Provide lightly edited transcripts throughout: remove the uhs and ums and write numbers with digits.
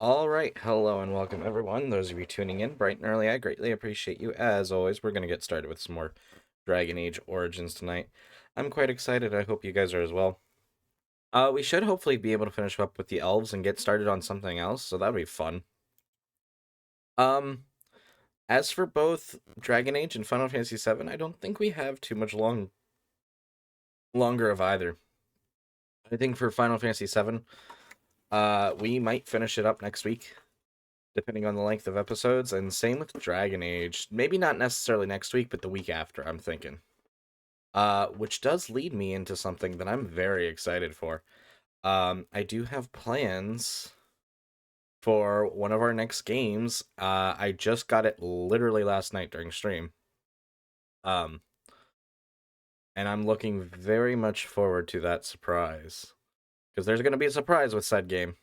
All right, hello and welcome everyone. Those of you tuning in bright and early, I greatly appreciate you. As always, we're going to get started with some more Dragon Age Origins tonight. I'm quite excited. I hope you guys are as well. We should hopefully be able to finish up with the elves and get started on something else, so that'll be fun. Um, as for both Dragon Age and Final Fantasy VII, I don't think we have too much longer of either. I think for Final Fantasy VII, we might finish it up next week, depending on the length of episodes, and same with Dragon Age. Maybe not necessarily next week, but the week after, I'm thinking. Which does lead me into something that I'm very excited for. I do have plans for one of our next games. I just got it literally last night during stream. Um, and I'm looking very much forward to that surprise. Because there's going to be a surprise with said game.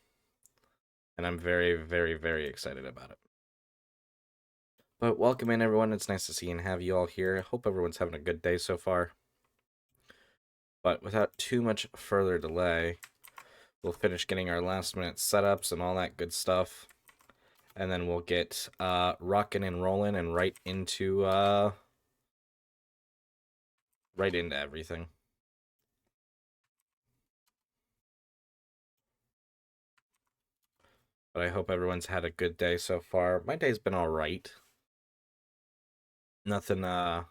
And I'm very, very, very excited about it. But welcome in, everyone. It's nice to see and have you all here. I hope everyone's having a good day so far. But without too much further delay, we'll finish getting our last minute setups and all that good stuff. And then we'll get rocking and rolling and right into everything. But I hope everyone's had a good day so far. My day's been alright. Nothing not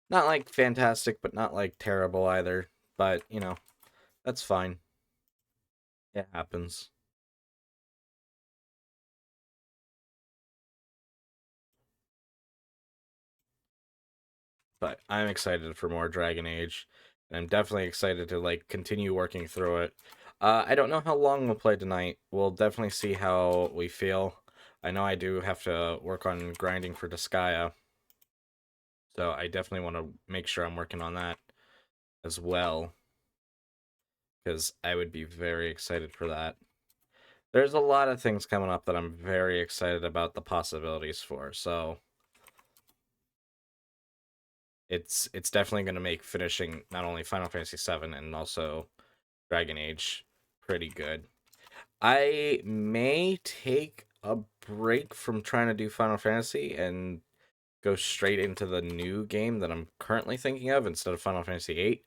like fantastic, but not like terrible either. But, you know, that's fine. It happens. But I'm excited for more Dragon Age, and I'm definitely excited to like continue working through it. I don't know how long we'll play tonight. We'll definitely see how we feel. I know I do have to work on grinding for Disgaea, so I definitely want to make sure I'm working on that as well, because I would be very excited for that. There's a lot of things coming up that I'm very excited about the possibilities for, so it's definitely going to make finishing not only Final Fantasy VII and also Dragon Age pretty good. I may take a break from trying to do Final Fantasy and go straight into the new game that I'm currently thinking of instead of Final Fantasy VIII,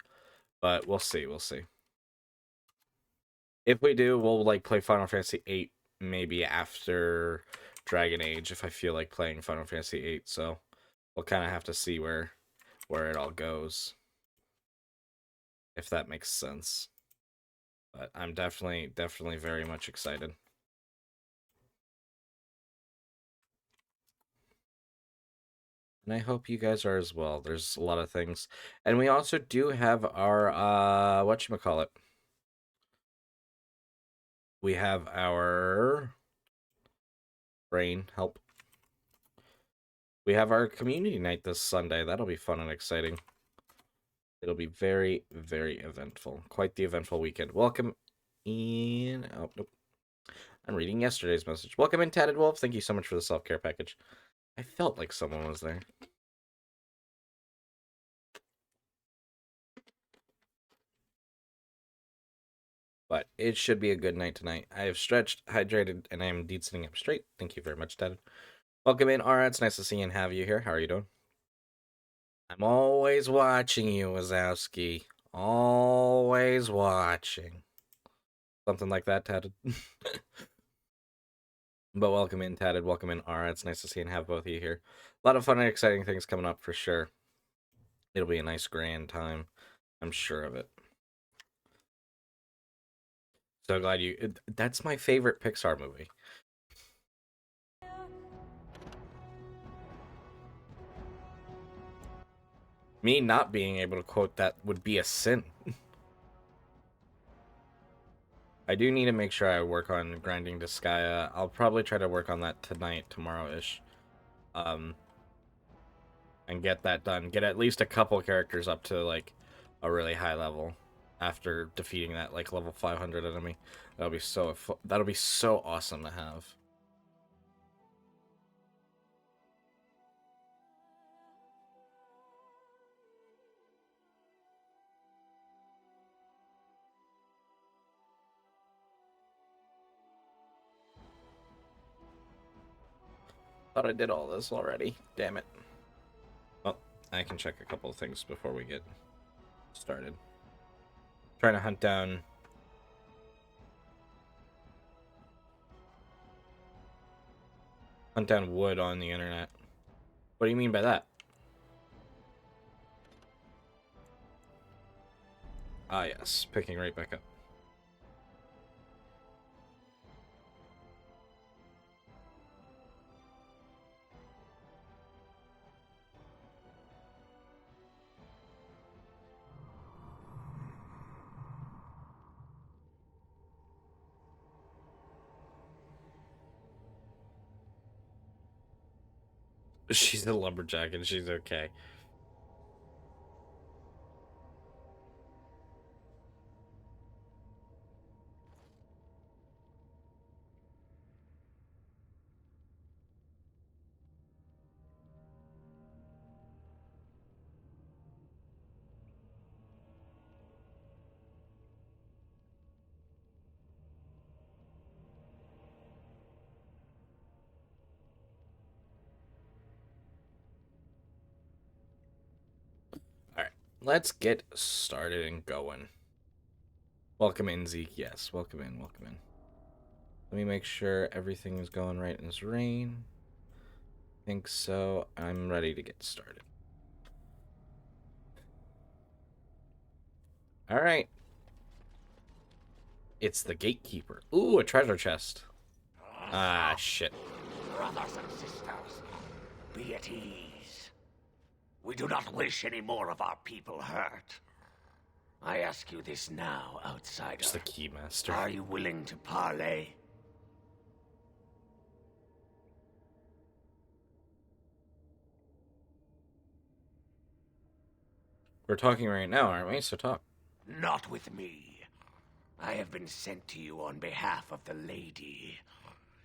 but we'll see, we'll see. If we do, we'll like play Final Fantasy VIII maybe after Dragon Age if I feel like playing Final Fantasy VIII, so we'll kind of have to see where it all goes, if that makes sense. But I'm definitely very much excited. And I hope you guys are as well. There's a lot of things. And we also do have our whatchamacallit. We have our brain help. We have our community night this Sunday. That'll be fun and exciting. It'll be very, very eventful. Quite the eventful weekend. Welcome in. Oh, nope. I'm reading yesterday's message. Welcome in, Tatted Wolf. Thank you so much for the self-care package. I felt like someone was there. But it should be a good night tonight. I have stretched, hydrated, and I am indeed sitting up straight. Thank you very much, Tatted. Welcome in, Ara. It's nice to see and have you here. How are you doing? I'm always watching you, Wazowski. Always watching. Something like that, Tatted. But welcome in, Tatted. Welcome in, Ara. It's nice to see and have both of you here. A lot of fun and exciting things coming up for sure. It'll be a nice, grand time. I'm sure of it. So glad you. That's my favorite Pixar movie. Me not being able to quote that would be a sin. I do need to make sure I work on grinding to Skya. I'll probably try to work on that tonight, tomorrow-ish. And get that done. Get at least a couple characters up to, like, a really high level after defeating that, like, level 500 enemy. That'll be so awesome to have. Thought I did all this already. Damn it. Well, I can check a couple of things before we get started. Trying to hunt down wood on the internet. What do you mean by that? Ah, yes, picking right back up. She's a lumberjack and she's okay. Alright, let's get started and going. Welcome in, Zeke. Yes, welcome in, welcome in. Let me make sure everything is going right in this rain. Think so. I'm ready to get started. Alright. It's the gatekeeper. Ooh, a treasure chest. Ah, shit. Brothers and sisters, be at ease. We do not wish any more of our people hurt. I ask you this now, outsider. Just the keymaster. Are you willing to parley? We're talking right now, aren't we? So talk. Not with me. I have been sent to you on behalf of the lady.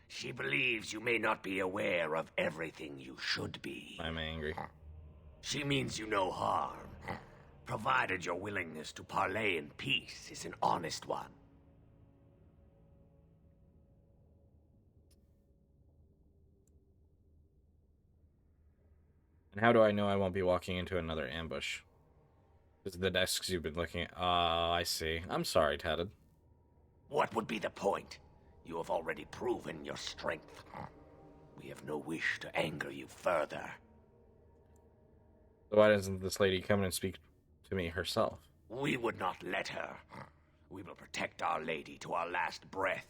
She believes you may not be aware of everything you should be. I'm angry. She means you no harm, provided your willingness to parley in peace is an honest one. And how do I know I won't be walking into another ambush? Because the desks you've been looking at. Ah, I see. I'm sorry, Tatted. What would be the point? You have already proven your strength. We have no wish to anger you further. So why doesn't this lady come and speak to me herself? We would not let her. We will protect our lady to our last breath.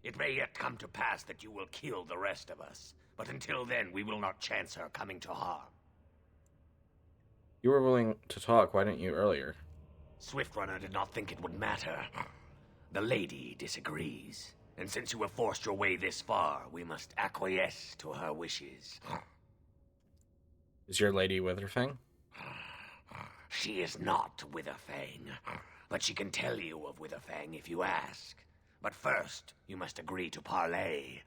It may yet come to pass that you will kill the rest of us, but until then we will not chance her coming to harm. You were willing to talk, why didn't you earlier? Swiftrunner did not think it would matter. The lady disagrees, and since you have forced your way this far, we must acquiesce to her wishes. Is your lady Witherfang? She is not Witherfang, but she can tell you of Witherfang if you ask. But first, you must agree to parley.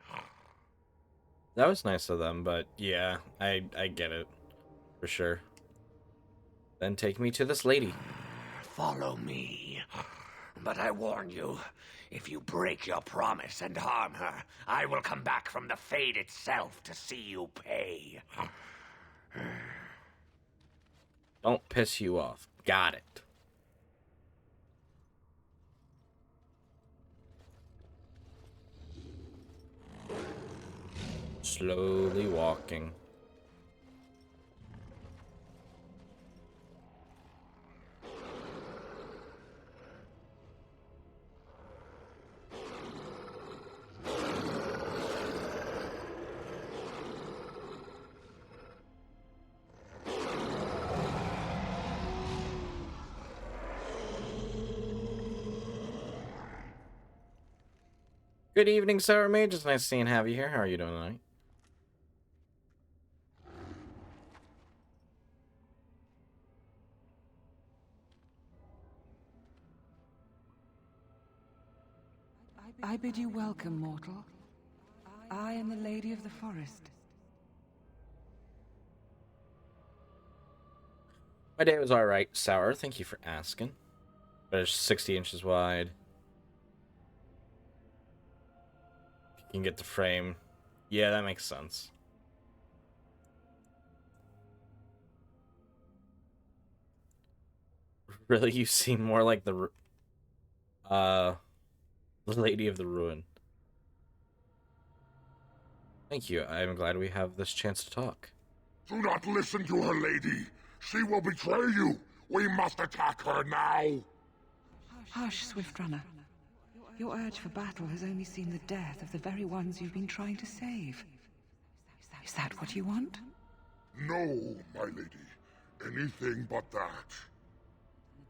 That was nice of them, but yeah, I get it. For sure. Then take me to this lady. Follow me. But I warn you, if you break your promise and harm her, I will come back from the Fade itself to see you pay. Don't piss you off. Got it. Slowly walking. Good evening, Sour Mage. It's nice seeing have you here. How are you doing tonight? I bid you welcome, mortal. I am the Lady of the Forest. My day was alright, Sour. Thank you for asking. But it's 60 inches wide. You can get the frame. Yeah, that makes sense. Really, you seem more like uh, the Lady of the Ruin. Thank you. I'm glad we have this chance to talk. Do not listen to her, lady. She will betray you. We must attack her now. Hush, Swift Runner. Your urge for battle has only seen the death of the very ones you've been trying to save. Is that what you want? No, my lady. Anything but that.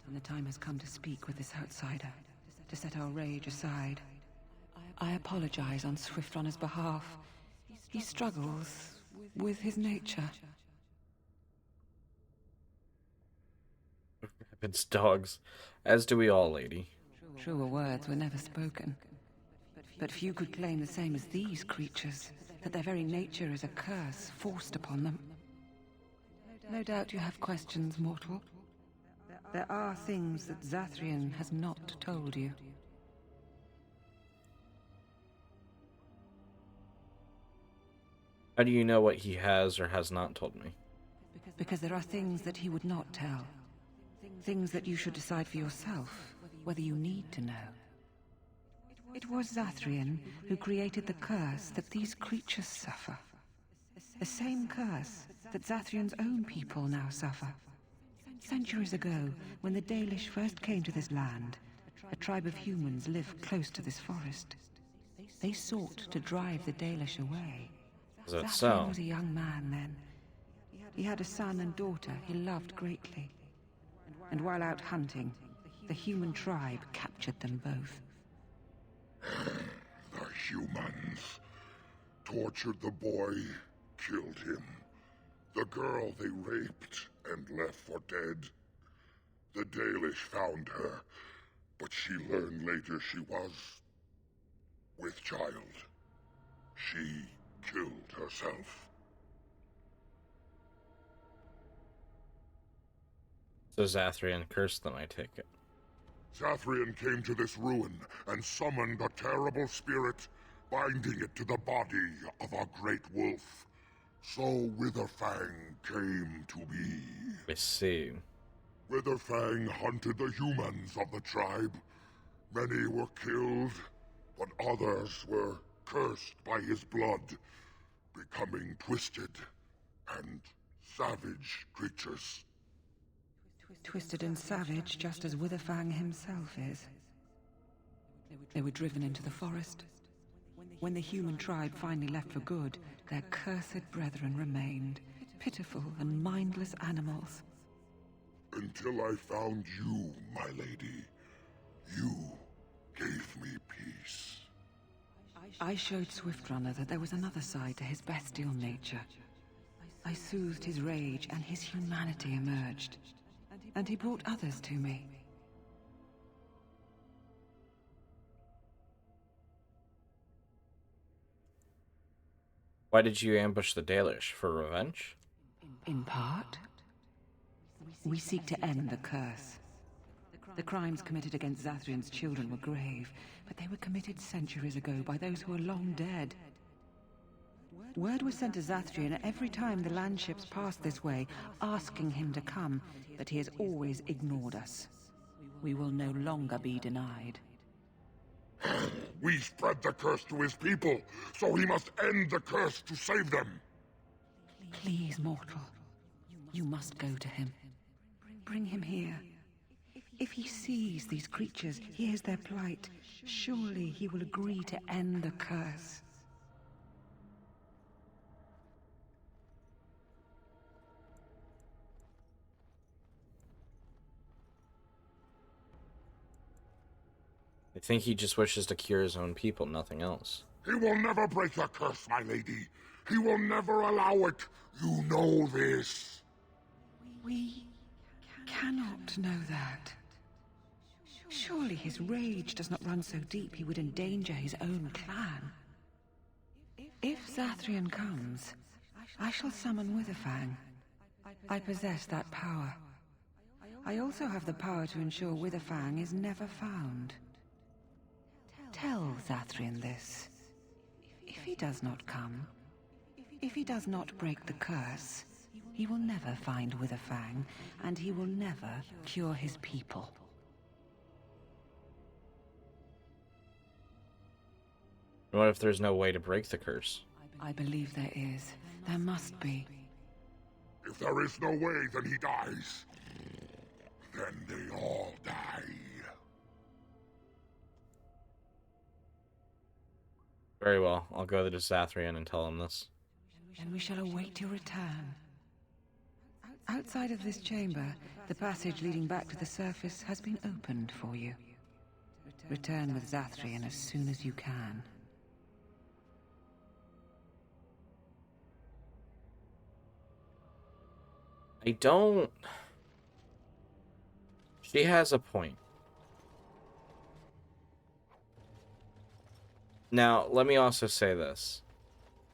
And the time has come to speak with this outsider, to set our rage aside. I apologize on Swift Runner's behalf. He struggles with his nature. It's dogs, as do we all, lady. Truer words were never spoken. But few could claim the same as these creatures, that their very nature is a curse forced upon them. No doubt you have questions, mortal. There are things that Zathrian has not told you. How do you know what he has or has not told me? Because there are things that he would not tell. Things that you should decide for yourself, whether you need to know. It was Zathrian who created the curse that these creatures suffer. The same curse that Zathrian's own people now suffer. Centuries ago, when the Dalish first came to this land, a tribe of humans lived close to this forest. They sought to drive the Dalish away. Is that Zathrian so? was a young man then. He had a son and daughter he loved greatly. And while out hunting, the human tribe captured them both. The humans tortured the boy, killed him. The girl they raped and left for dead. The Dalish found her, but she learned later she was with child. She killed herself. So Zathrian cursed them, I take it. Zathrian came to this ruin and summoned a terrible spirit, binding it to the body of a great wolf. So Witherfang came to be. I see. Witherfang hunted the humans of the tribe. Many were killed, but others were cursed by his blood, becoming twisted and savage creatures. Twisted and savage, just as Witherfang himself is. They were driven into the forest. When the human tribe finally left for good, their cursed brethren remained, pitiful and mindless animals. Until I found you, my lady. You gave me peace. I showed Swiftrunner that there was another side to his bestial nature. I soothed his rage, and his humanity emerged. And he brought others to me. Why did you ambush the Dalish? For revenge? In part, we seek to end the curse. The crimes committed against Zathrian's children were grave, but they were committed centuries ago by those who are long dead. Word was sent to Zathrian every time the landships passed this way, asking him to come, but he has always ignored us. We will no longer be denied. We spread the curse to his people, so he must end the curse to save them. Please, mortal. You must go to him. Bring him here. If he sees these creatures, hears their plight, surely he will agree to end the curse. I think he just wishes to cure his own people, nothing else. He will never break the curse, my lady. He will never allow it. You know this. We cannot know that. Surely his rage does not run so deep he would endanger his own clan. If Zathrian comes, I shall summon Witherfang. I possess that power. I also have the power to ensure Witherfang is never found. Tell Zathrian this. If he does not come, if he does not break the curse, He will never find Witherfang, and he will never cure his people. What if there's no way to break the curse? I believe there is. There must be. If there is no way, then he dies. Then they all die. Very well. I'll go to Zathrian and tell him this. And we shall await your return. Outside of this chamber, the passage leading back to the surface has been opened for you. Return with Zathrian as soon as you can. I don't... She has a point. Now, let me also say this.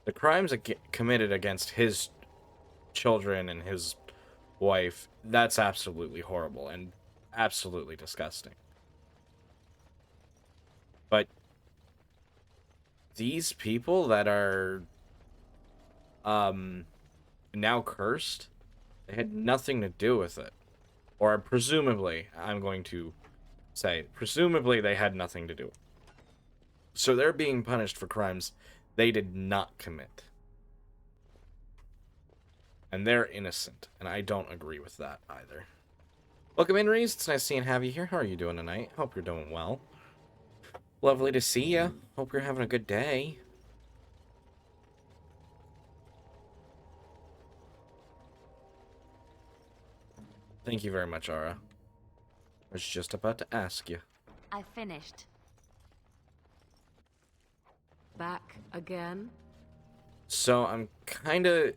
The crimes committed against his children and his wife, that's absolutely horrible and absolutely disgusting. But these people that are now cursed, they had nothing to do with it. Or presumably, I'm going to say, presumably they had nothing to do with it. So they're being punished for crimes they did not commit. And they're innocent, and I don't agree with that either. Welcome in, Reese. It's nice seeing have you here. How are you doing tonight? Hope you're doing well. Lovely to see you. Hope you're having a good day. Thank you very much, Ara. I was just about to ask you. I finished. Back again? So I'm kind of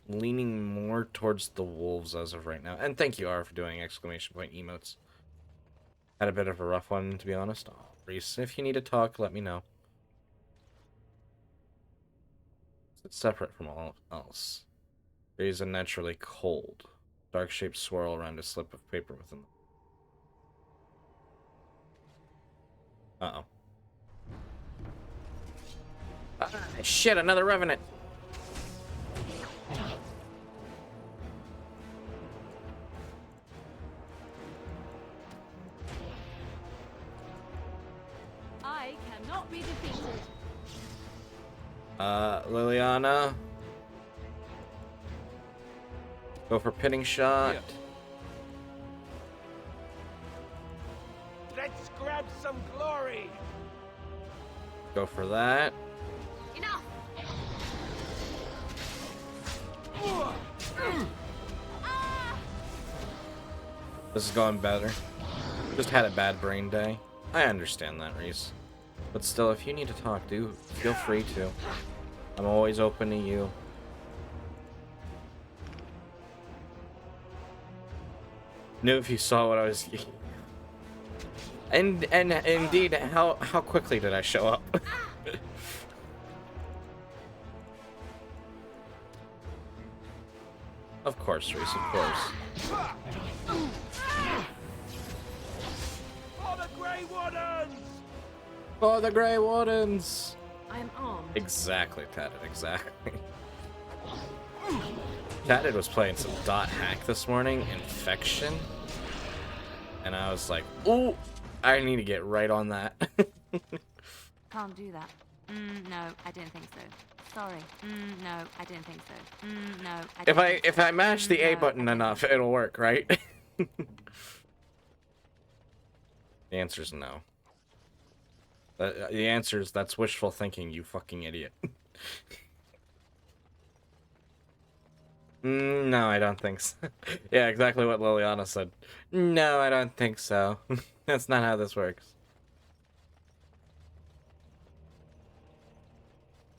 leaning more towards the wolves as of right now. And thank you, Ara, for doing exclamation point emotes. Had a bit of a rough one, to be honest. Oh, Reese, if you need to talk, let me know. It's separate from all else. It is unnaturally cold. Dark shapes swirl around a slip of paper within them. Uh-oh. Ah, shit, another revenant! I cannot be defeated. Liliana. Go for pinning shot. Yeah. Let's grab some glory. Go for that. Enough! This is going better. Just had a bad brain day. I understand that, Reese. But still, if you need to talk, feel free to. I'm always open to you. Knew if you saw what I was... And indeed, how quickly did I show up? Of course, Reese, of course. For the Grey Wardens! For the Grey Wardens! I am armed. Exactly, Tatted, exactly. Tatted was playing some dot hack this morning, Infection. And I was like, ooh, I need to get right on that. Can't do that. No, I didn't think so. Sorry. No, I didn't think so. No, I didn't think If so. I mash the A No, button I didn't enough, think so. it'll work, right? The answer's no. The answer is that's wishful thinking, you fucking idiot. No, I don't think so. Yeah, exactly what Liliana said. No, I don't think so. That's not how this works.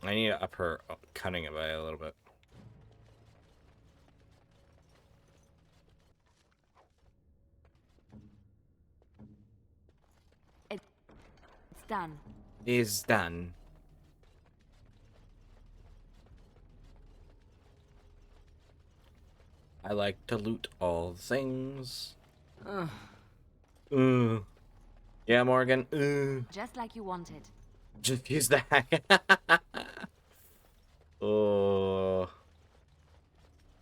I need to up her cunning by a little bit. It's done. Is done. I like to loot all things. Yeah, Morgan. Just like you wanted. Just use that. Oh.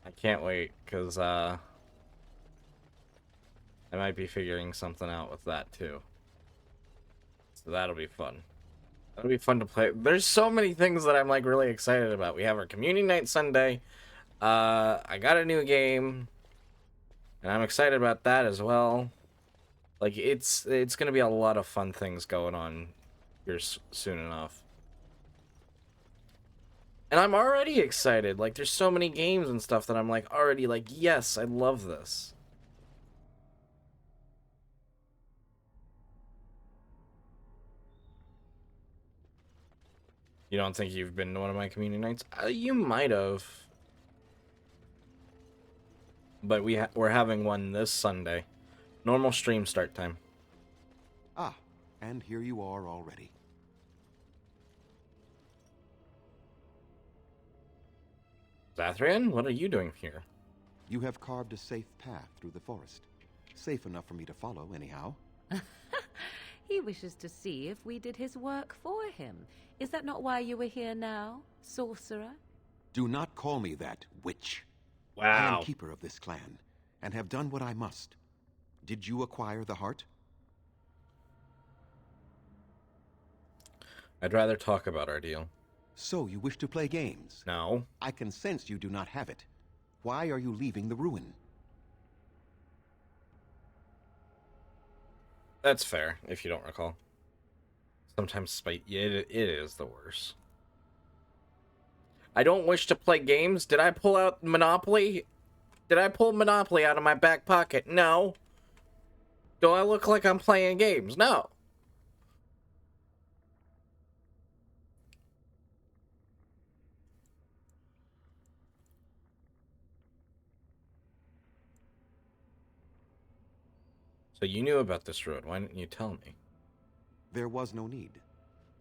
I can't wait, because I might be figuring something out with that too. So that'll be fun. That'll be fun to play. There's so many things that I'm like really excited about. We have our community night Sunday. I got a new game, and I'm excited about that as well. Like it's gonna be a lot of fun things going on here soon enough. And I'm already excited. Like there's so many games and stuff that I'm like already like, yes, I love this. You don't think you've been to one of my community nights? You might have. But we're having one this Sunday. Normal stream start time. Ah, and here you are already. Zathrian, what are you doing here? You have carved a safe path through the forest. Safe enough for me to follow, anyhow. He wishes to see if we did his work for him. Is that not why you were here now, sorcerer? Do not call me that, witch. I Wow. am keeper of this clan, and have done what I must. Did you acquire the heart? I'd rather talk about our deal. So you wish to play games? No. I can sense you do not have it. Why are you leaving the ruin? That's fair, if you don't recall. Sometimes spite, yeah, it is the worst. I don't wish to play games. Did I pull out Monopoly? Did I pull Monopoly out of my back pocket? No. Do I look like I'm playing games? No. So you knew about this road. Why didn't you tell me? There was no need.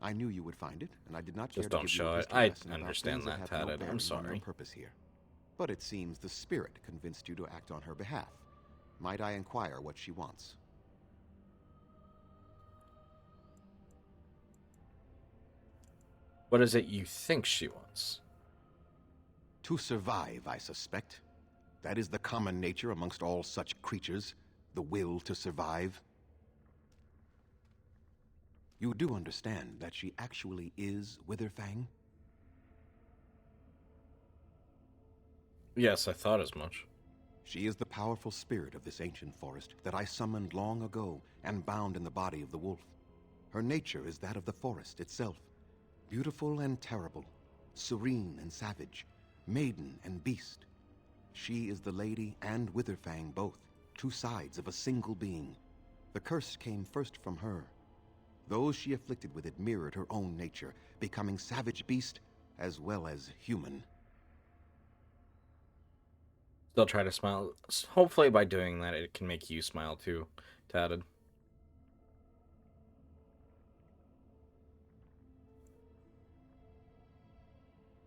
I knew you would find it, and I did not care Just to don't give you show a it. history I lesson about understand things that, have no Tatted. I'm bearing on sorry. your purpose here. But it seems the spirit convinced you to act on her behalf. Might I inquire what she wants? What is it you think she wants? To survive, I suspect. That is the common nature amongst all such creatures, the will to survive. You do understand that she actually is Witherfang? Yes, I thought as much. She is the powerful spirit of this ancient forest that I summoned long ago and bound in the body of the wolf. Her nature is that of the forest itself, beautiful and terrible, serene and savage, maiden and beast. She is the lady and Witherfang both, two sides of a single being. The curse came first from her. Those she afflicted with it mirrored her own nature, becoming savage beast as well as human. Still try to smile. Hopefully by doing that, it can make you smile too, Tatted.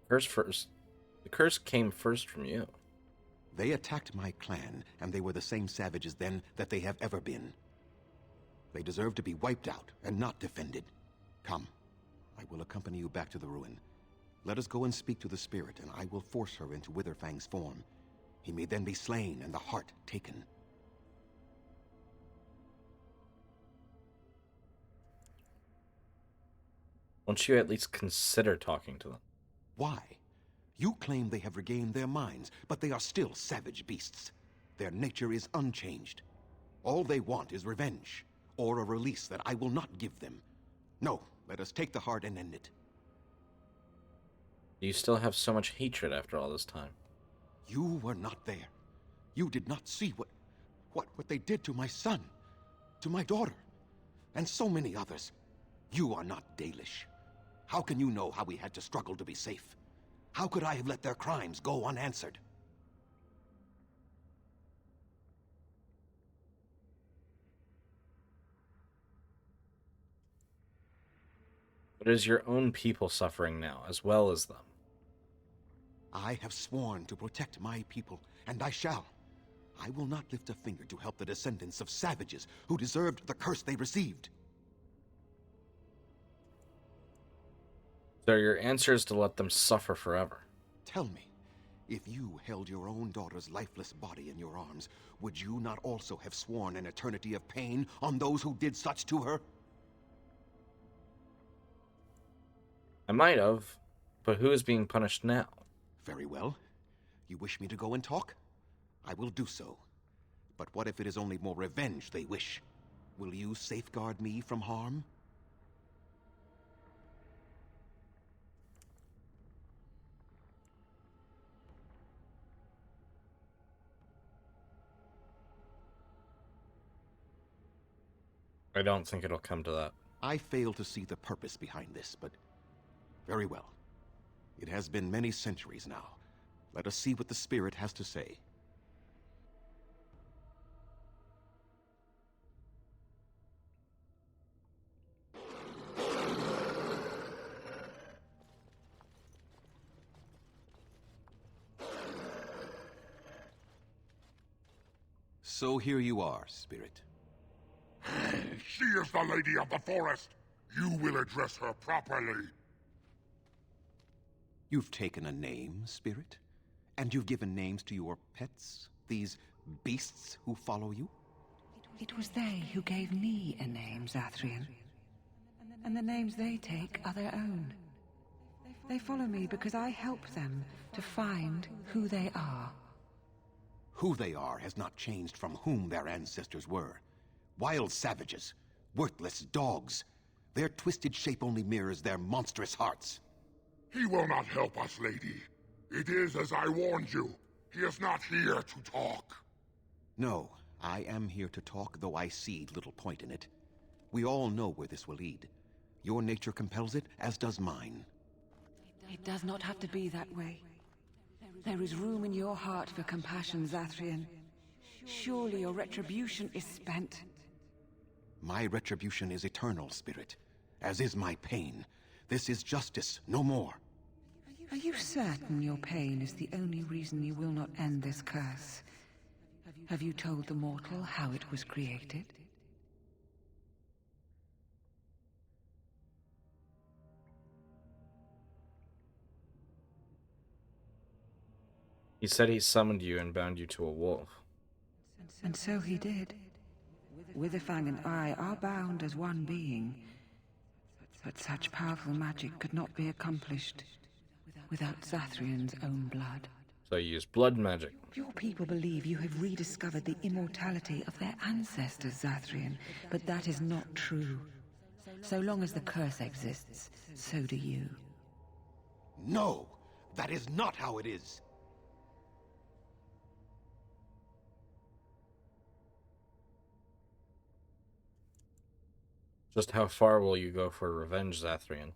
The curse came first from you. They attacked my clan, and they were the same savages then that they have ever been. They deserve to be wiped out and not defended. Come, I will accompany you back to the ruin. Let us go and speak to the spirit, and I will force her into Witherfang's form. He may then be slain and the heart taken. Won't you at least consider talking to them? Why? You claim they have regained their minds, but they are still savage beasts. Their nature is unchanged. All they want is revenge, or a release that I will not give them. No, let us take the heart and end it. You still have so much hatred after all this time. You were not there. You did not see what they did to my son, to my daughter, and so many others. You are not Dalish. How can you know how we had to struggle to be safe? How could I have let their crimes go unanswered? But is your own people suffering now, as well as them? I have sworn to protect my people, and I shall. I will not lift a finger to help the descendants of savages who deserved the curse they received. So your answer is to let them suffer forever. Tell me, If you held your own daughter's lifeless body in your arms, would you not also have sworn an eternity of pain on those who did such to her? I might have, but who is being punished now? Very well. You wish me to go and talk? I will do so. But what if it is only more revenge they wish? Will you safeguard me from harm? I don't think it'll come to that. I fail to see the purpose behind this, but very well. It has been many centuries now. Let us see what the spirit has to say. So here you are, spirit. She is the Lady of the Forest. You will address her properly. You've taken a name, spirit? And you've given names to your pets? These beasts who follow you? It was they who gave me a name, Zathrian. And the names they take are their own. They follow me because I help them to find who they are. Who they are has not changed from whom their ancestors were. Wild savages, worthless dogs. Their twisted shape only mirrors their monstrous hearts. He will not help us, lady. It is as I warned you. He is not here to talk. No, I am here to talk, though I see little point in it. We all know where this will lead. Your nature compels it, as does mine. It does not have to be that way. There is room in your heart for compassion, Zathrian. Surely your retribution is spent. My retribution is eternal, spirit, as is my pain. This is justice, no more. Are you certain your pain is the only reason you will not end this curse? Have you told the mortal how it was created? He said he summoned you and bound you to a wolf. And so he did. Witherfang and I are bound as one being. But such powerful magic could not be accomplished without Zathrian's own blood. So you use blood magic. Your people believe you have rediscovered the immortality of their ancestors, Zathrian, but that is not true. So long as the curse exists, so do you. No! That is not how it is! Just how far will you go for revenge, Zathrian?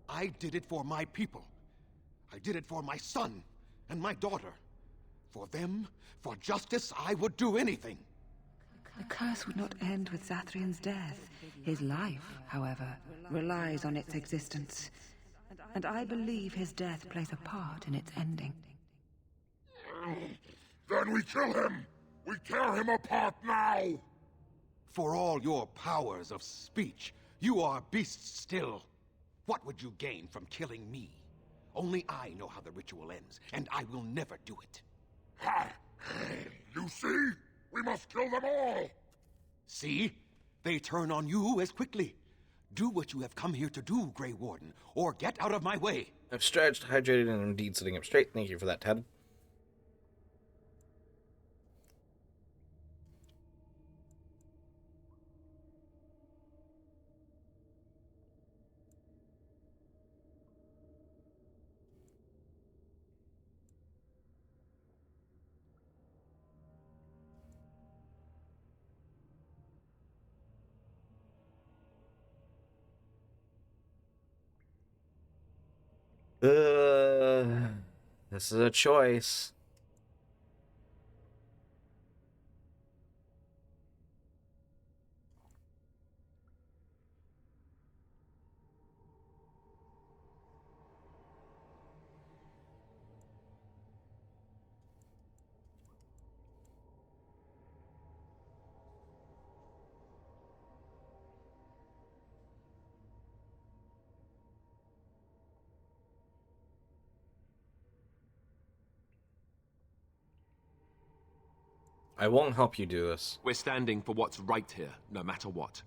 I did it for my people. I did it for my son and my daughter. For them, for justice, I would do anything. The curse would not end with Zathrian's death. His life, however, relies on its existence. And I believe his death plays a part in its ending. Then we kill him! We tear him apart now! For all your powers of speech, you are beasts still. What would you gain from killing me? Only I know how the ritual ends, and I will never do it. Ha! You see? We must kill them all! See? They turn on you as quickly. Do what you have come here to do, Grey Warden, or get out of my way. I've stretched, hydrated, and indeed sitting up straight. Thank you for that, Ted. This is a choice. I won't help you do this. We're standing for what's right here, no matter what.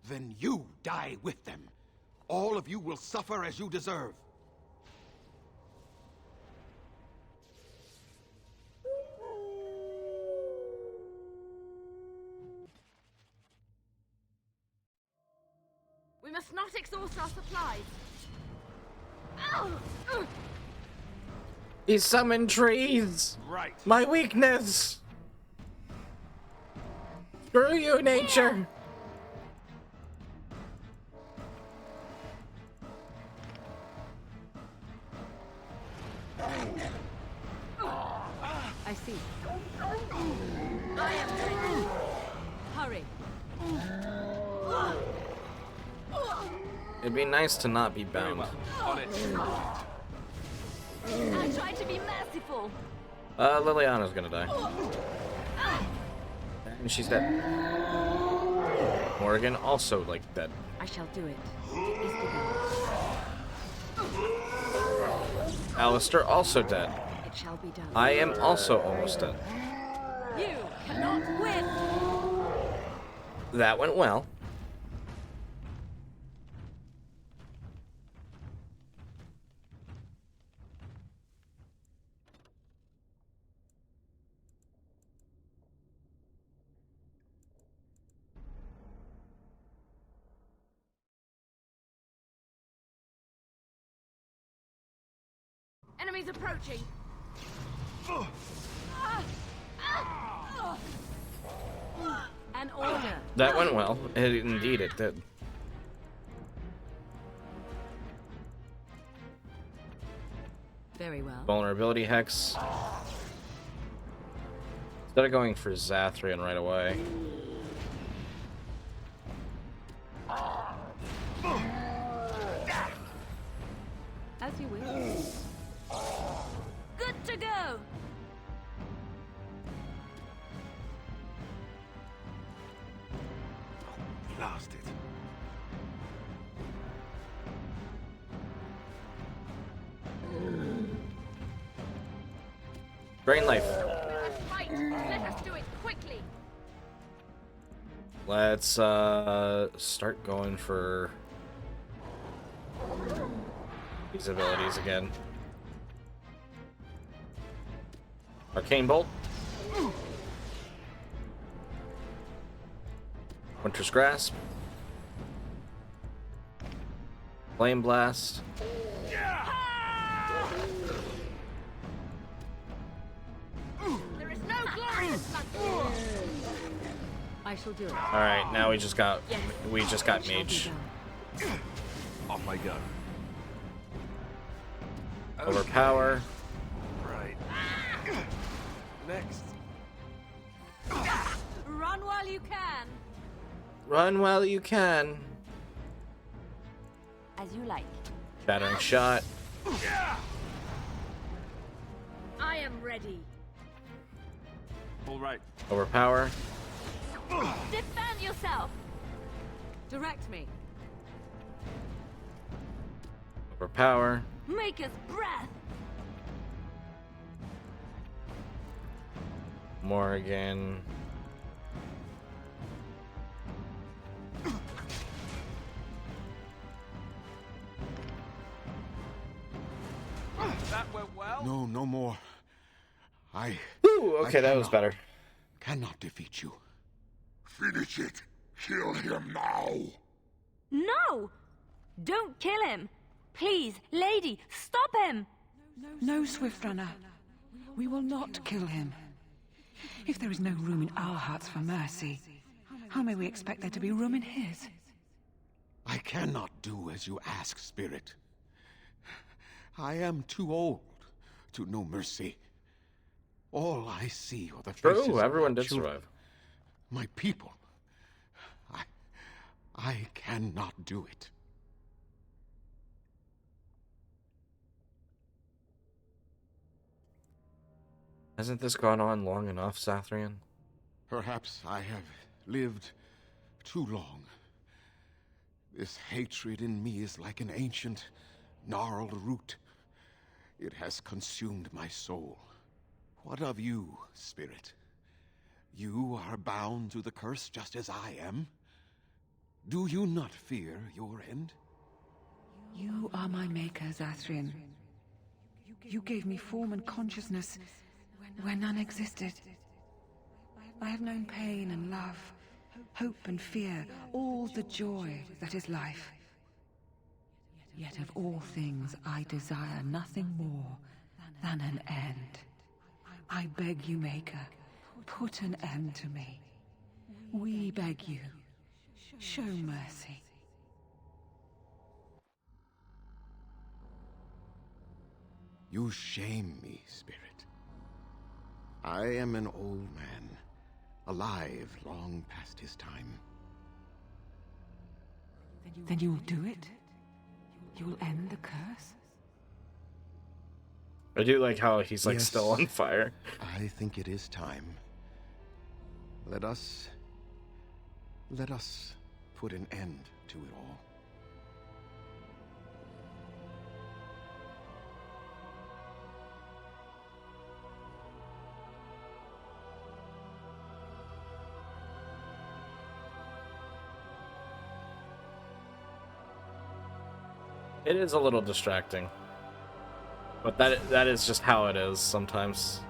Then you die with them. All of you will suffer as you deserve. We must not exhaust our supplies. Ow! Ugh. He summoned trees! Right. My weakness! Screw you, nature! I see. I am ready. Hurry. It'd be nice to not be Very bound. well. On it. I tried to be merciful. Liliana's gonna die. And she's dead. Morgan also, like, dead. I shall do it. It is begun. Alistair also dead. It shall be done. I am also almost dead. You cannot win. That went well. Enemies approaching. An order. That went well. Indeed, it did. Very well. Vulnerability hex. Instead of going for Zathrian right away. As you wish. Good to go. Blast it. Drain life. Let's fight. Let us do it quickly. Let's start going for these abilities again. Arcane Bolt. Winter's Grasp. Flame Blast. There is no glory in blood. I shall do it. All right, now we just got Yes. Mage. Shall be done. Off I go. Overpower. Right. Next. Run while you can. Run while you can. As you like. Battering Shot. I am ready. All right. Overpower. Defend yourself. Direct me. Overpower. Maker's breath. Morgan. That went well. No, no more. I Ooh, okay, that was cannot. better. cannot defeat you. Finish it. Kill him now. No! Don't kill him. Please, lady, stop him. No, Swift Runner. We will not kill him. If there is no room in our hearts for mercy, how may we expect there to be room in his? I cannot do as you ask, Spirit. I am too old to know mercy. All I see are the faces True, of everyone my did children, survive. my people. I cannot do it. Hasn't this gone on long enough, Zathrian? Perhaps I have lived too long. This hatred in me is like an ancient, gnarled root. It has consumed my soul. What of you, Spirit? You are bound to the curse just as I am. Do you not fear your end? You are my maker, Zathrian. You gave me form and consciousness where none existed. I have known pain and love, hope and fear, all the joy that is life. Yet of all things I desire nothing more than an end. I beg you, Maker, put an end to me. We beg you, show mercy. You shame me, Spirit. I am an old man, alive long past his time. Then you will do it? You will end the curse? I do like how he's like Yes. still on fire. I think it is time. Let us put an end to it all. It is a little distracting. But that is just how it is sometimes.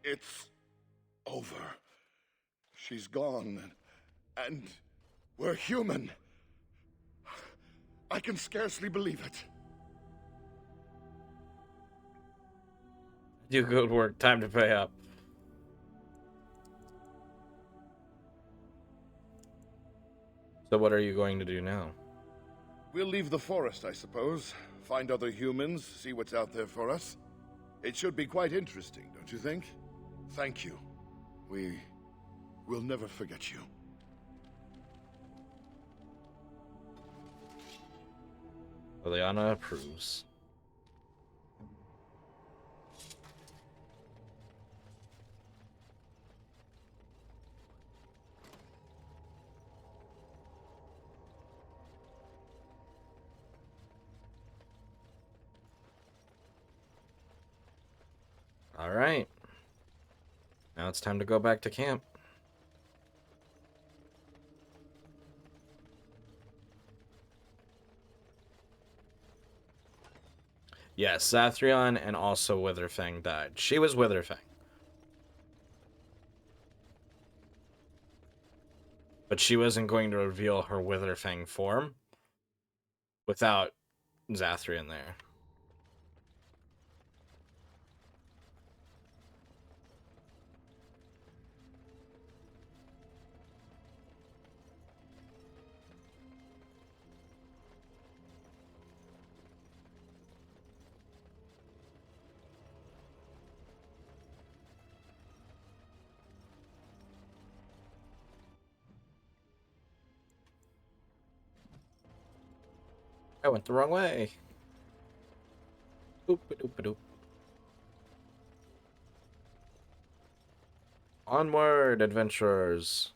It's over. She's gone, and we're human. I can scarcely believe it. Do good work. Time to pay up. So what are you going to do now? We'll leave the forest, I suppose. Find other humans, see what's out there for us. It should be quite interesting, don't you think? Thank you. We'll never forget you. Liliana approves. All right. Now it's time to go back to camp. Yes, Zathrion and also Witherfang died. She was Witherfang. But she wasn't going to reveal her Witherfang form without Zathrion there. I went the wrong way. Oop-a-doop-a-doop. Onward, adventurers.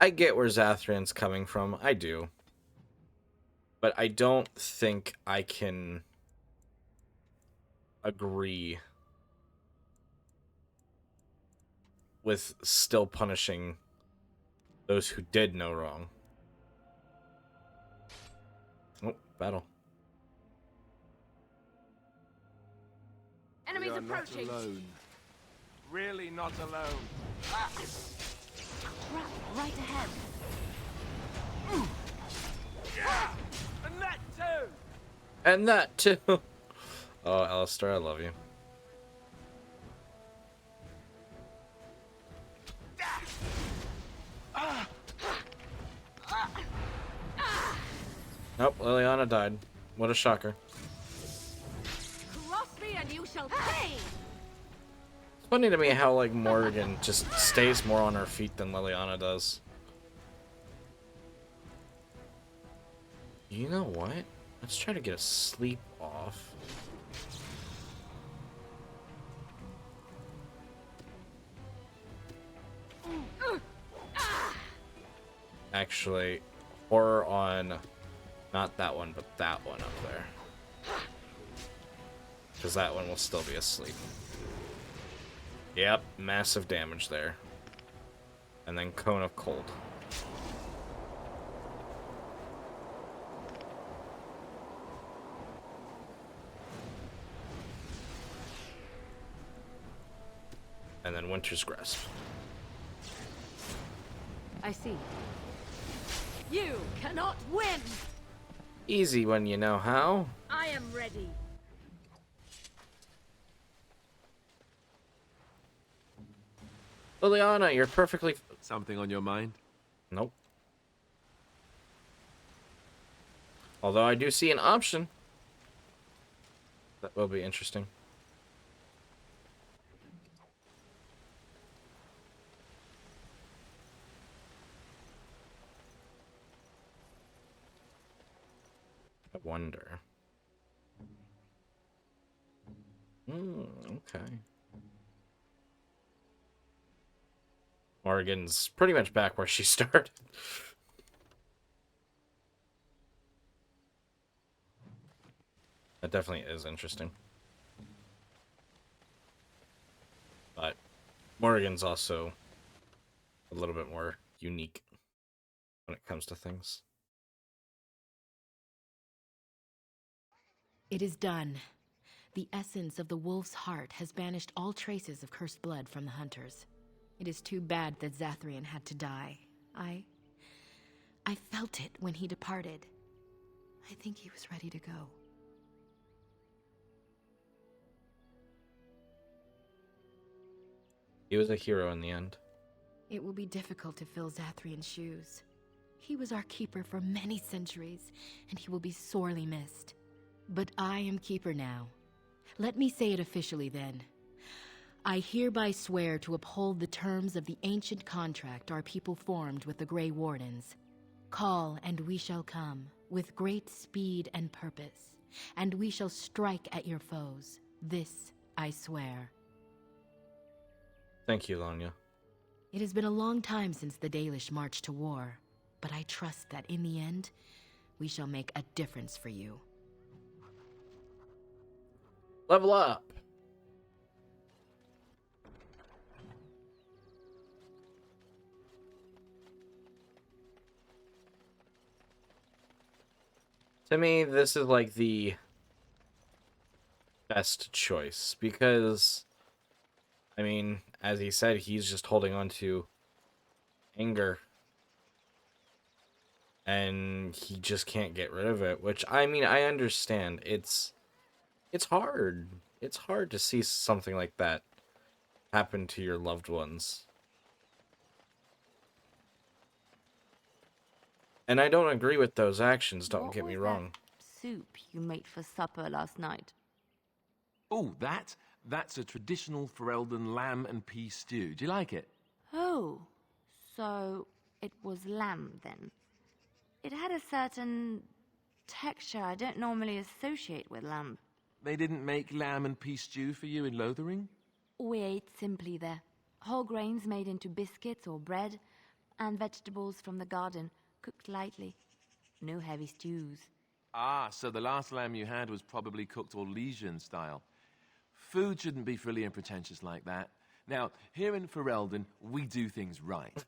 I get where Zathrion's coming from. I do. But I don't think I can agree with still punishing those who did no wrong. Oh, battle. Enemies We are approaching. not alone. Really not alone. Crap, right ahead. Yeah! And that too! And that too. Oh, Alistair, I love you. Nope, Liliana died. What a shocker. Cross me and you shall pay! It's funny to me how, like, Morrigan just stays more on her feet than Liliana does. You know what? Let's try to get a sleep off. Actually, horror on not that one, but that one up there. Because that one will still be asleep. Yep, massive damage there. And then Cone of Cold. And then Winter's Grasp. I see. You cannot win! Easy when you know how. I am ready. Liliana, you're perfectly... Something on your mind? Nope. Although I do see an option. That will be interesting. I wonder. Okay. Morgan's pretty much back where she started. That definitely is interesting. But Morgan's also a little bit more unique when it comes to things. It is done. The essence of the wolf's heart has banished all traces of cursed blood from the hunters. It is too bad that Zathrian had to die. I felt it when he departed. I think he was ready to go. He was a hero in the end. It will be difficult to fill Zathrian's shoes. He was our keeper for many centuries, and he will be sorely missed. But I am keeper now. Let me say it officially then. I hereby swear to uphold the terms of the ancient contract our people formed with the Grey Wardens. Call, and we shall come, with great speed and purpose, and we shall strike at your foes. This I swear. Thank you, Lanya. It has been a long time since the Dalish marched to war, but I trust that in the end, we shall make a difference for you. Level up! To me, this is like the best choice because, I mean, as he said, he's just holding on to anger and he just can't get rid of it, which, I mean, I understand. It's hard. It's hard to see something like that happen to your loved ones. And I don't agree with those actions, don't get me wrong. Soup you made for supper last night. Oh, that's a traditional Ferelden lamb and pea stew. Do you like it? Oh, so it was lamb then. It had a certain texture I don't normally associate with lamb. They didn't make lamb and pea stew for you in Lothering? We ate simply there. Whole grains made into biscuits or bread, and vegetables from the garden, cooked lightly. No heavy stews. Ah, so the last lamb you had was probably cooked Orlesian style. Food shouldn't be frilly and pretentious like that. Now, here in Ferelden, we do things right.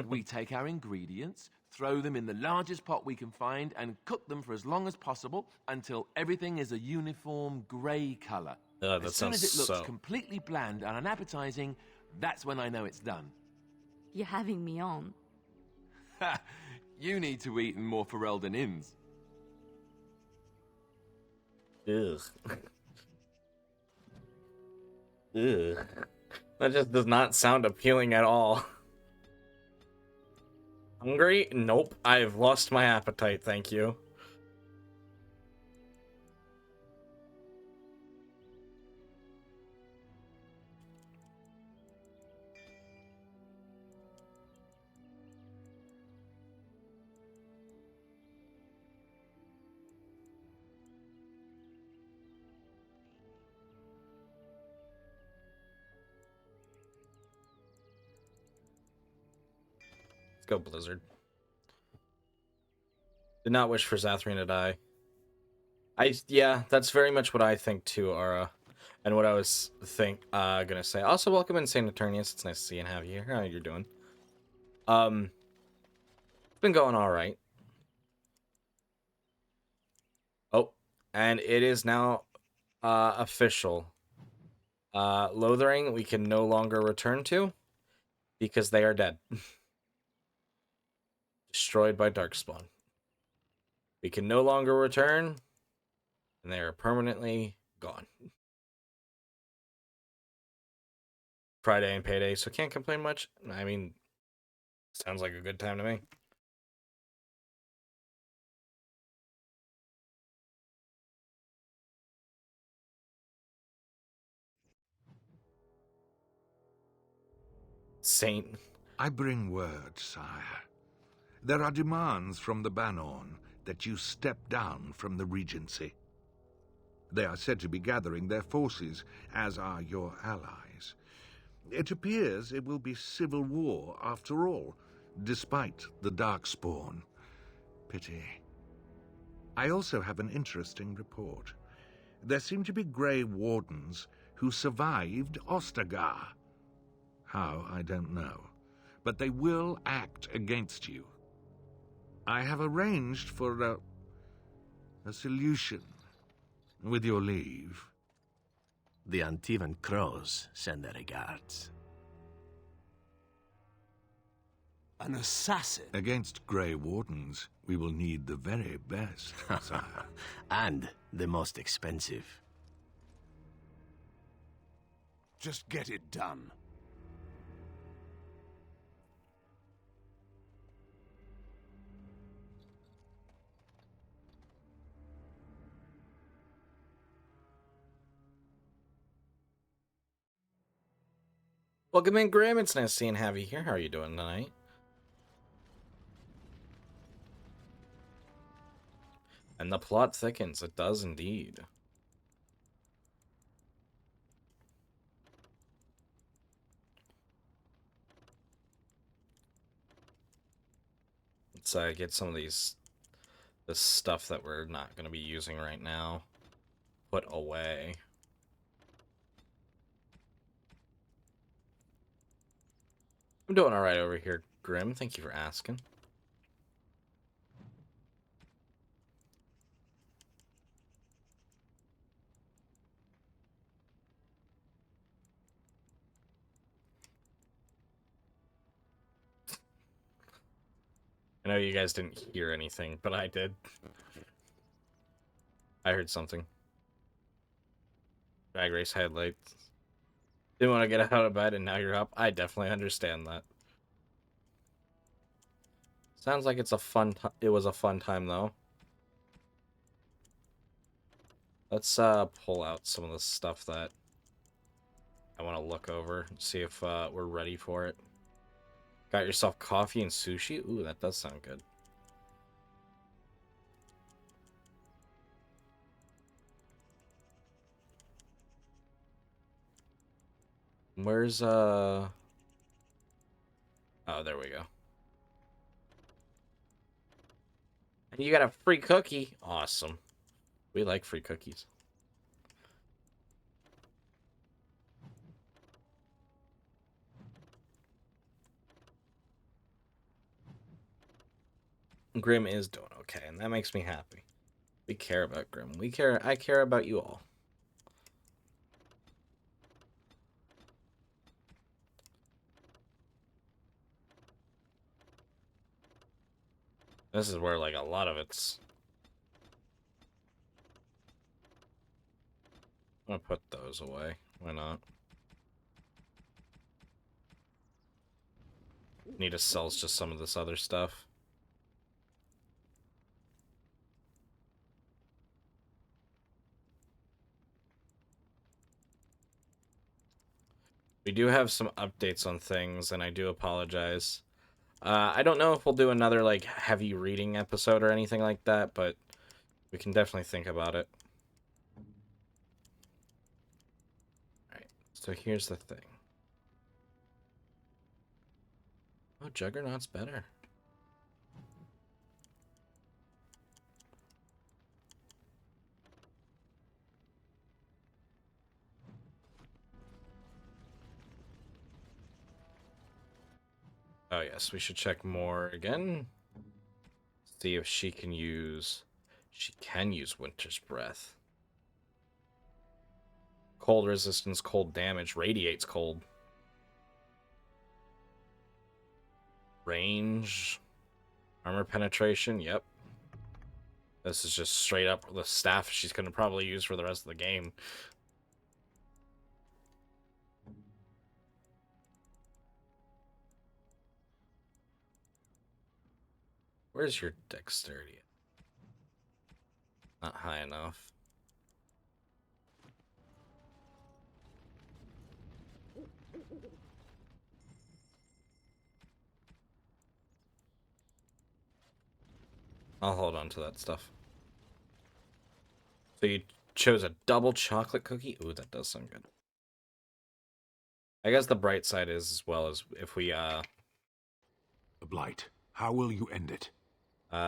We take our ingredients, throw them in the largest pot we can find, and cook them for as long as possible until everything is a uniform grey colour. That as soon sounds as it looks so... completely bland and unappetizing, that's when I know it's done. You're having me on. Ha! You need to eat in more Ferelden inns. Ugh. Ugh. That just does not sound appealing at all. Hungry? Nope. I've lost my appetite, thank you. Go Blizzard. Did not wish for Zathrian to die. Yeah, that's very much what I think too, Ara. And what I was gonna say. Also, welcome in Saint Eternius. It's nice to see you and have you here. How you doing? It's been going all right. Oh, and it is now official. Lothering we can no longer return to because they are dead. Destroyed by Darkspawn. We can no longer return, and they are permanently gone. Friday and payday, so can't complain much. I mean, sounds like a good time to me. Saint. I bring word, sire. There are demands from the Banorn that you step down from the Regency. They are said to be gathering their forces, as are your allies. It appears it will be civil war after all, despite the Darkspawn. Pity. I also have an interesting report. There seem to be Grey Wardens who survived Ostagar. How, I don't know. But they will act against you. I have arranged for a solution, with your leave. The Antivan Crows send their regards. An assassin? Against Grey Wardens, we will need the very best, sire. And the most expensive. Just get it done. Welcome in, Grim. It's nice seeing have you here. How are you doing tonight? And the plot thickens. It does indeed. Let's get some of this stuff that we're not going to be using right now put away. I'm doing all right over here, Grim. Thank you for asking. I know you guys didn't hear anything, but I did. I heard something. Drag race headlights. Didn't want to get out of bed and now you're up. I definitely understand that. Sounds like it's a fun it was a fun time though. Let's pull out some of the stuff that I want to look over, see if we're ready for it. Got yourself coffee and sushi? Ooh, that does sound good. Where's oh, there we go. And you got a free cookie. Awesome. We like free cookies. Grim is doing okay, and that makes me happy. We care about Grim. I care about you all. This is where, like, a lot of it's... I'm gonna put those away. Why not? Need to sell just some of this other stuff. We do have some updates on things, and I do apologize. I don't know if we'll do another, like, heavy reading episode or anything like that, but we can definitely think about it. Alright, so here's the thing. Oh, Juggernaut's better. Oh yes, we should check more again. See if she can use... She can use Winter's Breath. Cold resistance, cold damage, radiates cold. Range, armor penetration, yep. This is just straight up the staff she's going to probably use for the rest of the game. Where's your dexterity? Not high enough. I'll hold on to that stuff. So you chose a double chocolate cookie? Ooh, that does sound good. I guess the bright side is, as well, as if we, The Blight. How will you end it? You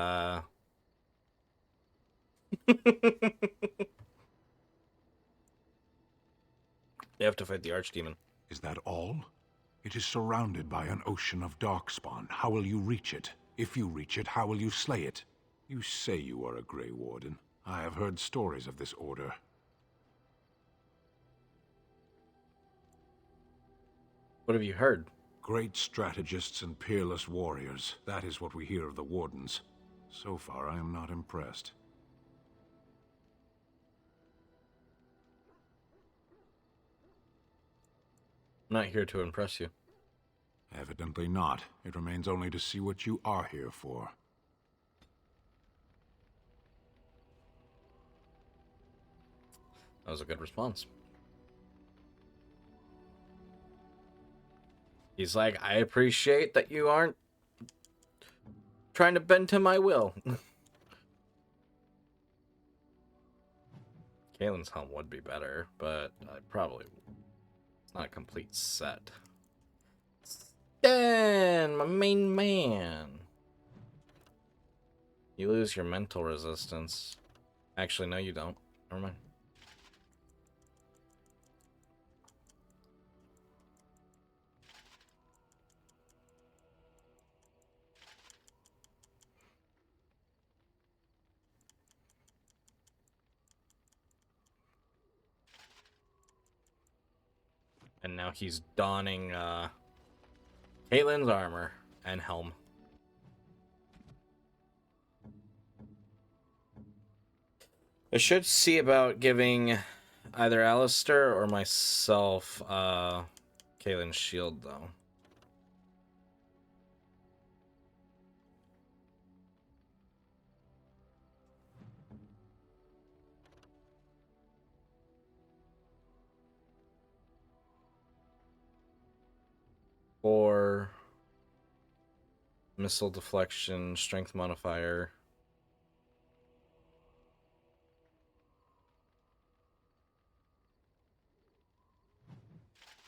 have to fight the Archdemon. Is that all? It is surrounded by an ocean of darkspawn. How will you reach it? If you reach it, how will you slay it? You say you are a Grey Warden. I have heard stories of this order. What have you heard? Great strategists and peerless warriors. That is what we hear of the Wardens. So far, I am not impressed. I'm not here to impress you. Evidently not. It remains only to see what you are here for. That was a good response. He's like, I appreciate that you aren't trying to bend to my will. Kalen's helm would be better, but I probably... It's not a complete set. Stan, my main man. You lose your mental resistance. Actually, no, you don't. Never mind. And now he's donning Caitlin's armor and helm. I should see about giving either Alistair or myself Caitlin's shield, though. Or missile deflection, strength modifier.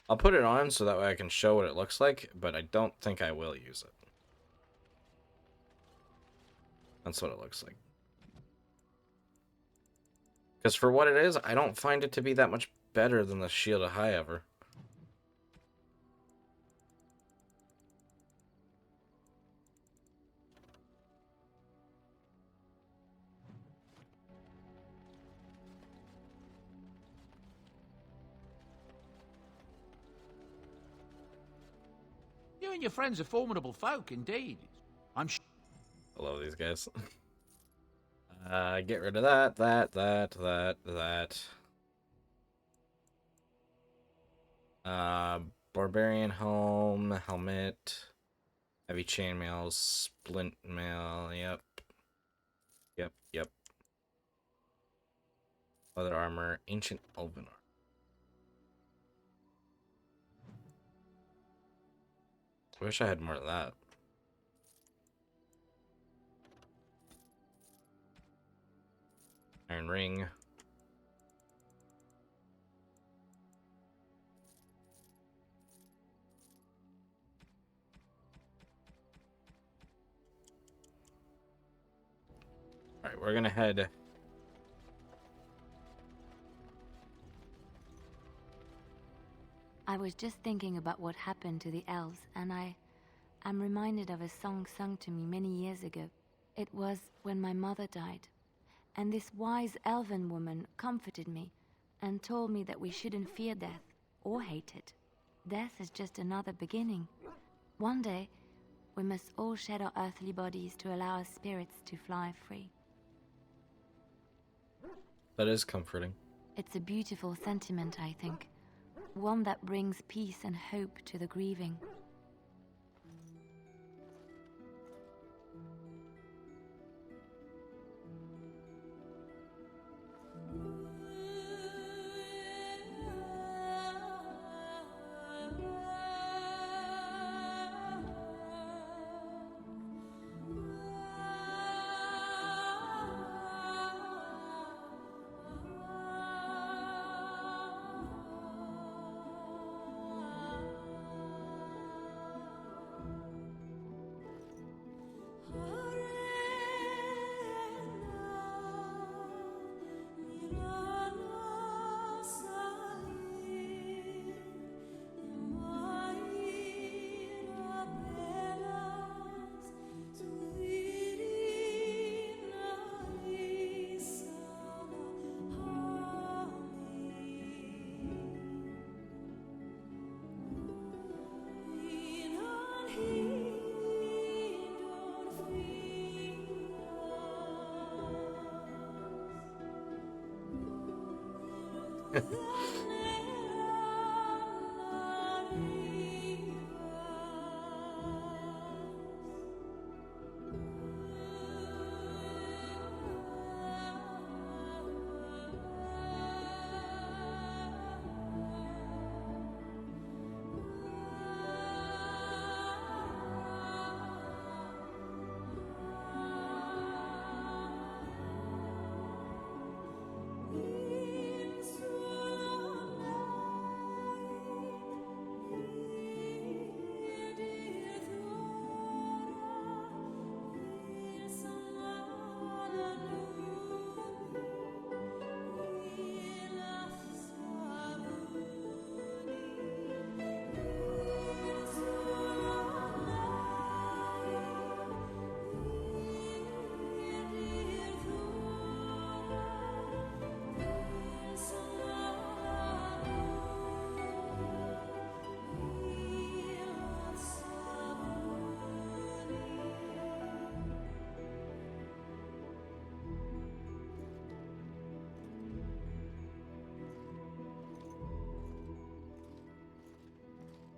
I'll put it on so that way I can show what it looks like, but I don't think I will use it. That's what it looks like. Because for what it is, I don't find it to be that much better than the Shield of High Ever. You and your friends are formidable folk, indeed. I love these guys. Get rid of that. Barbarian helmet, heavy chainmail, splint mail, yep. Leather armor, ancient elven armor. I wish I had more of that. Iron ring. Alright, we're gonna head... I was just thinking about what happened to the elves, and I I'm reminded of a song sung to me many years ago. It was when my mother died, and this wise elven woman comforted me and told me that we shouldn't fear death or hate it. Death is just another beginning. One day, we must all shed our earthly bodies to allow our spirits to fly free. That is comforting. It's a beautiful sentiment, I think. One that brings peace and hope to the grieving.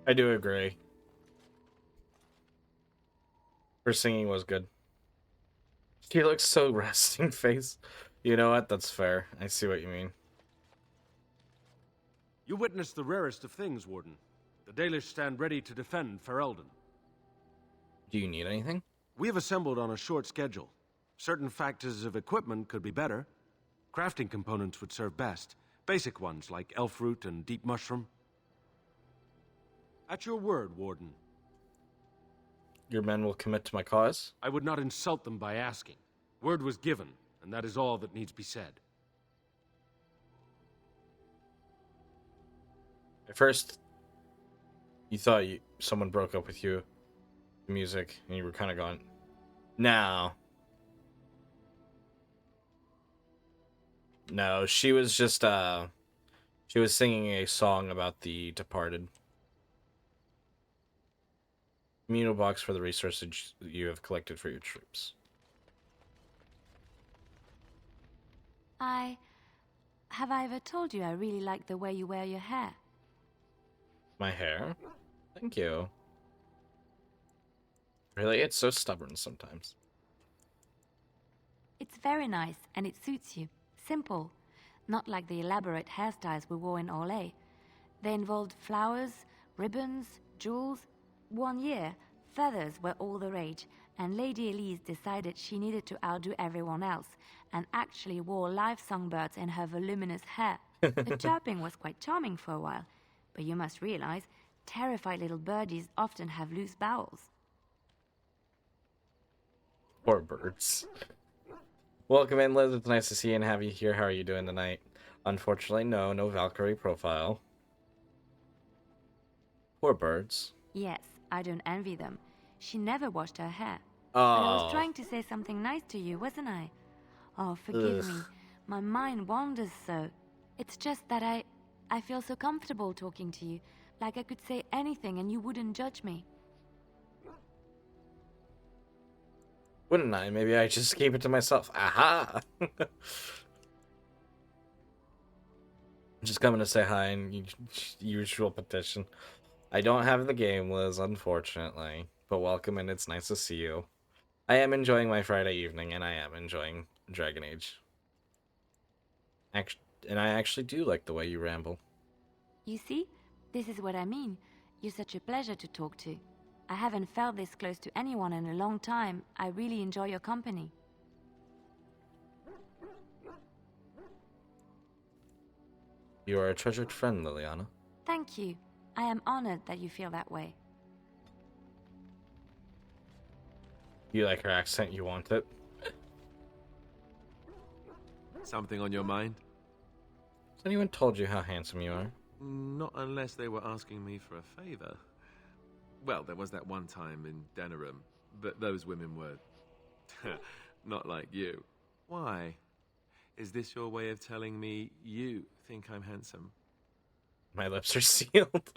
I do agree. Her singing was good. She looks so resting face. You know what? That's fair. I see what you mean. You witnessed the rarest of things, Warden. The Dalish stand ready to defend Ferelden. Do you need anything? We have assembled on a short schedule. Certain factors of equipment could be better. Crafting components would serve best. Basic ones like elf root and deep mushroom. At your word, Warden. Your men will commit to my cause? I would not insult them by asking. Word was given, and that is all that needs be said. At first, you thought someone broke up with you, the music, and you were kind of going, no. No, she was just, she was singing a song about the departed. Communal box for the resources you have collected for your troops. Have I ever told you I really like the way you wear your hair? My hair? Thank you. Really? It's so stubborn sometimes. It's very nice, and it suits you. Simple. Not like the elaborate hairstyles we wore in Orlais. They involved flowers, ribbons, jewels. One year, feathers were all the rage, and Lady Elise decided she needed to outdo everyone else, and actually wore live songbirds in her voluminous hair. The chirping was quite charming for a while, but you must realize, terrified little birdies often have loose bowels. Poor birds. Welcome in, Liz. It's nice to see you and have you here. How are you doing tonight? Unfortunately, no Valkyrie profile. Poor birds. Yes, I don't envy them. She never washed her hair. But I was Oh. trying to say something nice to you, wasn't I? Oh, forgive me. My mind wanders so. It's just that I feel so comfortable talking to you. Like I could say anything and you wouldn't judge me. Wouldn't I? Maybe I just keep it to myself. Aha! Just coming to say hi and usual petition. I don't have the game, Liz, unfortunately. But welcome, and it's nice to see you. I am enjoying my Friday evening, and I am enjoying Dragon Age. And I actually do like the way you ramble. You see? This is what I mean. You're such a pleasure to talk to. I haven't felt this close to anyone in a long time. I really enjoy your company. You are a treasured friend, Liliana. Thank you. I am honored that you feel that way. You like her accent, you want it? Something on your mind? Has anyone told you how handsome you are? Not unless they were asking me for a favor. Well, there was that one time in Denerim, but those women were not like you. Why? Is this your way of telling me you think I'm handsome? My lips are sealed.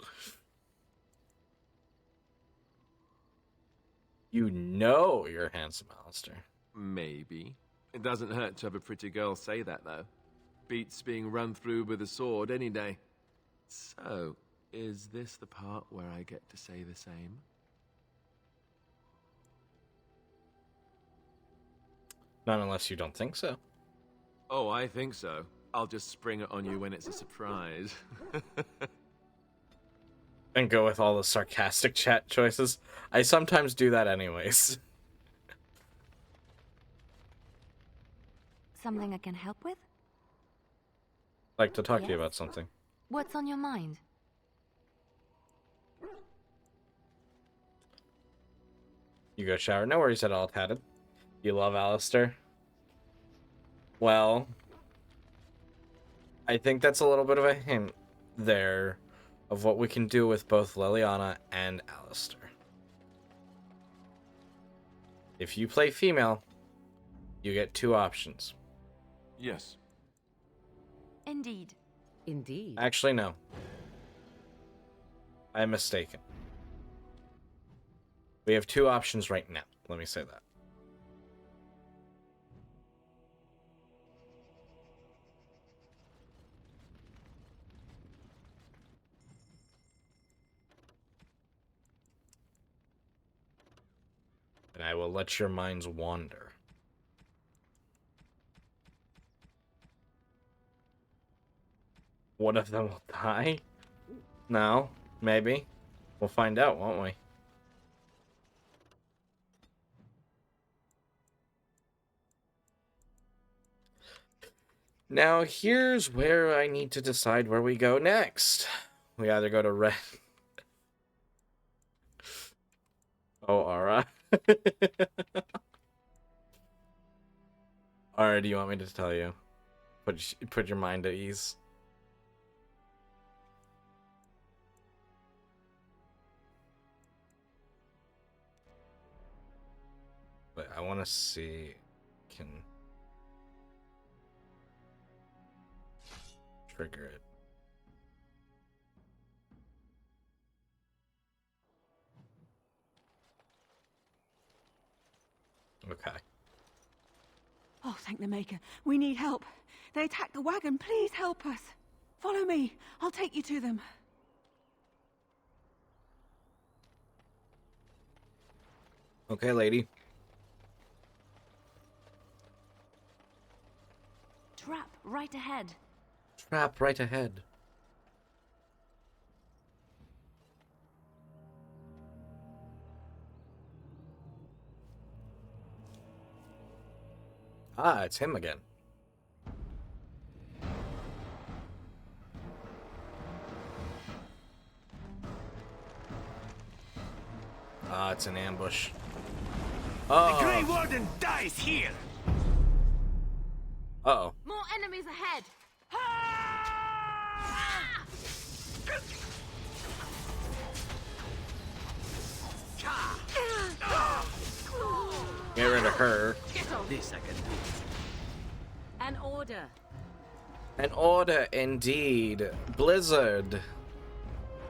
You know you're handsome, Alistair. Maybe. It doesn't hurt to have a pretty girl say that, though. Beats being run through with a sword any day. So, is this the part where I get to say the same? Not unless you don't think so. Oh, I think so. I'll just spring it on you when it's a surprise. And go with all the sarcastic chat choices. I sometimes do that anyways. Something I can help with? Like to talk to you Yes? about something. What's on your mind? You go shower. No worries at all, Tatted. You love Alistair? Well, I think that's a little bit of a hint there of what we can do with both Liliana and Alistair. If you play female, you get two options. Yes. Indeed. Indeed. Actually, no. I'm mistaken. We have two options right now. Let me say that. And I will let your minds wander. One of them will die? No, maybe. We'll find out, won't we? Now, here's where I need to decide where we go next. We either go to Red... Oh, alright. Alright, do you want me to tell you? Put your mind at ease. But I want to see... Can... trigger it. Okay. Oh, thank the Maker. We need help. They attacked the wagon. Please help us. Follow me. I'll take you to them. Okay, lady. Trap right ahead. Trap right ahead. Ah, it's him again. Ah, it's an ambush. Oh. The Grey Warden dies here! Uh-oh. More enemies ahead! Get rid of her. This I can do. An order. An order, indeed. Blizzard,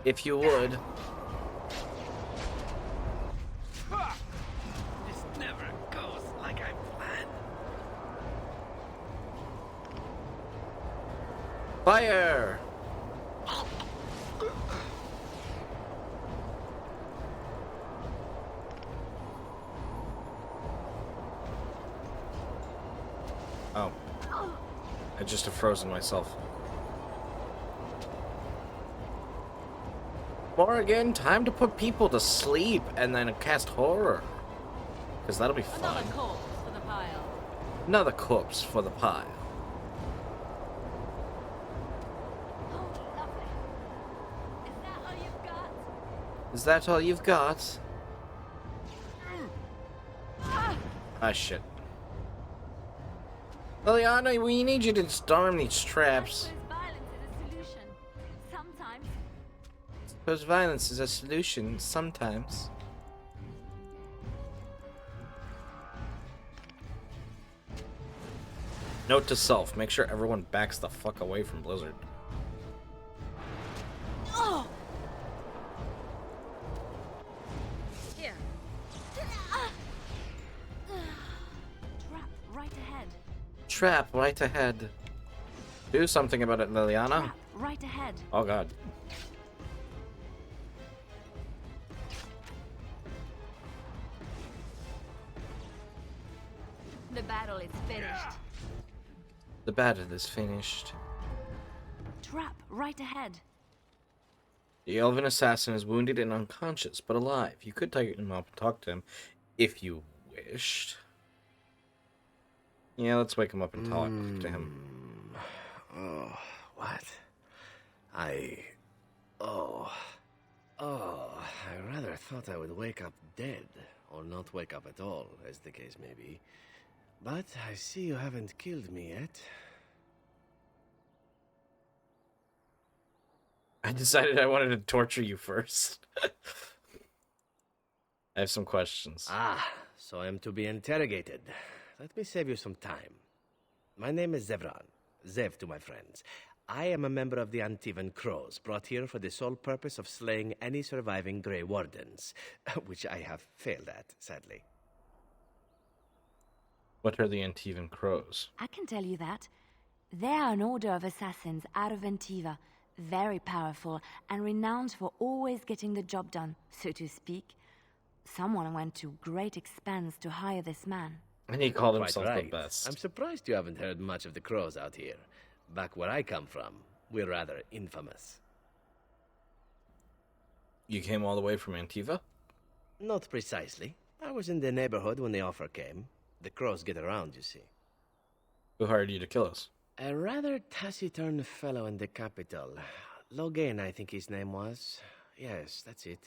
if you would. This never goes like I planned. Fire! Oh. I just have frozen myself. Morrigan, time to put people to sleep and then cast horror. Because that'll be fun. Another corpse for the pile. Another corpse for the pile. Oh, lovely. Is that all you've got? Is that all you've got? Ah, shit. Liliana, we need you to storm these traps. Violence is a solution. Sometimes. Suppose violence is a solution sometimes. Note to self, make sure everyone backs the fuck away from Blizzard. Oh! Here. Trap right ahead. Trap right ahead. Do something about it, Liliana. Trap right ahead. Oh god. The battle is finished. The battle is finished. Trap right ahead. The elven assassin is wounded and unconscious, but alive. You could take him up and talk to him if you wished. Yeah, let's wake him up and talk to him. Oh, what? I rather thought I would wake up dead, or not wake up at all, as the case may be. But I see you haven't killed me yet. I decided I wanted to torture you first. I have some questions. Ah, so I am to be interrogated. Let me save you some time. My name is Zevran. Zev to my friends. I am a member of the Antivan Crows, brought here for the sole purpose of slaying any surviving Grey Wardens, which I have failed at, sadly. What are the Antivan Crows? I can tell you that. They are an order of assassins out of Antiva, very powerful and renowned for always getting the job done, so to speak. Someone went to great expense to hire this man. And he called Quite himself right. the best. I'm surprised you haven't heard much of the Crows out here. Back where I come from, we're rather infamous. You came all the way from Antiva? Not precisely. I was in the neighborhood when the offer came. The Crows get around, you see. Who hired you to kill us? A rather taciturn fellow in the capital. Logan, I think his name was. Yes, that's it.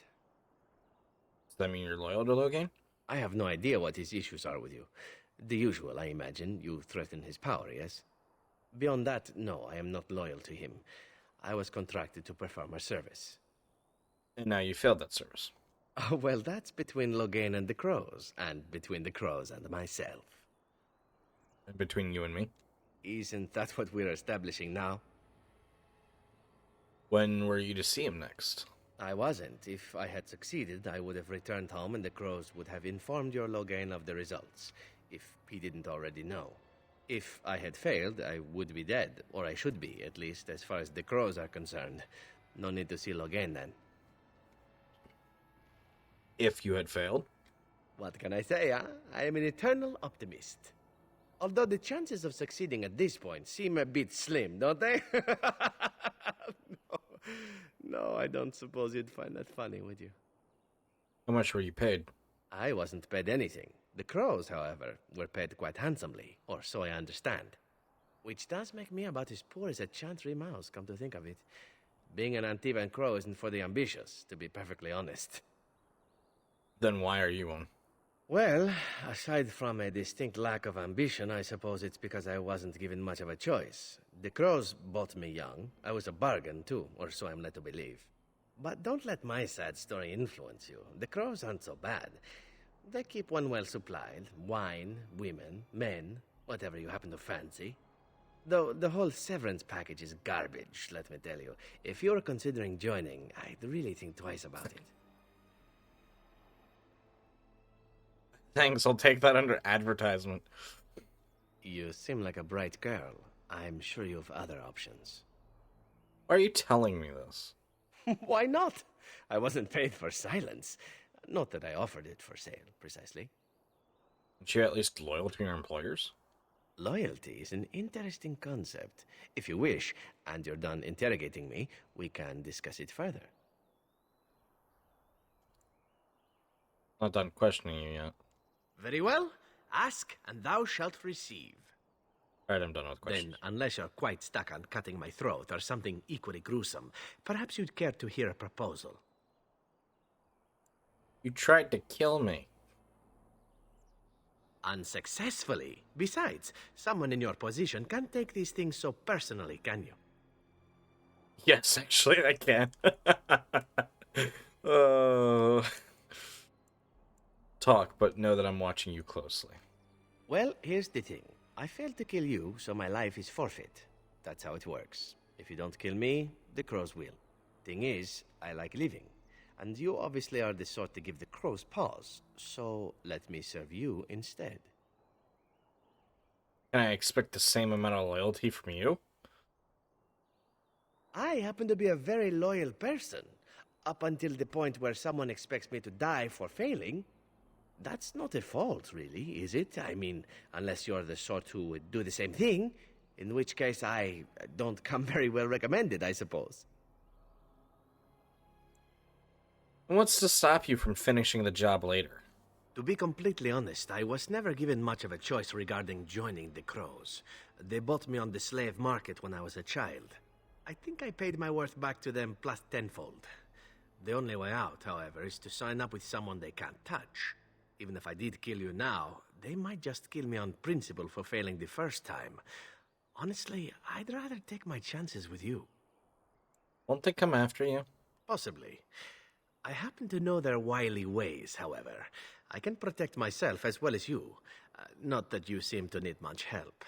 Does that mean you're loyal to Logan? I have no idea what his issues are with you. The usual, I imagine. You threaten his power, yes? Beyond that, no, I am not loyal to him. I was contracted to perform a service. And now you failed that service. Well, that's between Logan and the Crows, and between the Crows and myself. And between you and me? Isn't that what we're establishing now? When were you to see him next? I wasn't. If I had succeeded, I would have returned home and the Crows would have informed your Logan of the results, if he didn't already know. If I had failed, I would be dead, or I should be, at least as far as the Crows are concerned. No need to see Logan then. If you had failed? What can I say, huh? I am an eternal optimist. Although the chances of succeeding at this point seem a bit slim, don't they? No, I don't suppose you'd find that funny, would you? How much were you paid? I wasn't paid anything. The Crows, however, were paid quite handsomely, or so I understand. Which does make me about as poor as a chantry mouse, come to think of it. Being an Antivan Crow isn't for the ambitious, to be perfectly honest. Then why are you one? Well, aside from a distinct lack of ambition, I suppose it's because I wasn't given much of a choice. The Crows bought me young. I was a bargain, too, or so I'm led to believe. But don't let my sad story influence you. The crows aren't so bad. They keep one well supplied. Wine, women, men, whatever you happen to fancy. Though the whole severance package is garbage, let me tell you. If you're considering joining, I'd really think twice about it. Thanks, I'll take that under advertisement. You seem like a bright girl. I'm sure you have other options. Why are you telling me this? Why not? I wasn't paid for silence. Not that I offered it for sale, precisely. Aren't you at least loyal to your employers? Loyalty is an interesting concept. If you wish, and you're done interrogating me, we can discuss it further. Not done questioning you yet. Very well. Ask, and thou shalt receive. Alright, I'm done with questions. Then, unless you're quite stuck on cutting my throat or something equally gruesome, perhaps you'd care to hear a proposal. You tried to kill me. Unsuccessfully. Besides, someone in your position can't take these things so personally, can you? Yes, actually, I can. Talk, but know that I'm watching you closely. Well, here's the thing. I failed to kill you, so my life is forfeit. That's how it works. If you don't kill me, the crows will. Thing is, I like living. And you obviously are the sort to give the crows pause, so let me serve you instead. Can I expect the same amount of loyalty from you? I happen to be a very loyal person, up until the point where someone expects me to die for failing. That's not a fault, really, is it? I mean, unless you're the sort who would do the same thing, in which case I don't come very well recommended, I suppose. What's to stop you from finishing the job later? To be completely honest, I was never given much of a choice regarding joining the Crows. They bought me on the slave market when I was a child. I think I paid my worth back to them plus tenfold. The only way out, however, is to sign up with someone they can't touch. Even if I did kill you now, they might just kill me on principle for failing the first time. Honestly, I'd rather take my chances with you. Won't they come after you? Possibly. I happen to know their wily ways, however. I can protect myself as well as you. Not that you seem to need much help.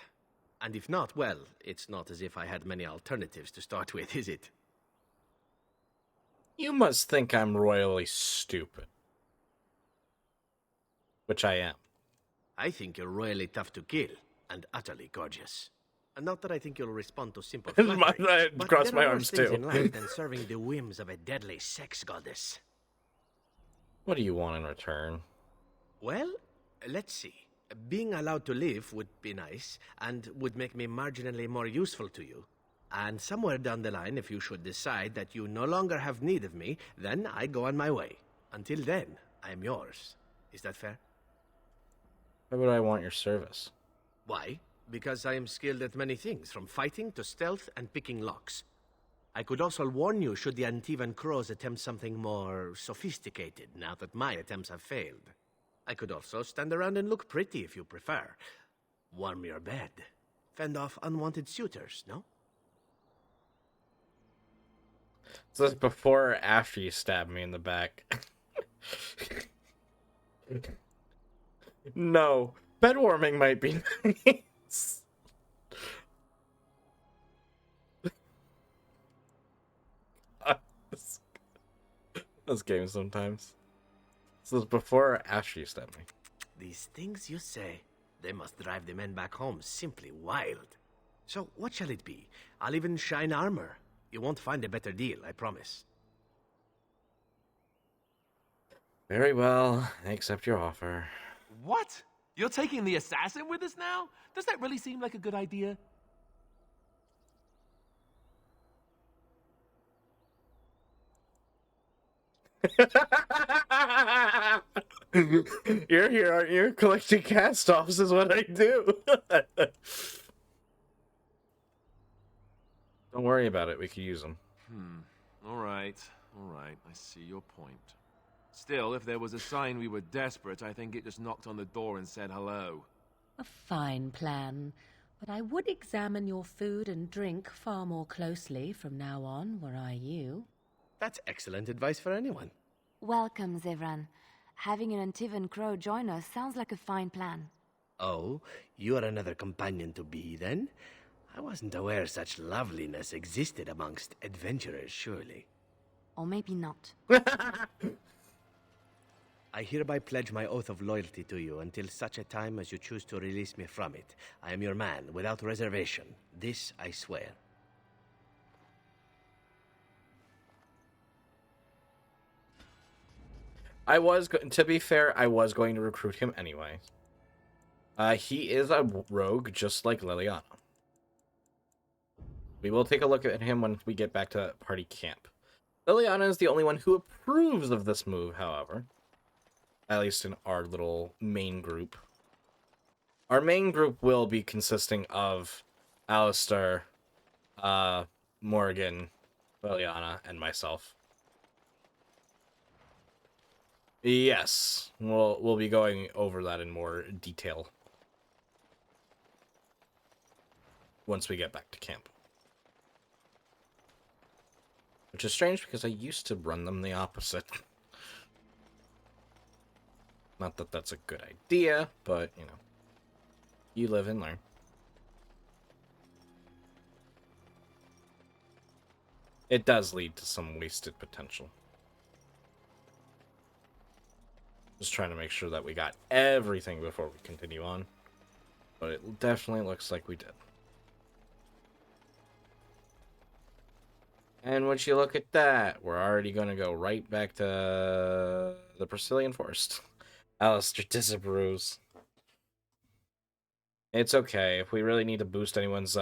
And if not, well, it's not as if I had many alternatives to start with, is it? You must think I'm royally stupid. Which I am. I think you're royally tough to kill, and utterly gorgeous. And not that I think you'll respond to simple flattery, but cross there my are arms worse things too. in life than serving the whims of a deadly sex goddess. What do you want in return? Well, let's see. Being allowed to live would be nice, and would make me marginally more useful to you. And somewhere down the line, if you should decide that you no longer have need of me, then I go on my way. Until then, I am yours. Is that fair? Why would I want your service? Why? Because I am skilled at many things, from fighting to stealth and picking locks. I could also warn you should the Antivan Crows attempt something more sophisticated, now that my attempts have failed. I could also stand around and look pretty if you prefer. Warm your bed. Fend off unwanted suitors, no? So that's before or after you stab me in the back? No. Bed warming might be nice. This game sometimes. So it's before or after you stab me? These things you say, they must drive the men back home simply wild. So what shall it be? I'll even shine armor. You won't find a better deal, I promise. Very well. I accept your offer. What? You're taking the assassin with us now? Does that really seem like a good idea? You're here, aren't you? Collecting cast-offs is what I do. Don't worry about it. We could use them. All right. I see your point. Still, if there was a sign we were desperate, I think it just knocked on the door and said hello. A fine plan, but I would examine your food and drink far more closely from now on, were I you. That's excellent advice for anyone. Welcome, Zevran. Having an Antivan Crow join us sounds like a fine plan. Oh, you're another companion to be, then? I wasn't aware such loveliness existed amongst adventurers, surely. Or maybe not. I hereby pledge my oath of loyalty to you until such a time as you choose to release me from it. I am your man, without reservation. This I swear. To be fair, I was going to recruit him anyway. He is a rogue, just like Liliana. We will take a look at him when we get back to party camp. Liliana is the only one who approves of this move, however. At least in our little main group. Our main group will be consisting of Alistair, Morgan, Liliana, and myself. Yes, we'll be going over that in more detail once we get back to camp. Which is strange because I used to run them the opposite. Not that that's a good idea, but, you know, you live and learn. It does lead to some wasted potential. Just trying to make sure that we got everything before we continue on. But it definitely looks like we did. And once you look at that, we're already going to go right back to the Brazilian Forest. Alistair disapproves. It's okay. If we really need to boost anyone's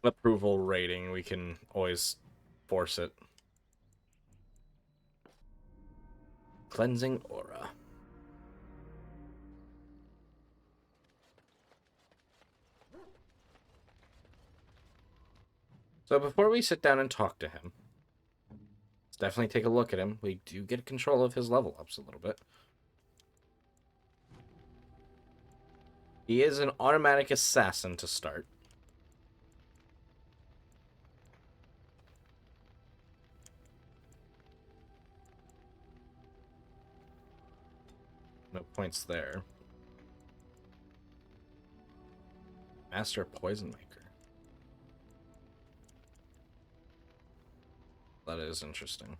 approval rating, we can always force it. Cleansing aura. So before we sit down and talk to him, let's definitely take a look at him. We do get control of his level ups a little bit. He is an automatic assassin to start. No points there. Master Poison Maker. That is interesting.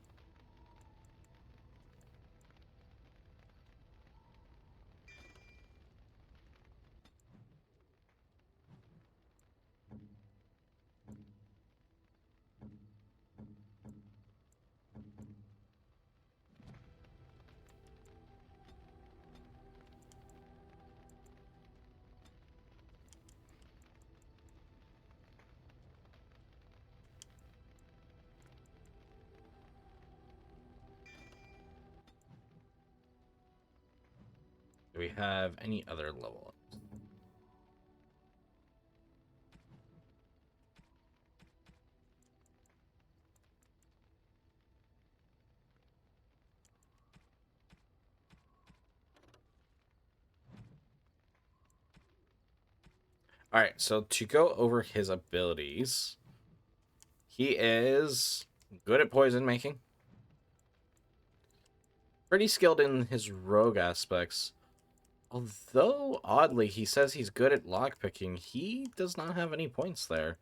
Do we have any other level ups? Alright, so to go over his abilities, he is good at poison making. Pretty skilled in his rogue aspects. Although, oddly, he says he's good at lockpicking, he does not have any points there.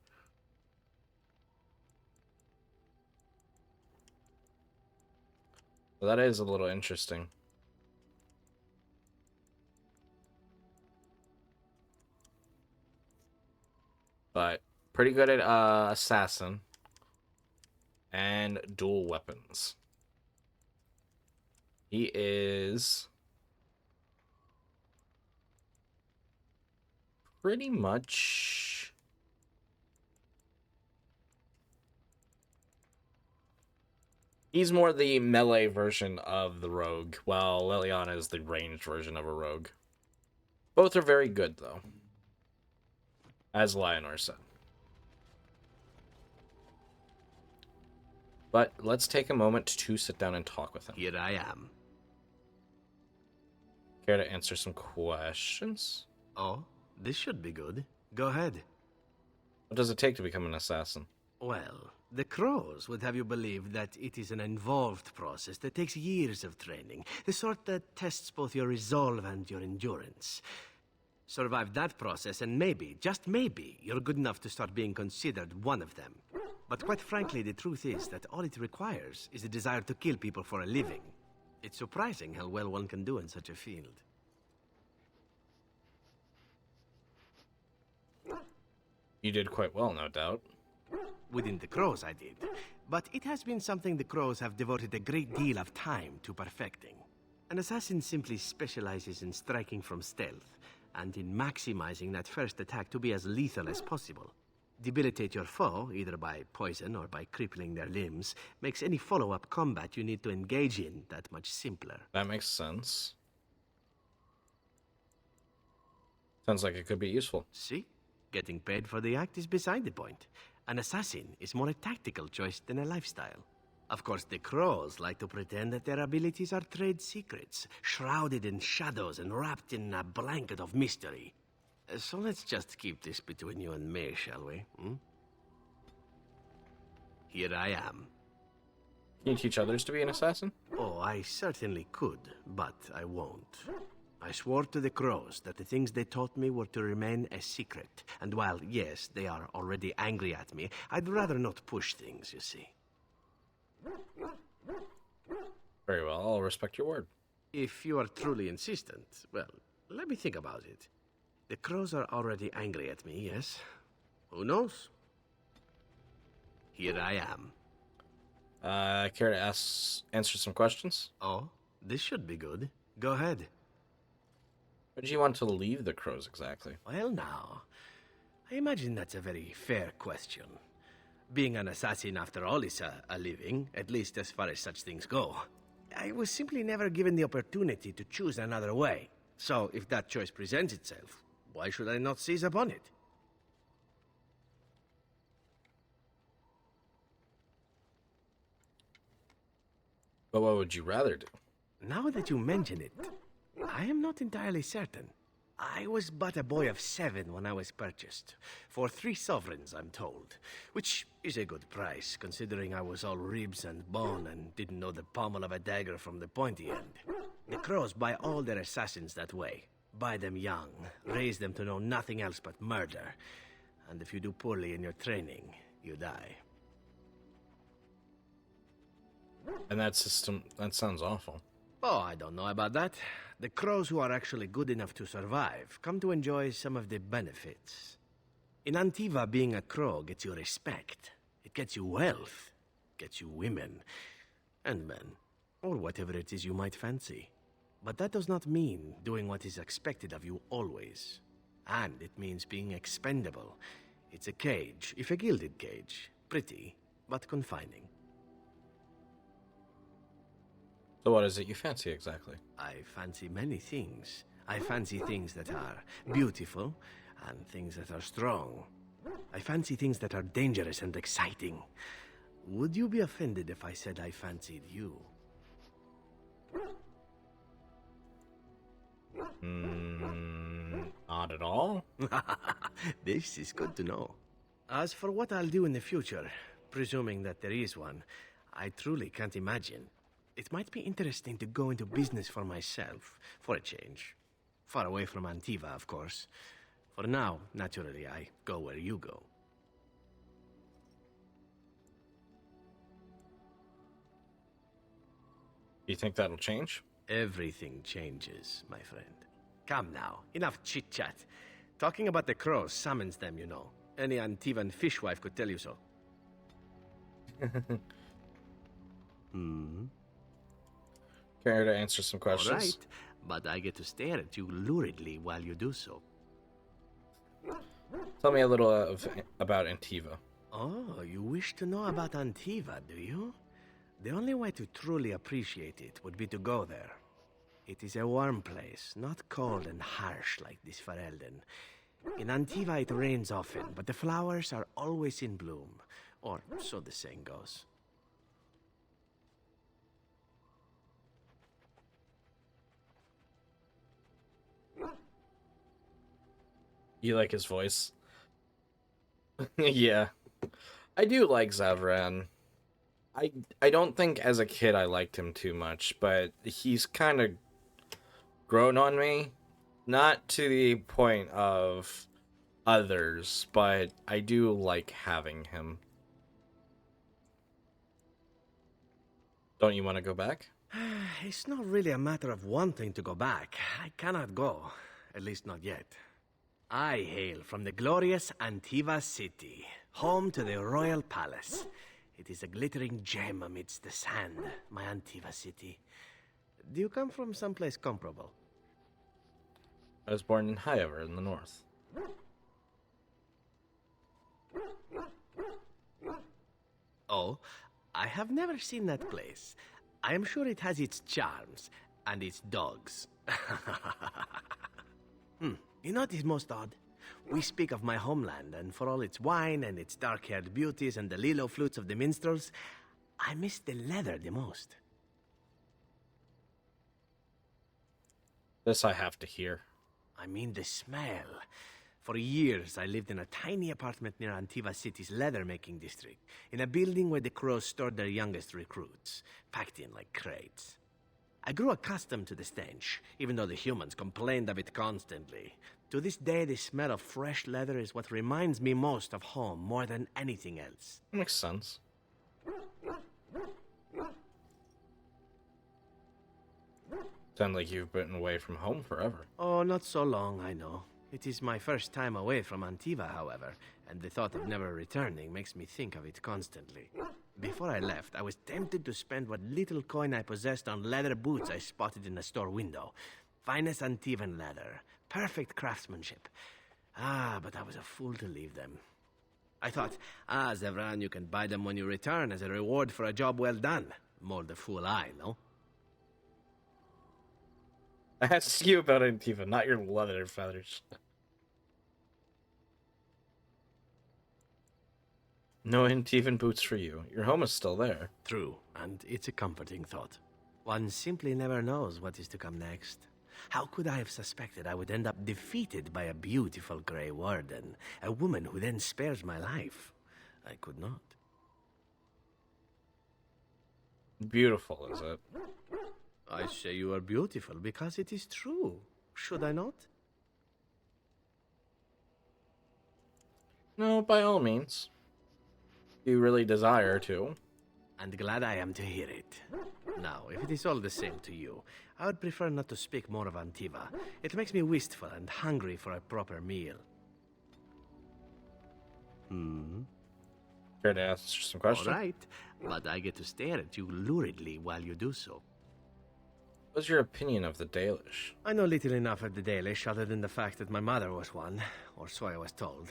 So that is a little interesting. But pretty good at assassin and dual weapons. He is pretty much he's more the melee version of the rogue, while Liliana is the ranged version of a rogue. Both are very good, though, as Lionor said. But let's take a moment to sit down and talk with him. Here I am. Care to answer some questions? Oh, this should be good. Go ahead. What does it take to become an assassin? Well, the Crows would have you believe that it is an involved process that takes years of training, the sort that tests both your resolve and your endurance. Survive that process and maybe, just maybe, you're good enough to start being considered one of them. But quite frankly, the truth is that all it requires is a desire to kill people for a living. It's surprising how well one can do in such a field. You did quite well, no doubt. Within the Crows, I did. But it has been something the Crows have devoted a great deal of time to perfecting. An assassin simply specializes in striking from stealth, and in maximizing that first attack to be as lethal as possible. Debilitate your foe, either by poison or by crippling their limbs, makes any follow-up combat you need to engage in that much simpler. That makes sense. Sounds like it could be useful. See? Getting paid for the act is beside the point. An assassin is more a tactical choice than a lifestyle. Of course, the Crows like to pretend that their abilities are trade secrets, shrouded in shadows and wrapped in a blanket of mystery. So let's just keep this between you and me, shall we? Here I am. Can you teach others to be an assassin? Oh, I certainly could, but I won't. I swore to the Crows that the things they taught me were to remain a secret. And while, yes, they are already angry at me, I'd rather not push things, you see. Very well, I'll respect your word. If you are truly insistent, well, let me think about it. The Crows are already angry at me, yes? Who knows? Here I am. Care to answer some questions? Oh, this should be good. Go ahead. Why did you want to leave the Crows exactly? Well, now, I imagine that's a very fair question. Being an assassin, after all, is a living, at least as far as such things go. I was simply never given the opportunity to choose another way. So, if that choice presents itself, why should I not seize upon it? But what would you rather do? Now that you mention it, I am not entirely certain. I was but a boy of 7 when I was purchased. For 3 sovereigns, I'm told. Which is a good price, considering I was all ribs and bone and didn't know the pommel of a dagger from the pointy end. The Crows buy all their assassins that way. Buy them young, raise them to know nothing else but murder. And if you do poorly in your training, you die. And that system, that sounds awful. Oh, I don't know about that. The Crows who are actually good enough to survive come to enjoy some of the benefits. In Antiva, being a Crow gets you respect. It gets you wealth. Gets you women. And men. Or whatever it is you might fancy. But that does not mean doing what is expected of you always. And it means being expendable. It's a cage, if a gilded cage. Pretty, but confining. So what is it you fancy exactly? I fancy many things. I fancy things that are beautiful and things that are strong. I fancy things that are dangerous and exciting. Would you be offended if I said I fancied you? Not at all. This is good to know. As for what I'll do in the future, presuming that there is one, I truly can't imagine. It might be interesting to go into business for myself, for a change. Far away from Antiva, of course. For now, naturally, I go where you go. You think that'll change? Everything changes, my friend. Come now, enough chit-chat. Talking about the Crows summons them, you know. Any Antivan fishwife could tell you so. Care to answer some questions? All right, but I get to stare at you luridly while you do so. Tell me a little about Antiva. Oh, you wish to know about Antiva, do you? The only way to truly appreciate it would be to go there. It is a warm place, not cold and harsh like this Ferelden. In Antiva it rains often, but the flowers are always in bloom. Or so the saying goes. You like his voice? Yeah. I do like Zavran. I don't think as a kid I liked him too much, but he's kind of grown on me. Not to the point of others, but I do like having him. Don't you want to go back? It's not really a matter of wanting to go back. I cannot go. At least not yet. I hail from the glorious Antiva city, home to the royal palace. It is a glittering gem amidst the sand, my Antiva city. Do you come from someplace comparable? I was born in Highover in the north. Oh, I have never seen that place. I am sure it has its charms and its dogs. You know what is most odd? We speak of my homeland, and for all its wine and its dark-haired beauties and the lilo flutes of the minstrels, I miss the leather the most. This I have to hear. I mean the smell. For years, I lived in a tiny apartment near Antiva City's leather-making district, in a building where the crows stored their youngest recruits, packed in like crates. I grew accustomed to the stench, even though the humans complained of it constantly. To this day, the smell of fresh leather is what reminds me most of home, more than anything else. Makes sense. Sound like you've been away from home forever. Oh, not so long, I know. It is my first time away from Antiva, however, and the thought of never returning makes me think of it constantly. Before I left, I was tempted to spend what little coin I possessed on leather boots I spotted in a store window. Finest Antivan leather, perfect craftsmanship. But I was a fool to leave them. I thought, Zevran, you can buy them when you return as a reward for a job well done. More the fool I, no? I asked you about Antiva, not your leather feathers. No Antivan boots for you. Your home is still there. True, and it's a comforting thought. One simply never knows what is to come next. How could I have suspected I would end up defeated by a beautiful Grey Warden, a woman who then spares my life? I could not. Beautiful, is it? I say you are beautiful because it is true. Should I not? No, by all means. You really desire to. And glad I am to hear it. Now, if it is all the same to you, I would prefer not to speak more of Antiva. It makes me wistful and hungry for a proper meal. Care to answer some questions? All right, but I get to stare at you luridly while you do so. What's your opinion of the Dalish? I know little enough of the Dalish other than the fact that my mother was one, or so I was told.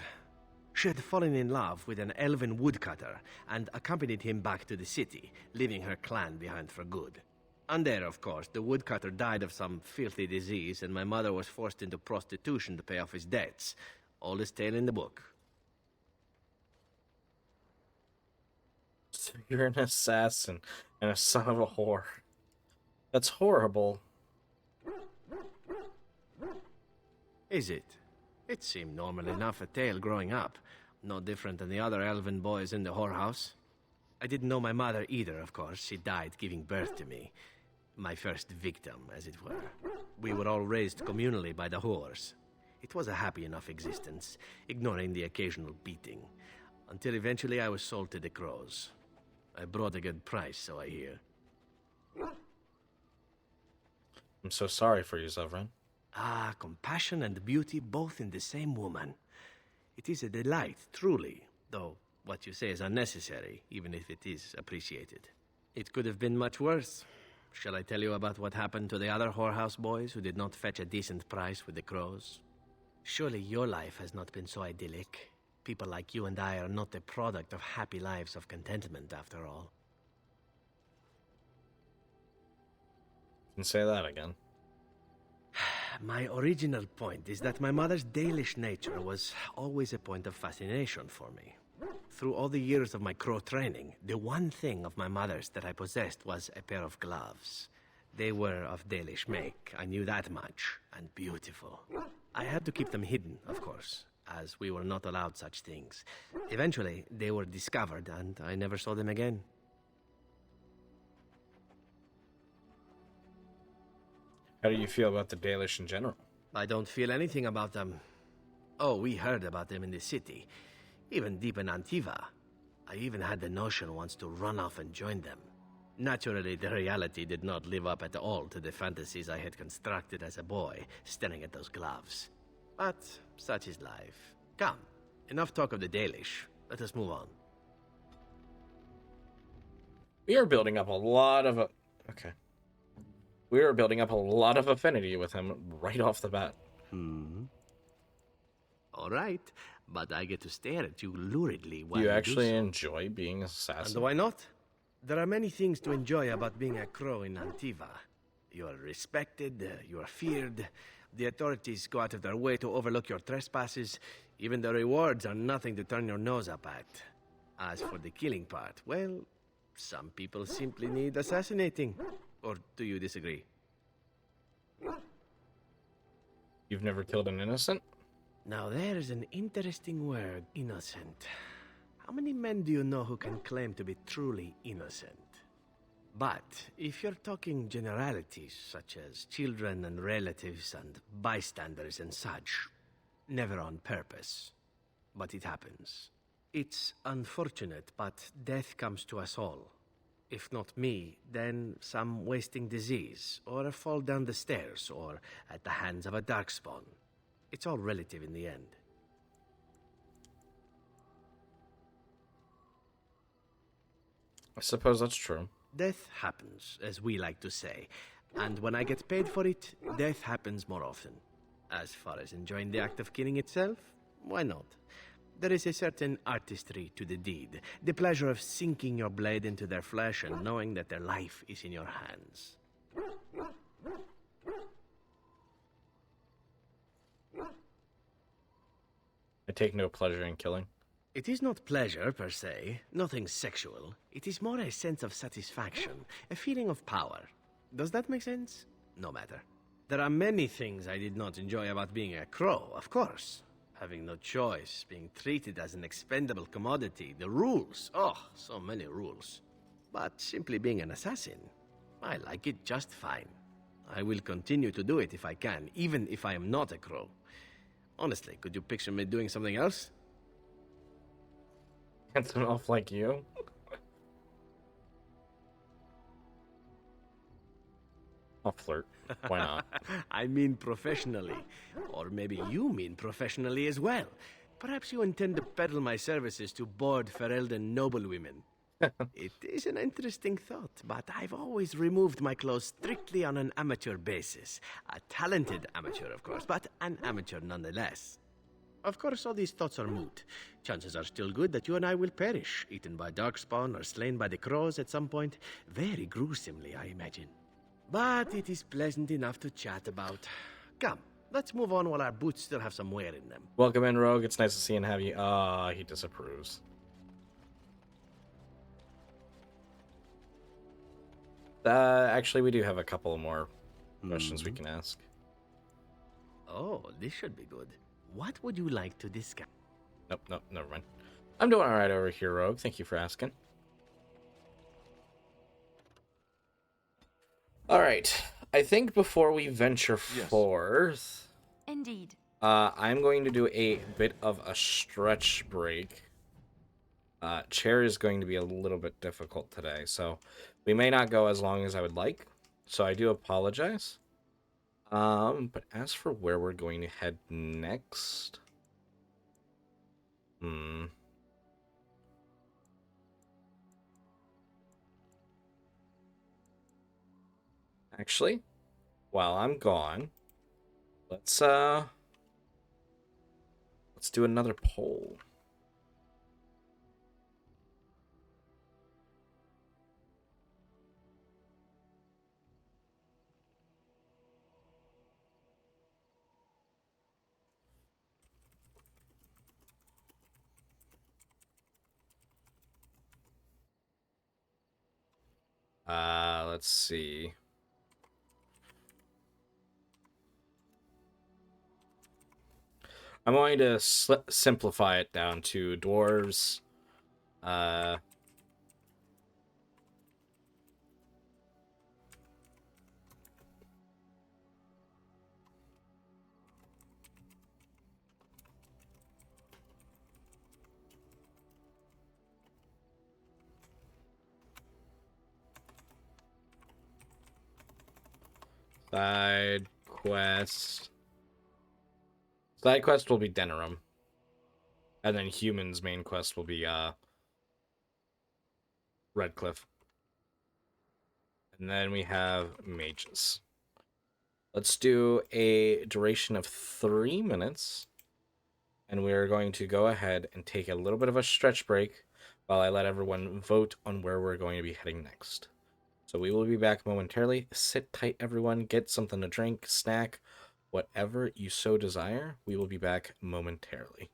She had fallen in love with an elven woodcutter and accompanied him back to the city, leaving her clan behind for good. And there, of course, the woodcutter died of some filthy disease, and my mother was forced into prostitution to pay off his debts. Oldest tale in the book. So you're an assassin and a son of a whore. That's horrible. Is it? It seemed normal enough a tale growing up. No different than the other elven boys in the whorehouse. I didn't know my mother either, of course. She died giving birth to me. My first victim, as it were. We were all raised communally by the whores. It was a happy enough existence, ignoring the occasional beating. Until eventually I was sold to the crows. I brought a good price, so I hear. I'm so sorry for you, Zevran. Compassion and beauty both in the same woman. It is a delight, truly, though what you say is unnecessary, even if it is appreciated. It could have been much worse. Shall I tell you about what happened to the other whorehouse boys who did not fetch a decent price with the crows? Surely your life has not been so idyllic. People like you and I are not the product of happy lives of contentment, after all. You can say that again. My original point is that my mother's Dalish nature was always a point of fascination for me. Through all the years of my crow training, the one thing of my mother's that I possessed was a pair of gloves. They were of Dalish make, I knew that much, and beautiful. I had to keep them hidden, of course. as we were not allowed such things. Eventually, they were discovered, and I never saw them again. How do you feel about the Dalish in general? I don't feel anything about them. Oh, we heard about them in the city, even deep in Antiva. I even had the notion once to run off and join them. Naturally, the reality did not live up at all to the fantasies I had constructed as a boy, staring at those gloves. But such is life. Come, enough talk of the Dalish. Let us move on. We are building up a lot of... Okay. We are building up a lot of affinity with him right off the bat. All right, but I get to stare at you luridly while Do you do actually so. enjoy being an assassin? And why not? There are many things to enjoy about being a crow in Antiva. You are respected, you are feared, the authorities go out of their way to overlook your trespasses, even the rewards are nothing to turn your nose up at. As for the killing part, well, some people simply need assassinating. Or do you disagree? You've never killed an innocent? Now there is an interesting word, innocent. How many men do you know who can claim to be truly innocent? But if you're talking generalities, such as children and relatives and bystanders and such, never on purpose. But it happens. It's unfortunate, but death comes to us all. If not me, then some wasting disease, or a fall down the stairs, or at the hands of a darkspawn. It's all relative in the end. I suppose that's true. Death happens, as we like to say, and when I get paid for it, death happens more often. As far as enjoying the act of killing itself, why not? There is a certain artistry to the deed, the pleasure of sinking your blade into their flesh and knowing that their life is in your hands. I take no pleasure in killing. It is not pleasure, per se, nothing sexual. It is more a sense of satisfaction, a feeling of power. Does that make sense? No matter. There are many things I did not enjoy about being a crow, of course. Having no choice, being treated as an expendable commodity, the rules, oh, so many rules. But simply being an assassin, I like it just fine. I will continue to do it if I can, even if I am not a crow. Honestly, could you picture me doing something else? Dancing off like you? I'll flirt. Why not? I mean professionally. Or maybe you mean professionally as well. Perhaps you intend to peddle my services to bored Ferelden noblewomen. It is an interesting thought, but I've always removed my clothes strictly on an amateur basis. A talented amateur, of course, but an amateur nonetheless. Of course, all these thoughts are moot. Chances are still good that you and I will perish, eaten by darkspawn or slain by the crows at some point. Very gruesomely, I imagine. But it is pleasant enough to chat about. Come, let's move on while our boots still have some wear in them. Welcome in, Rogue. It's nice to see and have you. He disapproves. Actually, we do have a couple more questions we can ask. Oh, this should be good. What would you like to discuss? Nope, never mind. I'm doing all right over here, Rogue. Thank you for asking. All right. I think before we venture forth... Indeed. I'm going to do a bit of a stretch break. Chair is going to be a little bit difficult today, so we may not go as long as I would like. So I do apologize. But as for where we're going to head next... Actually, while I'm gone, let's do another poll. Let's see. I'm going to simplify it down to dwarves. Side quest. Side quest will be Denerim. And then humans' main quest will be Redcliffe. And then we have mages. Let's do a duration of 3 minutes. And we're going to go ahead and take a little bit of a stretch break while I let everyone vote on where we're going to be heading next. So we will be back momentarily. Sit tight, everyone. Get something to drink, snack, whatever you so desire. We will be back momentarily.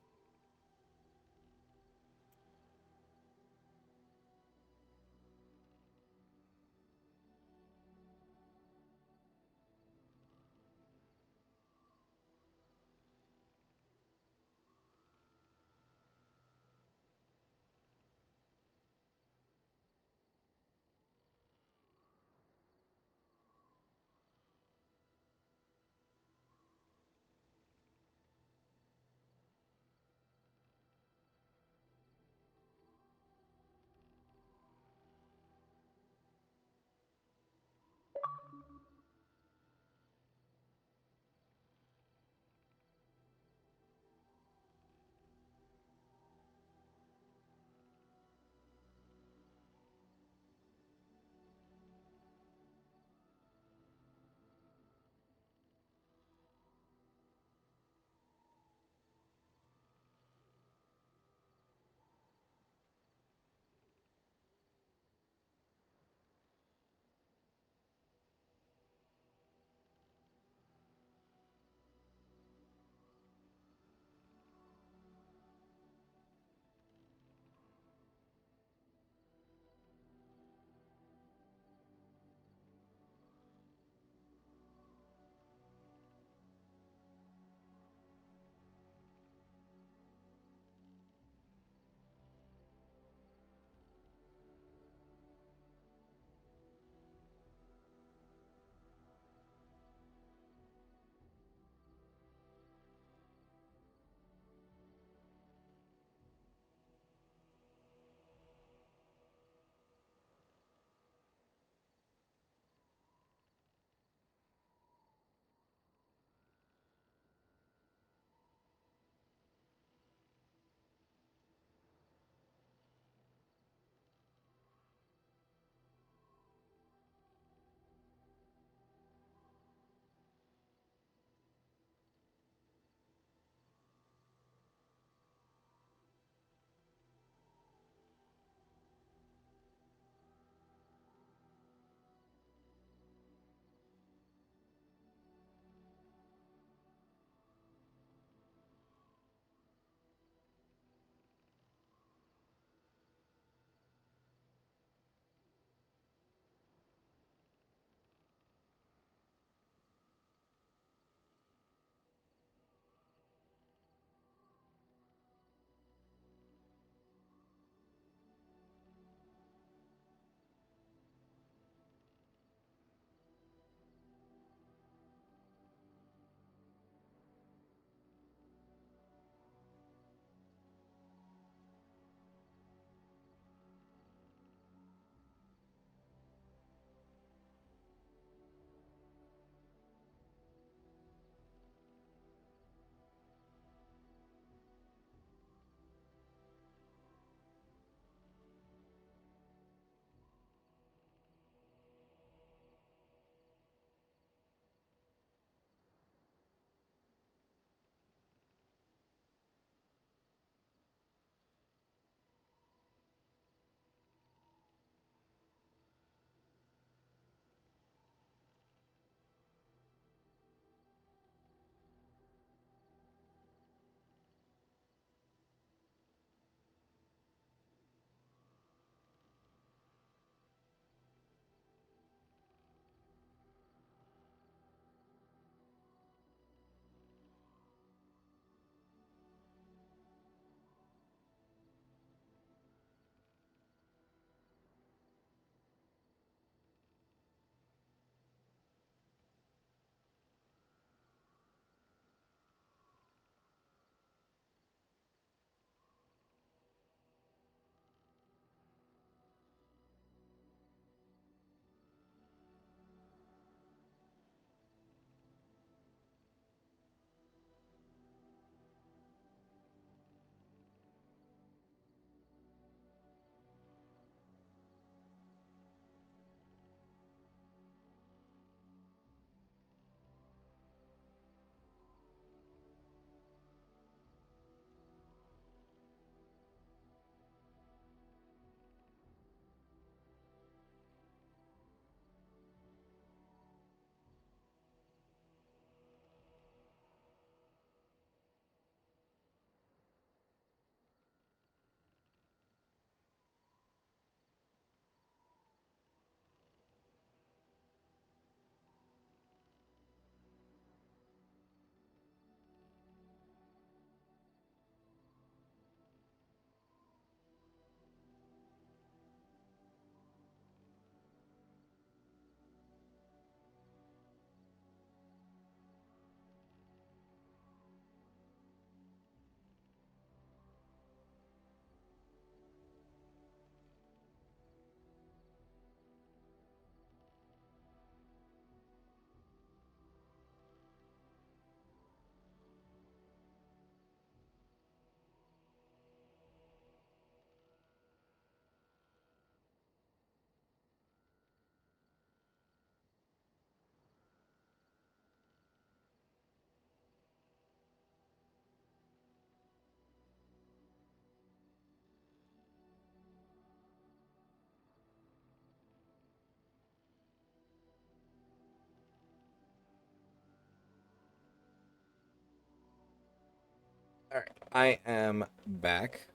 Alright, I am back.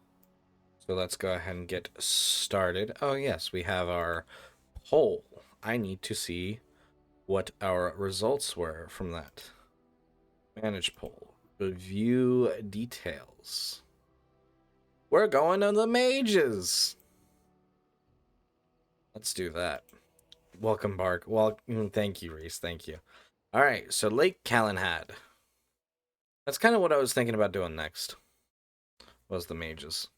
So let's go ahead and get started. Oh, yes, we have our poll. I need to see what our results were from that. Manage poll. Review details. We're going to the mages. Let's do that. Welcome, Bark. Well, thank you, Reese. Thank you. All right, so Lake Calenhad. That's kind of what I was thinking about doing next. Was the mages.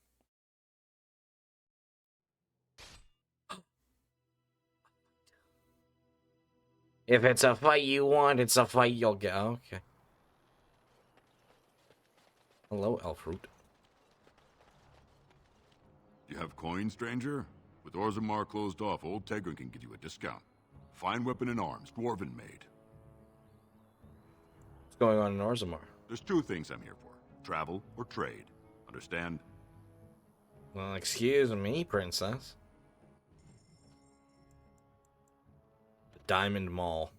If it's a fight you want, it's a fight you'll get. Oh, okay. Hello, Elfroot. You have coin, stranger? With Orzammar closed off, old Tegrin can give you a discount. Fine weapon and arms, dwarven made. What's going on in Orzammar? There's two things I'm here for. Travel or trade. Understand? Well, excuse me, princess. The Diamond Mall.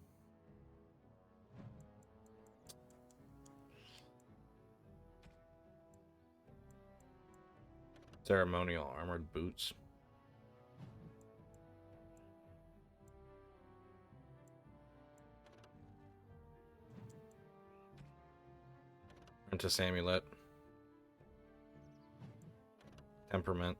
Ceremonial armored boots. Apprentice amulet. Temperament.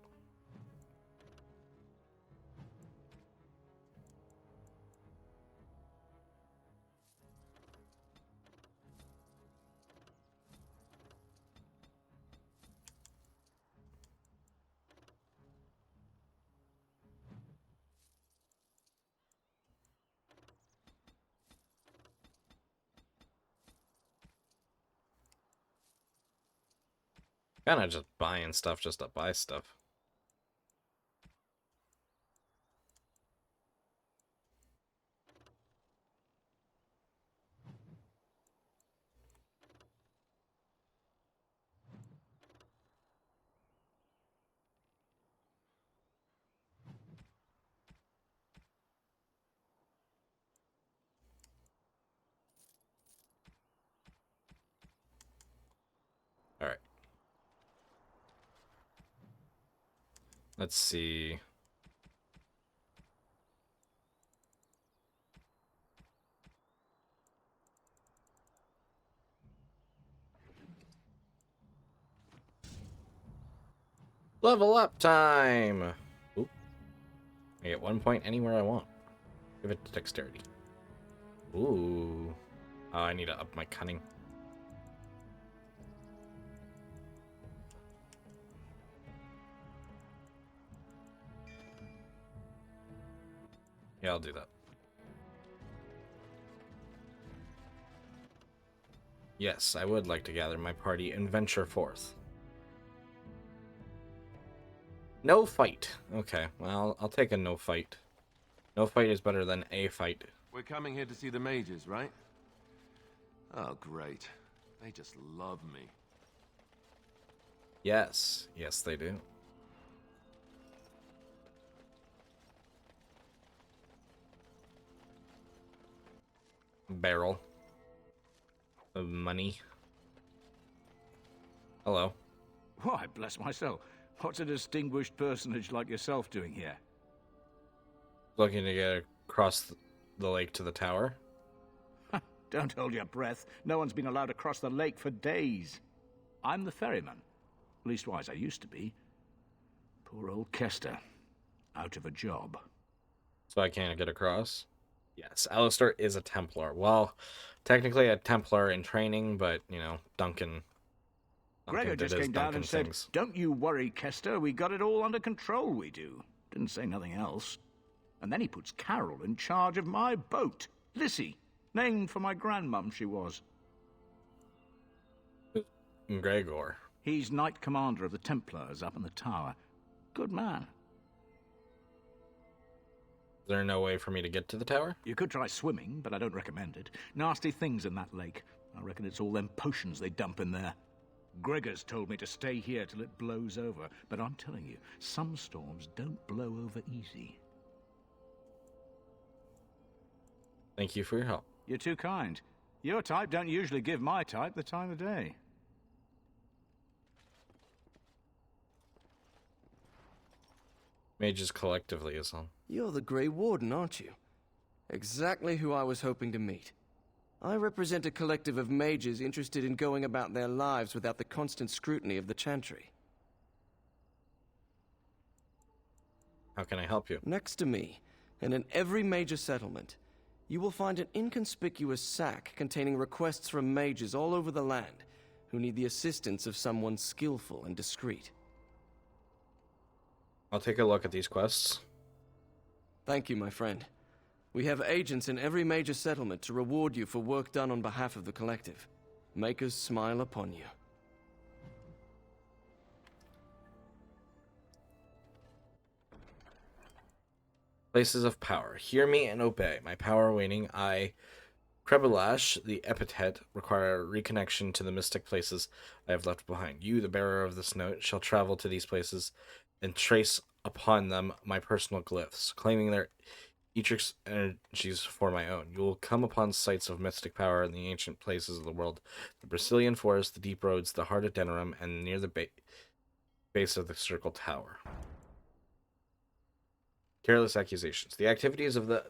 Kind of just buying stuff just to buy stuff. All right. Let's see. Level up time! Oop. I get 1 point anywhere I want. Give it to dexterity. Ooh. Oh, I need to up my cunning. Yeah, I'll do that. Yes, I would like to gather my party and venture forth. No fight. Okay, well, I'll take a no fight. No fight is better than a fight. We're coming here to see the mages, right? Oh, great. They just love me. Yes. Yes, they do. Barrel of money. Hello. Why, bless my soul. What's a distinguished personage like yourself doing here? Looking to get across the lake to the tower. Don't hold your breath. No one's been allowed across the lake for days. I'm the ferryman. Leastwise, I used to be. Poor old Kester. Out of a job. So I can't get across? Yes, Alistair is a Templar. Well, technically a Templar in training, but, you know, Duncan Gregor just came down and said, "Don't you worry, Kester. We got it all under control, we do." Didn't say nothing else. And then he puts Carol in charge of my boat. Lissy. Named for my grandmum, she was. Gregor. He's Knight Commander of the Templars up in the tower. Good man. Is there no way for me to get to the tower? You could try swimming, but I don't recommend it. Nasty things in that lake. I reckon it's all them potions they dump in there. Gregor's told me to stay here till it blows over, but I'm telling you, some storms don't blow over easy. Thank you for your help. You're too kind. Your type don't usually give my type the time of day. Mages collectively is all. You're the Grey Warden, aren't you? Exactly who I was hoping to meet. I represent a collective of mages interested in going about their lives without the constant scrutiny of the Chantry. How can I help you? Next to me, and in every major settlement, you will find an inconspicuous sack containing requests from mages all over the land who need the assistance of someone skillful and discreet. I'll take a look at these quests. Thank you, my friend. We have agents in every major settlement to reward you for work done on behalf of the collective. Make us smile upon you. Places of power. Hear me and obey. My power waning. Krebelash, the epithet, require reconnection to the mystic places I have left behind. You, the bearer of this note, shall travel to these places and trace upon them my personal glyphs, claiming their Etrix energies for my own. You will come upon sites of mystic power in the ancient places of the world, the Brazilian forest, the deep roads, the heart of Denerim, and near the base of the Circle Tower. Careless accusations. The activities of the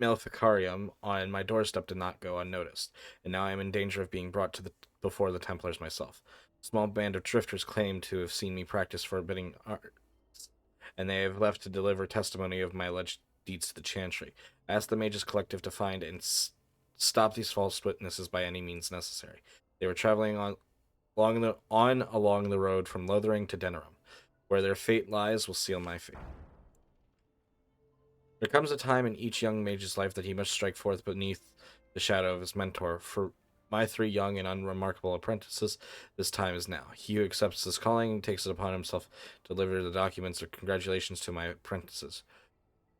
Maleficarium on my doorstep did not go unnoticed, and now I am in danger of being brought to before the Templars myself. A small band of drifters claim to have seen me practice forbidding arts, and they have left to deliver testimony of my alleged deeds to the Chantry. I ask the Mages Collective to find and stop these false witnesses by any means necessary. They were traveling along the road from Lothering to Denerim. Where their fate lies will seal my fate. There comes a time in each young mage's life that he must strike forth beneath the shadow of his mentor. For my 3 young and unremarkable apprentices, this time is now. He who accepts this calling takes it upon himself to deliver the documents of congratulations to my apprentices,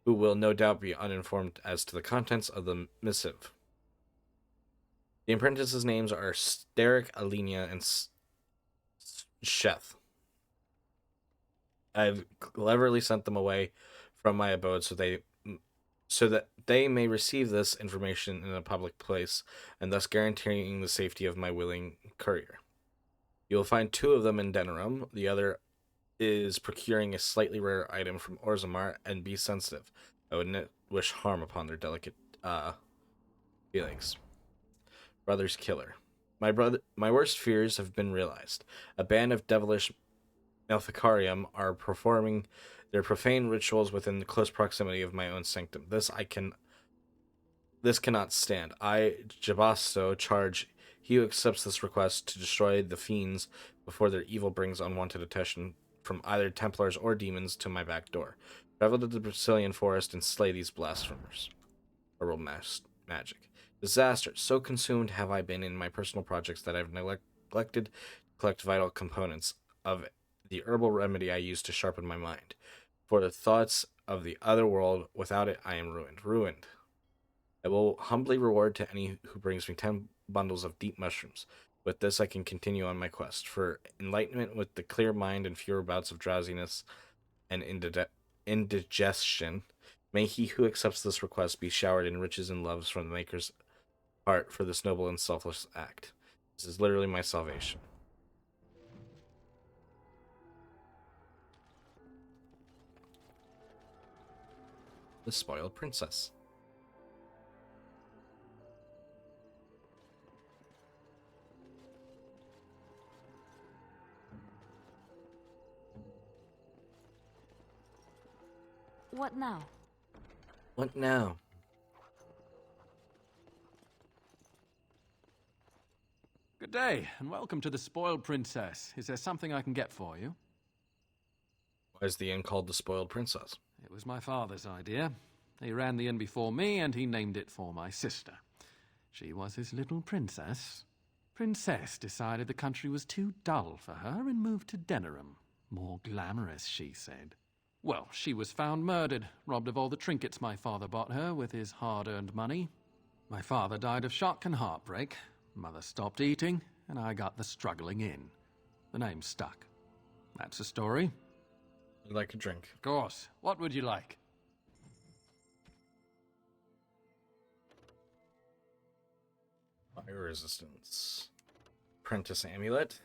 who will no doubt be uninformed as to the contents of the missive. The apprentices' names are Steric, Alenia, and Sheth. I've cleverly sent them away from my abode so that they may receive this information in a public place, and thus guaranteeing the safety of my willing courier. You will find 2 of them in Denerim. The other is procuring a slightly rare item from Orzammar, and be sensitive. I would not wish harm upon their delicate feelings. Brother's killer. My worst fears have been realized. A band of devilish Maleficarium are performing their profane rituals within the close proximity of my own sanctum. This cannot stand. I, Jabasto, charge he who accepts this request to destroy the fiends before their evil brings unwanted attention from either Templars or demons to my back door. Travel to the Brazilian forest and slay these blasphemers. Herbal magic. Disaster. So consumed have I been in my personal projects that I've neglected to collect vital components of the herbal remedy I use to sharpen my mind. For the thoughts of the other world, without it I am ruined. Ruined. I will humbly reward to any who brings me 10 bundles of deep mushrooms. With this I can continue on my quest for enlightenment with the clear mind and fewer bouts of drowsiness and indigestion. May he who accepts this request be showered in riches and loves from the Maker's heart for this noble and selfless act. This is literally my salvation. The Spoiled Princess. What now? What now? Good day, and welcome to the Spoiled Princess. Is there something I can get for you? Why is the inn called the Spoiled Princess? It was my father's idea. He ran the inn before me, and he named it for my sister. She was his little princess. Princess decided the country was too dull for her and moved to Denerim. More glamorous, she said. Well, she was found murdered, robbed of all the trinkets my father bought her with his hard-earned money. My father died of shock and heartbreak. Mother stopped eating, and I got the struggling in. The name stuck. That's the story. I'd like a drink. Of course. What would you like? Fire resistance. Apprentice amulet.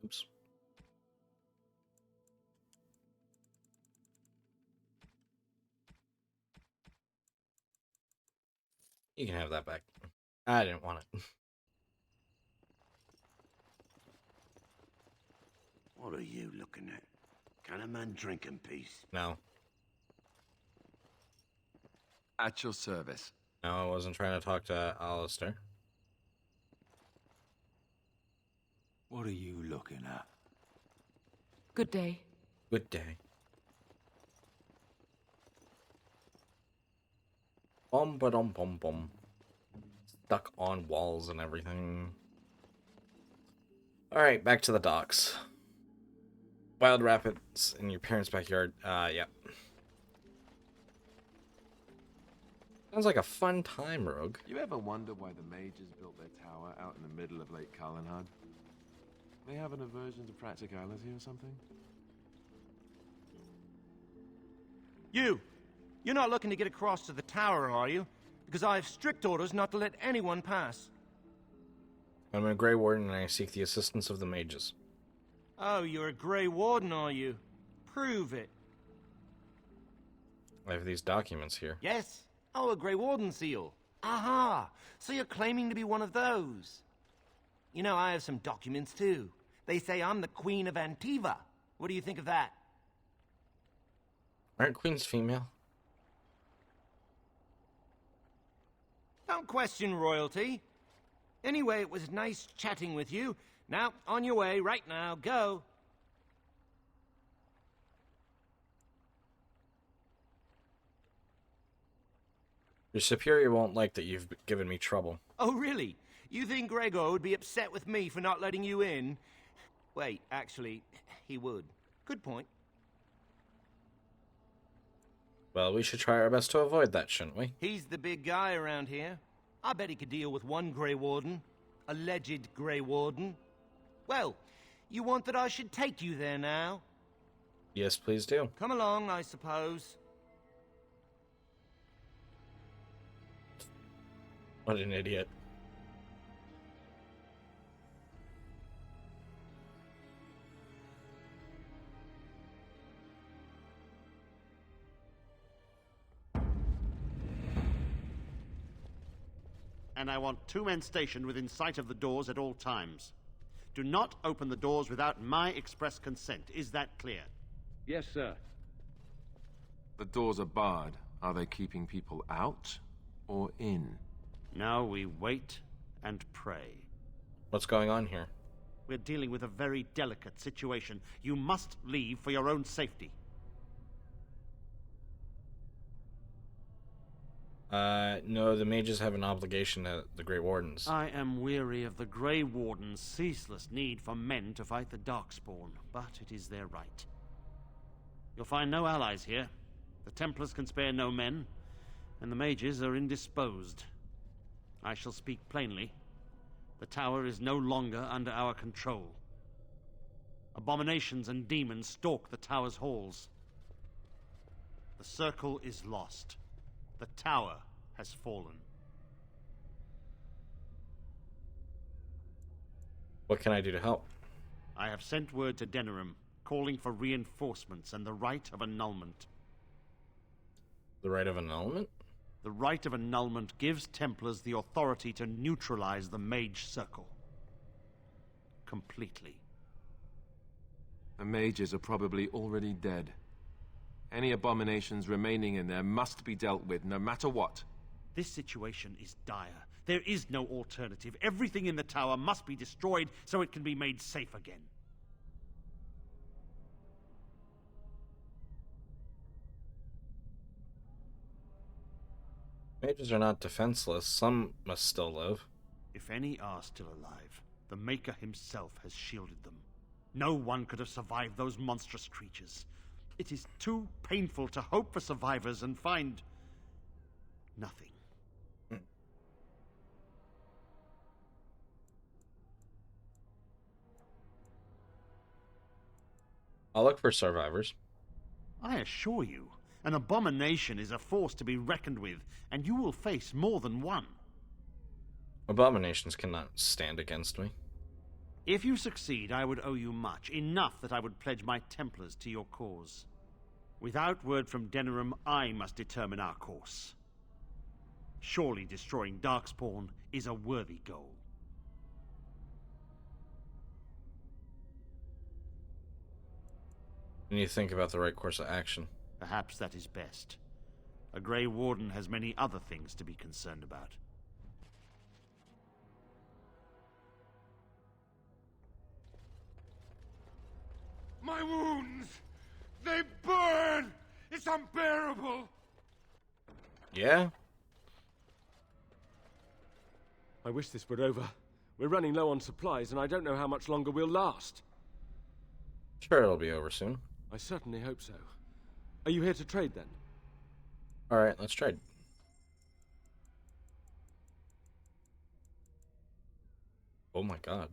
Oops. You can have that back. I didn't want it. What are you looking at? Can a man drink in peace? No. At your service. No, I wasn't trying to talk to Alistair. What are you looking at? Good day. Good day. Bum ba dum bum bum. Stuck on walls and everything. Alright, back to the docks. Wild Rapids in your parents' backyard. Yep. Sounds like a fun time, Rogue. You ever wonder why the mages built their tower out in the middle of Lake Calenhad? They have an aversion to practicality or something? You're not looking to get across to the tower, are you? Because I have strict orders not to let anyone pass. I'm a Grey Warden and I seek the assistance of the mages. Oh, you're a Grey Warden, are you? Prove it. I have these documents here. Yes. Oh, a Grey Warden seal. Aha! So you're claiming to be one of those. You know, I have some documents too. They say I'm the Queen of Antiva. What do you think of that? Aren't queens female? Don't question royalty. Anyway, it was nice chatting with you. Now, on your way, right now, go. Your superior won't like that you've given me trouble. Oh, really? You think Gregor would be upset with me for not letting you in? Wait, actually, he would. Good point. Well, we should try our best to avoid that, shouldn't we? He's the big guy around here. I bet he could deal with one Grey Warden. Alleged Grey Warden. Well, you want that I should take you there now? Yes, please do. Come along, I suppose. What an idiot. And I want 2 men stationed within sight of the doors at all times. Do not open the doors without my express consent. Is that clear? Yes, sir. The doors are barred. Are they keeping people out or in? Now we wait and pray. What's going on here? We're dealing with a very delicate situation. You must leave for your own safety. No, the mages have an obligation to the Grey Wardens. I am weary of the Grey Warden's ceaseless need for men to fight the Darkspawn, but it is their right. You'll find no allies here. The Templars can spare no men, and the mages are indisposed. I shall speak plainly. The tower is no longer under our control. Abominations and demons stalk the tower's halls. The circle is lost. The tower has fallen. What can I do to help? I have sent word to Denerim, calling for reinforcements and the right of annulment. The right of annulment? The right of annulment gives Templars the authority to neutralize the Mage Circle. Completely. The mages are probably already dead. Any abominations remaining in there must be dealt with, no matter what. This situation is dire. There is no alternative. Everything in the tower must be destroyed so it can be made safe again. Mages are not defenseless. Some must still live. If any are still alive, the Maker himself has shielded them. No one could have survived those monstrous creatures. It is too painful to hope for survivors and find nothing. I'll look for survivors. I assure you, an abomination is a force to be reckoned with, and you will face more than one. Abominations cannot stand against me. If you succeed, I would owe you much. Enough that I would pledge my Templars to your cause. Without word from Denerim, I must determine our course. Surely destroying Darkspawn is a worthy goal. And you think about the right course of action. Perhaps that is best. A Grey Warden has many other things to be concerned about. My wounds! They burn! It's unbearable! Yeah? I wish this were over. We're running low on supplies, and I don't know how much longer we'll last. Sure, it'll be over soon. I certainly hope so. Are you here to trade, then? Alright, let's trade. Oh my god.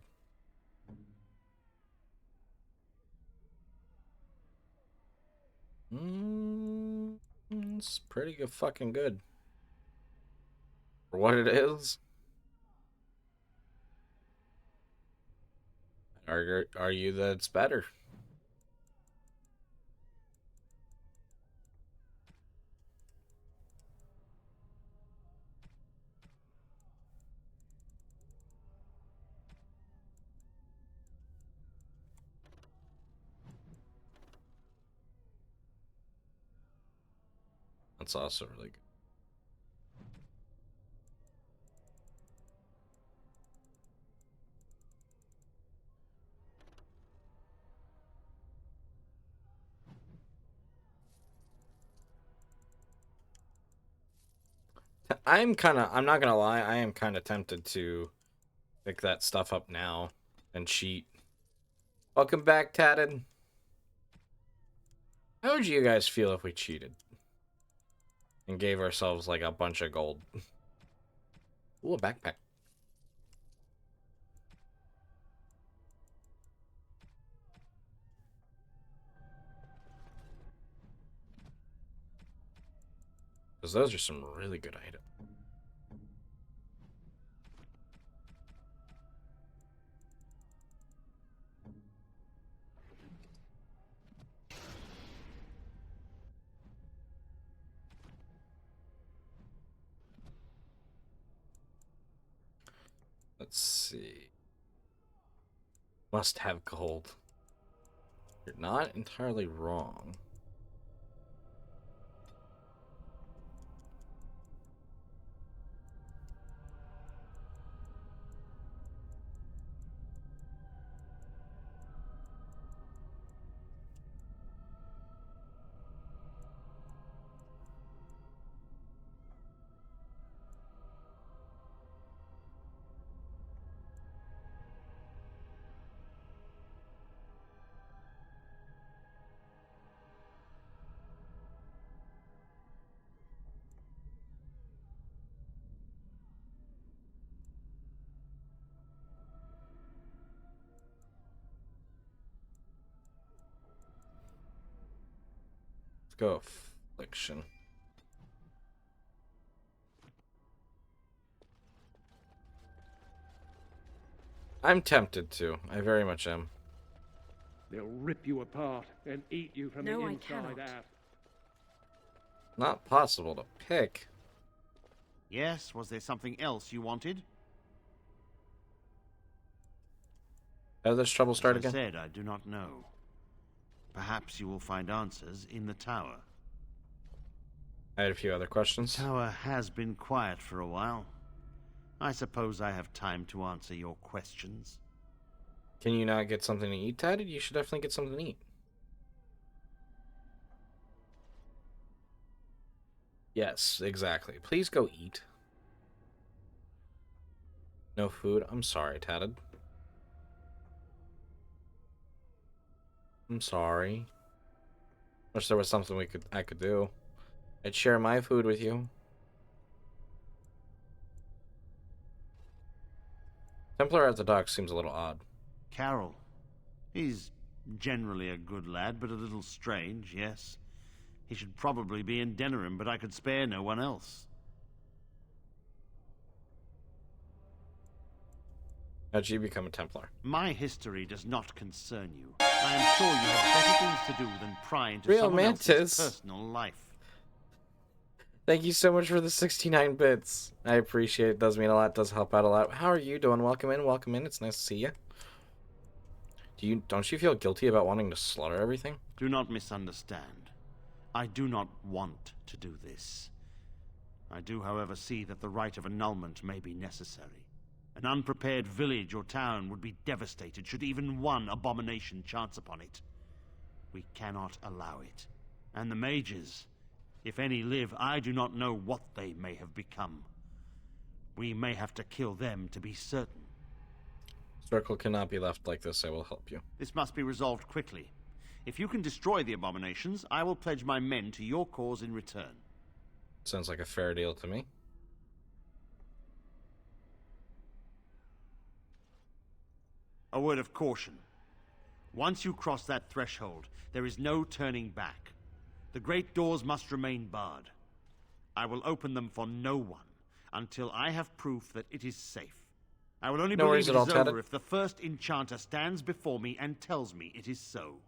It's pretty good, fucking good. For what it is. Argue that it's better. That's also really good. I'm not gonna lie, I am kind of tempted to pick that stuff up now and cheat. Welcome back, Tatted. How would you guys feel if we cheated? And gave ourselves like a bunch of gold. Ooh, a backpack. Because those are some really good items. Let's see. Must have gold. You're not entirely wrong. Let's go affliction. I'm tempted to. I very much am. They'll rip you apart and eat you from the inside out. Not possible to pick. Yes, was there something else you wanted? How did this trouble start again? As I said, I do not know. Perhaps you will find answers in the tower. I had a few other questions. The tower has been quiet for a while. I suppose I have time to answer your questions. Can you not get something to eat, Tatted? You should definitely get something to eat. Yes, exactly. Please go eat. No food? I'm sorry, Tatted. I'm sorry. Wish there was something I could do. I'd share my food with you. Templar at the dock seems a little odd. Carol. He's generally a good lad, but a little strange, yes. He should probably be in Denerim, but I could spare no one else. How'd you become a Templar? My history does not concern you. I am sure you have better things to do than pry into Real someone else's Mantis. personal life. Thank you so much for the 69 bits. I appreciate it. Does mean a lot. Does help out a lot. How are you doing? Welcome in. Welcome in. It's nice to see you. Don't you feel guilty about wanting to slaughter everything? Do not misunderstand. I do not want to do this. I do, however, see that the rite of annulment may be necessary. An unprepared village or town would be devastated should even one abomination chance upon it. We cannot allow it. And the mages, if any live, I do not know what they may have become. We may have to kill them to be certain. Circle cannot be left like this. I will help you. This must be resolved quickly. If you can destroy the abominations, I will pledge my men to your cause in return. Sounds like a fair deal to me. A word of caution. Once you cross that threshold, there is no turning back. The great doors must remain barred. I will open them for no one until I have proof that it is safe. I will only believe it is over if the first enchanter stands before me and tells me it is so.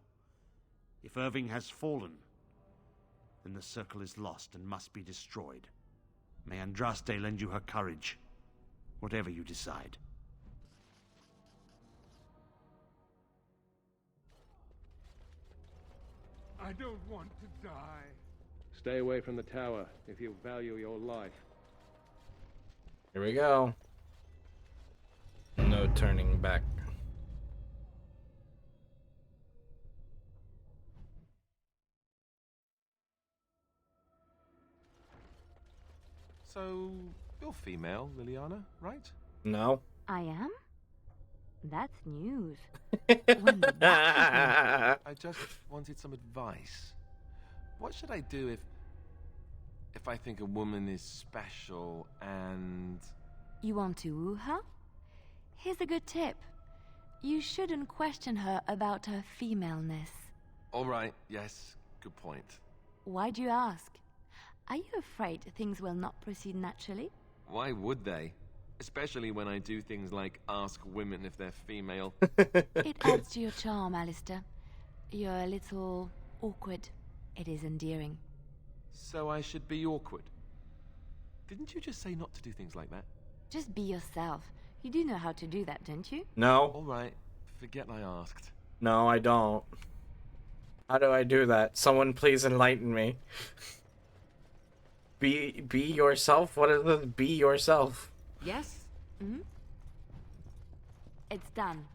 If Irving has fallen, then the circle is lost and must be destroyed. May Andraste lend you her courage, whatever you decide. I don't want to die. Stay away from the tower if you value your life. Here we go. No turning back. So, you're female, Liliana, right? No. I am? That's news. I just wanted some advice. What should I do if I think a woman is special and... You want to woo her? Here's a good tip. You shouldn't question her about her femaleness. All right, yes, good point. Why do you ask? Are you afraid things will not proceed naturally? Why would they? Especially when I do things like ask women if they're female. It adds to your charm, Alistair. You're a little awkward. It is endearing. So I should be awkward? Didn't you just say not to do things like that? Just be yourself. You do know how to do that, don't you? No. All right, forget I asked. No, I don't. How do I do that? Someone please enlighten me. Be yourself? What is this? Be yourself. Yes? Mm-hmm. It's done.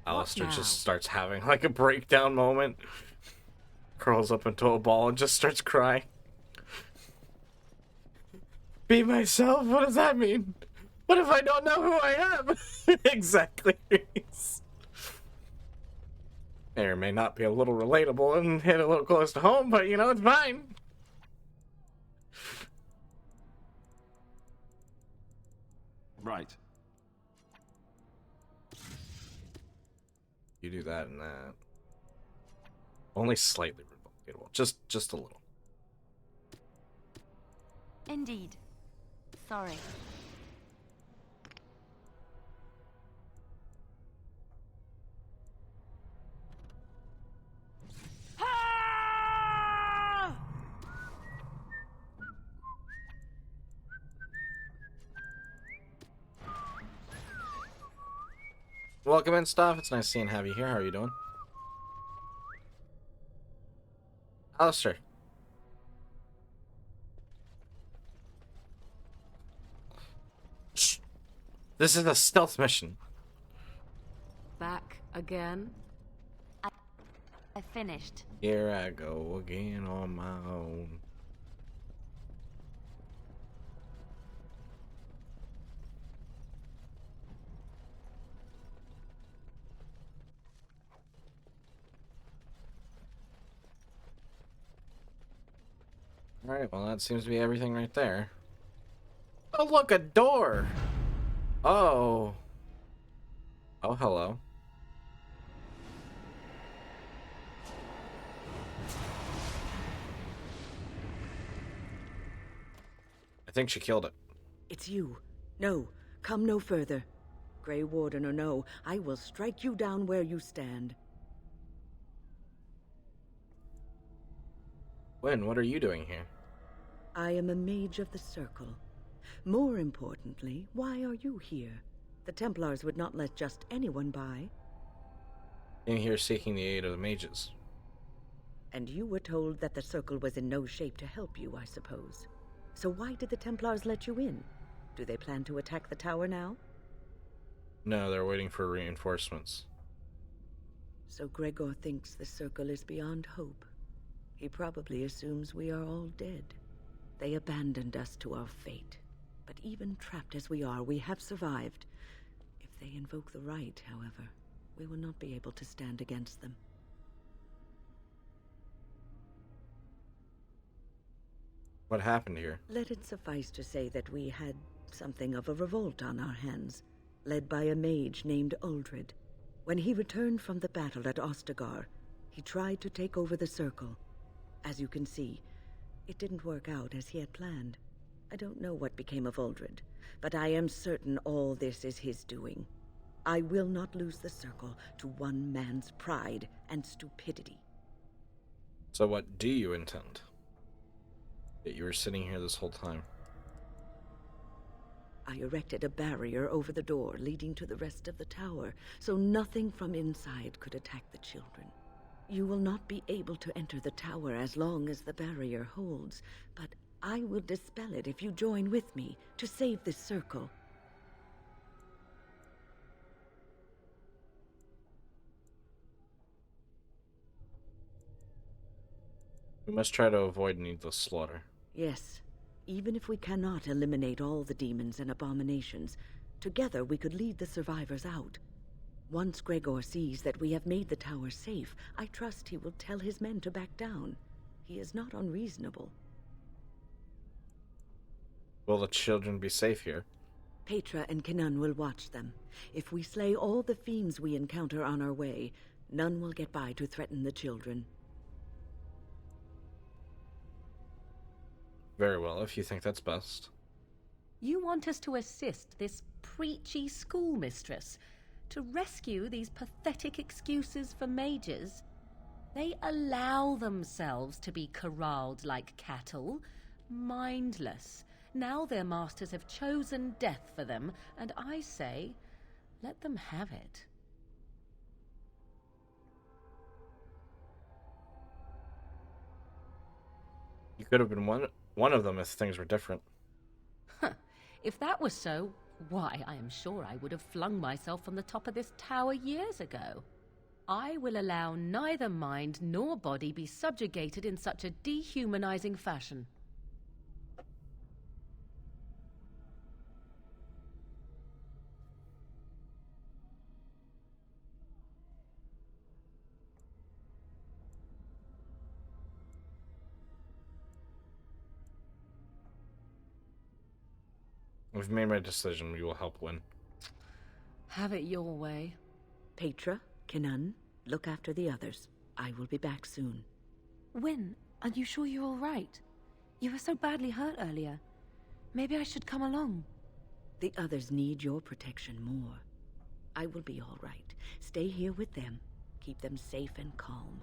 Alistair just starts having like a breakdown moment. Curls up into a ball and just starts crying. Be myself? What does that mean? What if I don't know who I am? Exactly. May or may not be a little relatable and hit a little close to home, but you know, it's fine. Right. You do that and that. Only slightly relatable. Just a little. Indeed. Sorry. Welcome in, Staff. It's nice seeing have you here. How are you doing? Alistair. Shh. This is a stealth mission. Back again? I finished. Here I go again on my own. Alright, well that seems to be everything right there. Oh look, a door! Oh. Oh, hello. I think she killed it. It's you. No, come no further. Grey Warden or no, I will strike you down where you stand. Wen, what are you doing here? I am a mage of the Circle. More importantly, why are you here? The Templars would not let just anyone by. In here seeking the aid of the mages. And you were told that the Circle was in no shape to help you, I suppose. So why did the Templars let you in? Do they plan to attack the tower now? No, they're waiting for reinforcements. So Gregor thinks the Circle is beyond hope. He probably assumes we are all dead. They abandoned us to our fate. But even trapped as we are, we have survived. If they invoke the right, however, we will not be able to stand against them. What happened here? Let it suffice to say that we had something of a revolt on our hands, led by a mage named Uldred. When he returned from the battle at Ostagar, he tried to take over the Circle. As you can see, it didn't work out as he had planned. I don't know what became of Uldred, but I am certain all this is his doing. I will not lose the Circle to one man's pride and stupidity. So what do you intend? That you were sitting here this whole time. I erected a barrier over the door leading to the rest of the tower, so nothing from inside could attack the children. You will not be able to enter the tower as long as the barrier holds, but I will dispel it if you join with me to save this Circle. We must try to avoid needless slaughter. Yes, even if we cannot eliminate all the demons and abominations, together we could lead the survivors out. Once Gregor sees that we have made the tower safe, I trust he will tell his men to back down. He is not unreasonable. Will the children be safe here? Petra and Kenan will watch them. If we slay all the fiends we encounter on our way, none will get by to threaten the children. Very well, if you think that's best. You want us to assist this preachy schoolmistress to rescue these pathetic excuses for mages? They allow themselves to be corralled like cattle, mindless. Now their masters have chosen death for them, and I say, let them have it. You could have been one of them if things were different. If that was so, why, I am sure I would have flung myself from the top of this tower years ago. I will allow neither mind nor body be subjugated in such a dehumanizing fashion. I've made my decision. We will help win. Have it your way. Petra, Kenan, look after the others. I will be back soon. Wyn, are you sure you're all right? You were so badly hurt earlier. Maybe I should come along. The others need your protection more. I will be all right. Stay here with them. Keep them safe and calm.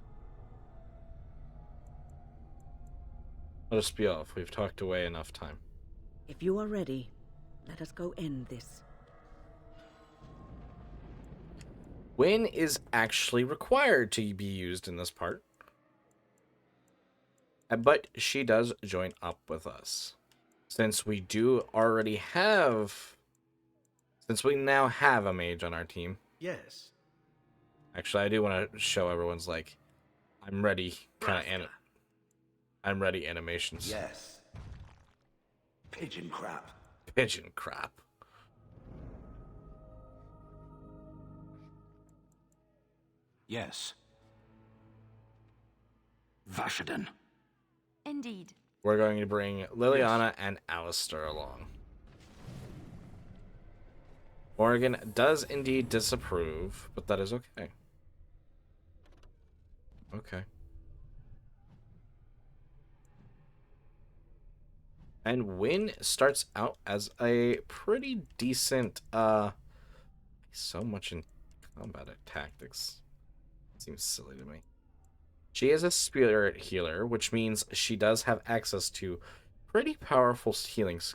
Let us be off. We've talked away enough time. If you are ready, let us go end this. Wyn is actually required to be used in this part. But she does join up with us. Since we now have a mage on our team. Yes. Actually, I do want to show everyone's like, I'm ready I'm ready animations. Yes. Pigeon crap. Pigeon crap. Yes. Vashaden. Indeed. We're going to bring Liliana and Alistair along. Morgan does indeed disapprove, but that is okay. Okay. And Wyn starts out as a pretty decent so much in combat tactics. Seems silly to me. She is a spirit healer, which means she does have access to pretty powerful healings.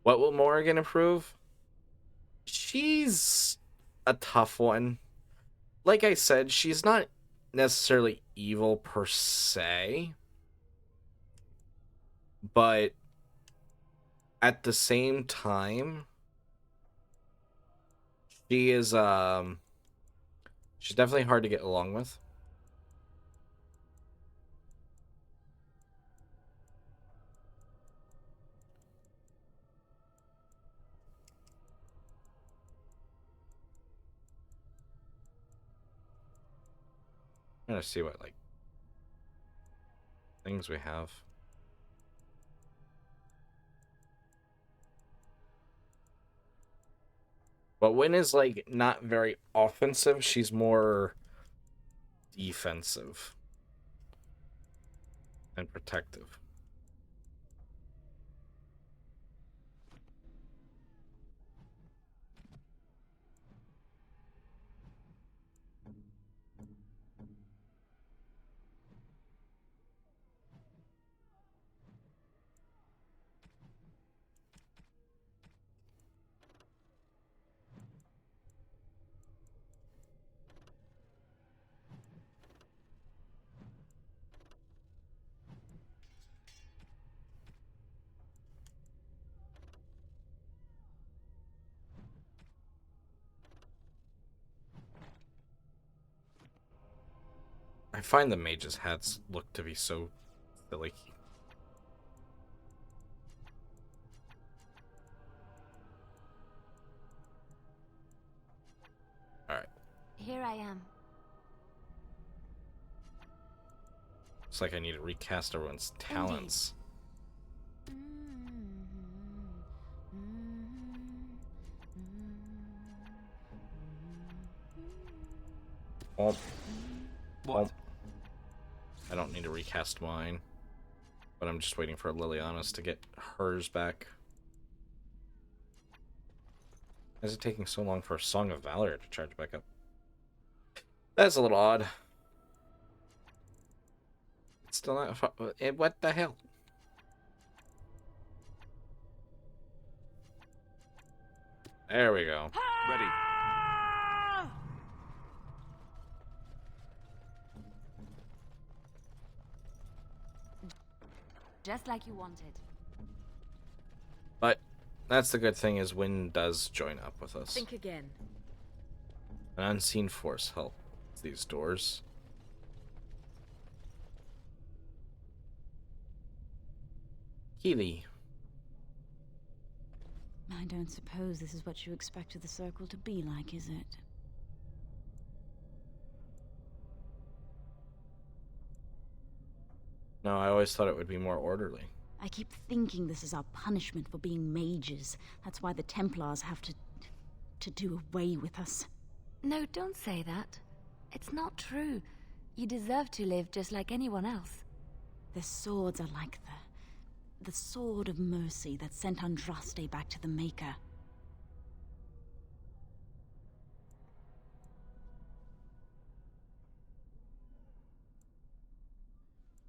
What will Morrigan improve? She's a tough one. Like I said, she's not necessarily evil per se, but at the same time, she is she's definitely hard to get along with. I'm gonna see what like things we have. But Wynn is like not very offensive, she's more defensive and protective. I find the mages' hats look to be so silly. Alright. Here I am. It's like I need to recast everyone's talents. Oh. What? I don't need to recast mine, but I'm just waiting for Liliana's to get hers back. Why is it taking so long for a Song of Valor to charge back up? That's a little odd. It's still not... What the hell? There we go. Ready. Just like you wanted. But that's the good thing is Wynn does join up with us. Think again. An unseen force helps these doors. Keely. I don't suppose this is what you expected the circle to be like, is it? No, I always thought it would be more orderly. I keep thinking this is our punishment for being mages. That's why the Templars have to do away with us. No, don't say that. It's not true. You deserve to live just like anyone else. Their swords are like the sword of mercy that sent Andraste back to the Maker.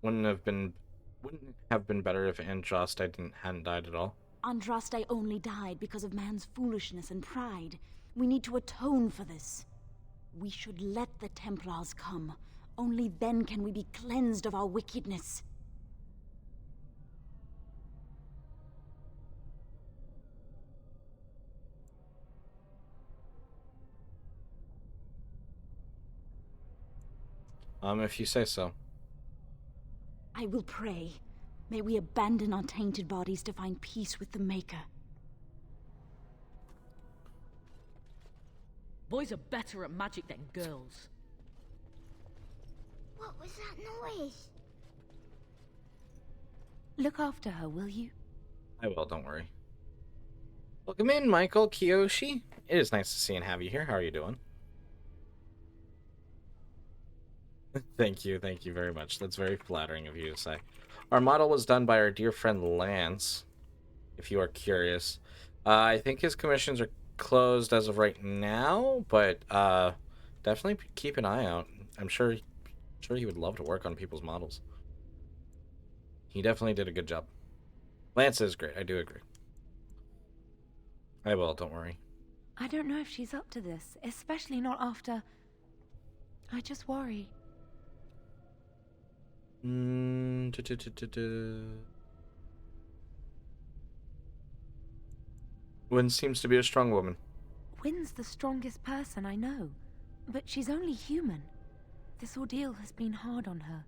Wouldn't it have been better if Andraste hadn't died at all? Andraste only died because of man's foolishness and pride. We need to atone for this. We should let the Templars come. Only then can we be cleansed of our wickedness. If you say so. I will pray. May we abandon our tainted bodies to find peace with the Maker. Boys are better at magic than girls. What was that noise? Look after her, will you? I will, don't worry. Welcome in, Michael Kiyoshi. It is nice to see and have you here. How are you doing? Thank you very much. That's very flattering of you to say. Our model was done by our dear friend Lance, if you are curious. I think his commissions are closed as of right now, but definitely keep an eye out. I'm sure he would love to work on people's models. He definitely did a good job. Lance is great. I do agree. I will. Don't worry. I don't know if she's up to this, especially not after... I just worry. Wynn seems to be a strong woman. Wynn's the strongest person I know, but she's only human. This ordeal has been hard on her.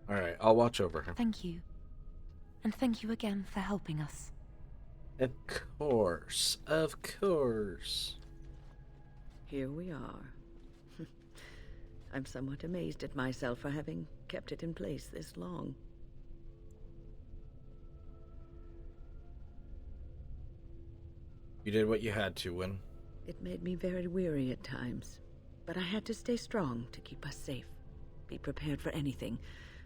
Alright, I'll watch over her. Thank you. And thank you again for helping us. Of course. Of course. Here we are. I'm somewhat amazed at myself for having kept it in place this long. You did what you had to, Wynn. It made me very weary at times, but I had to stay strong to keep us safe. Be prepared for anything.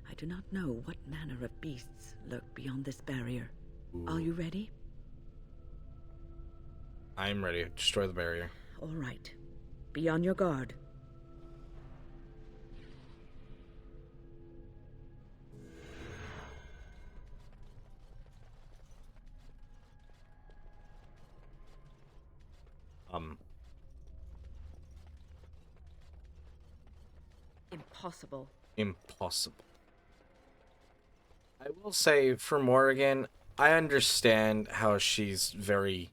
I do not know what manner of beasts lurk beyond this barrier. Ooh. Are you ready? I'm ready to destroy the barrier. All right. Be on your guard. Impossible. Impossible. I will say, for Morrigan, I understand how she is very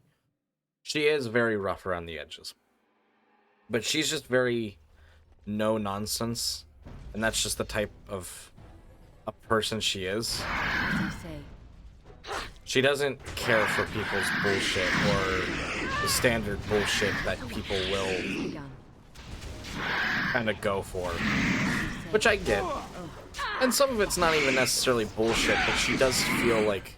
rough around the edges. But she's just very no nonsense. And that's just the type of a person she is. She doesn't care for people's bullshit or the standard bullshit that people will kind of go for. Which I get. And some of it's not even necessarily bullshit, but she does feel like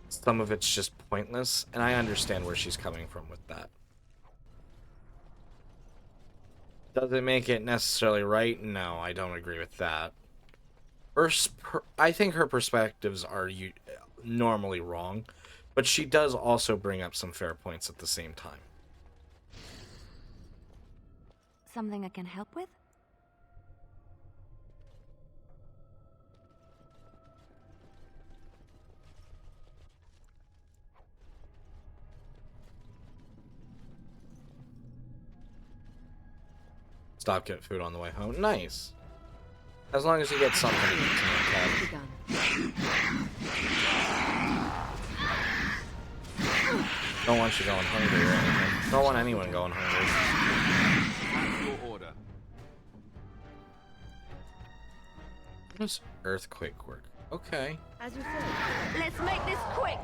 some of it's just pointless, and I understand where she's coming from with that. Does it make it necessarily right? No, I don't agree with that. I think her perspectives are normally wrong, but she does also bring up some fair points at the same time. Something I can help with? Stop, get food on the way home. Nice. As long as you get something to eat tonight, Don't want you going hungry or anything. Don't want anyone going hungry. Your order. How does earthquake work? Okay. As you say. Let's make this quick.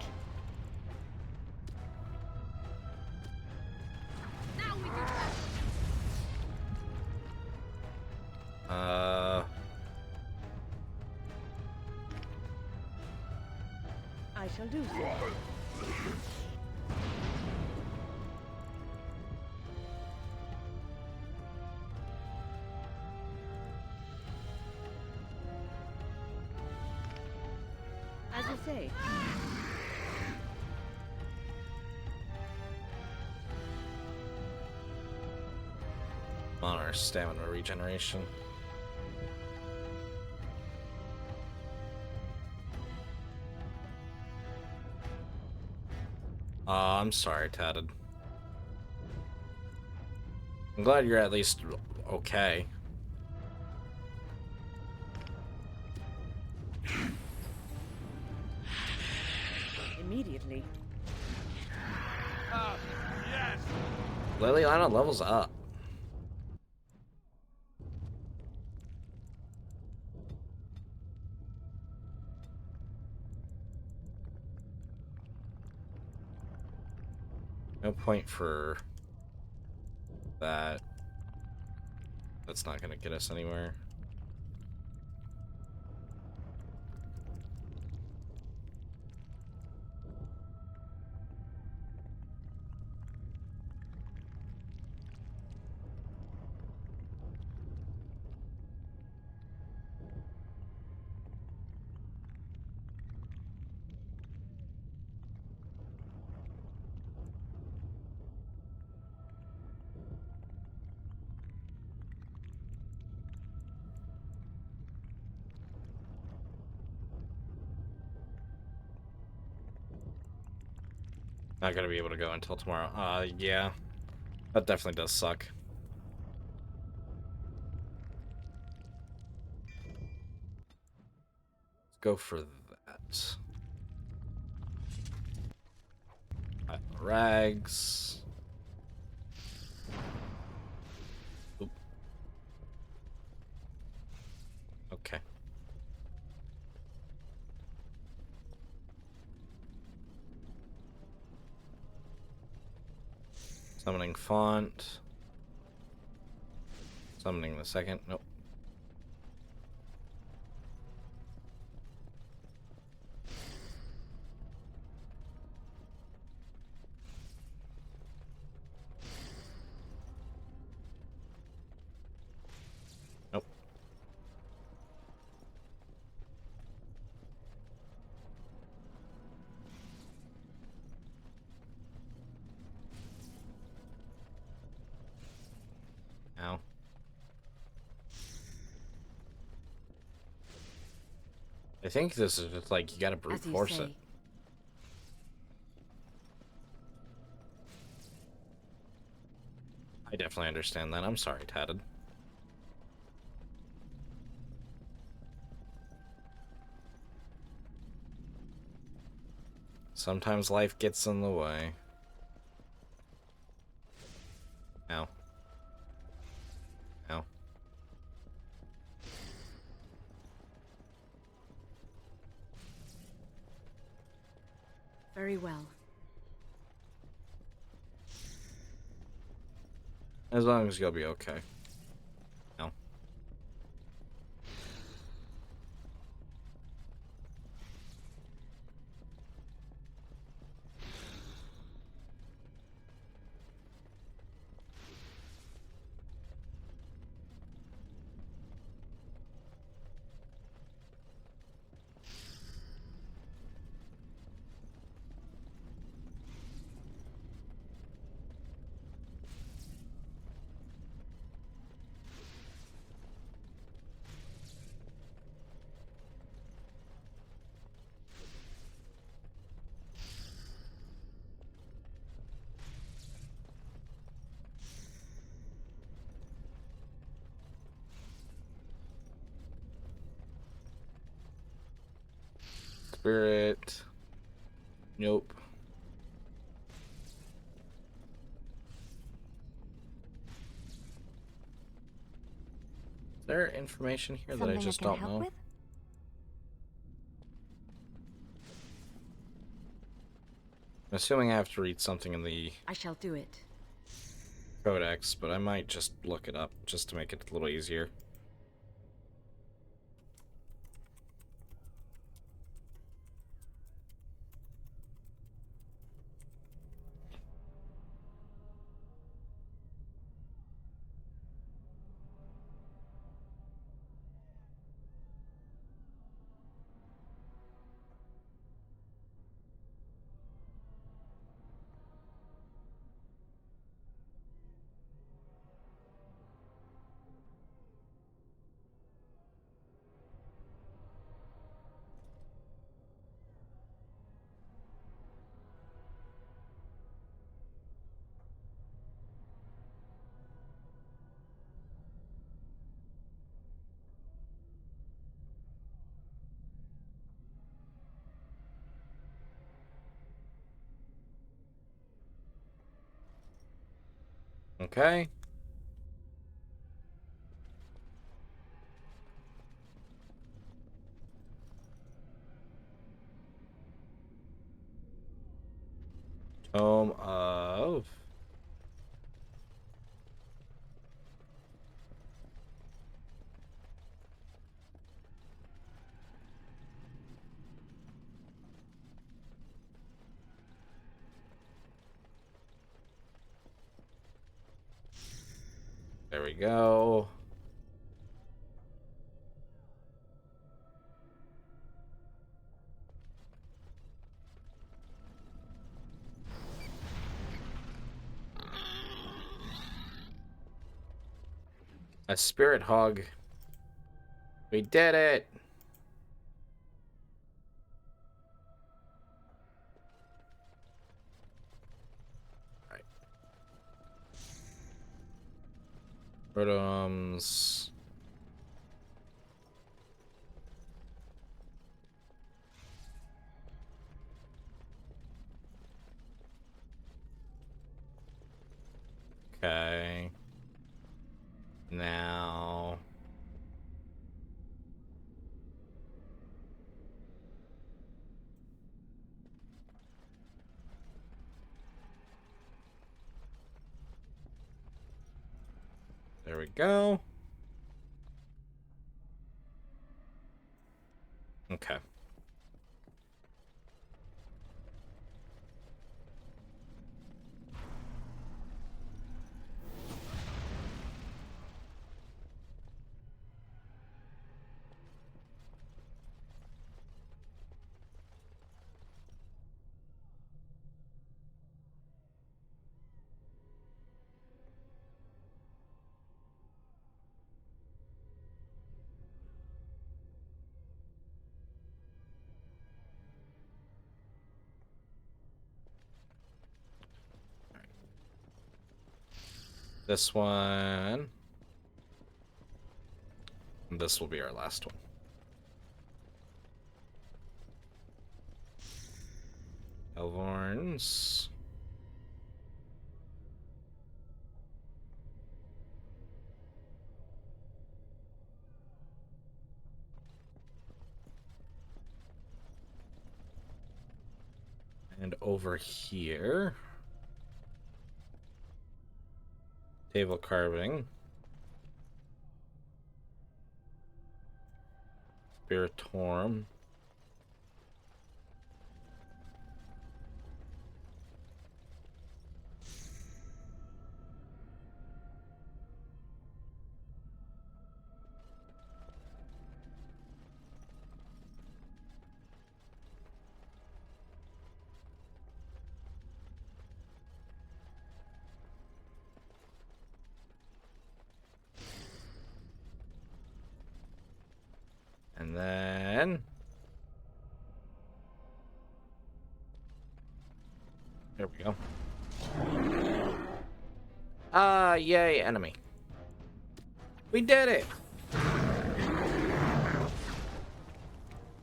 Now we do that. I shall do so. As you say. On our stamina regeneration. I'm sorry, Tatted. I'm glad you're at least okay. Immediately. Yes. Liliana levels up. No point for that. That's not gonna get us anywhere. Not gonna be able to go until tomorrow. Yeah. That definitely does suck. Let's go for that. Rags. Oop. Okay. Summoning font. Summoning the second. Nope. Nope. Ow. I think this is just like, you gotta brute force it. I definitely understand that. I'm sorry, Tatted. Sometimes life gets in the way. Ow. Ow. Very well. As long as you'll be okay. No. Spirit. Nope. Is there information here that I just don't know? I'm assuming I have to read something in the I shall do it. codex, but I might just look it up just to make it a little easier. Okay. Tome of... There we go. A spirit hog. We did it. Rotoms. Okay. Now. There we go. Okay. This one. And this will be our last one. Elvorns. And over here, table carving, Spiritorum, and then there we go. Yay, enemy. We did it!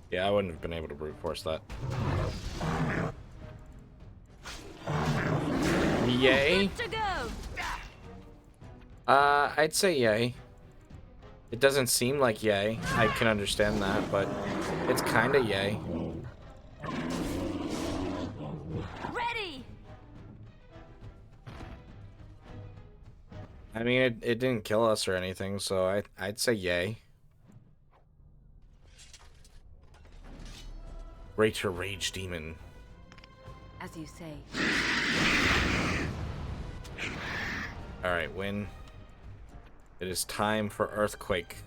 Yeah, I wouldn't have been able to brute force that. Yay. I'd say yay. It doesn't seem like yay. I can understand that, but it's kind of yay. Ready. I mean, it didn't kill us or anything, so I'd say yay. Greater Rage Demon. As you say. Alright, win. It is time for Earthquake.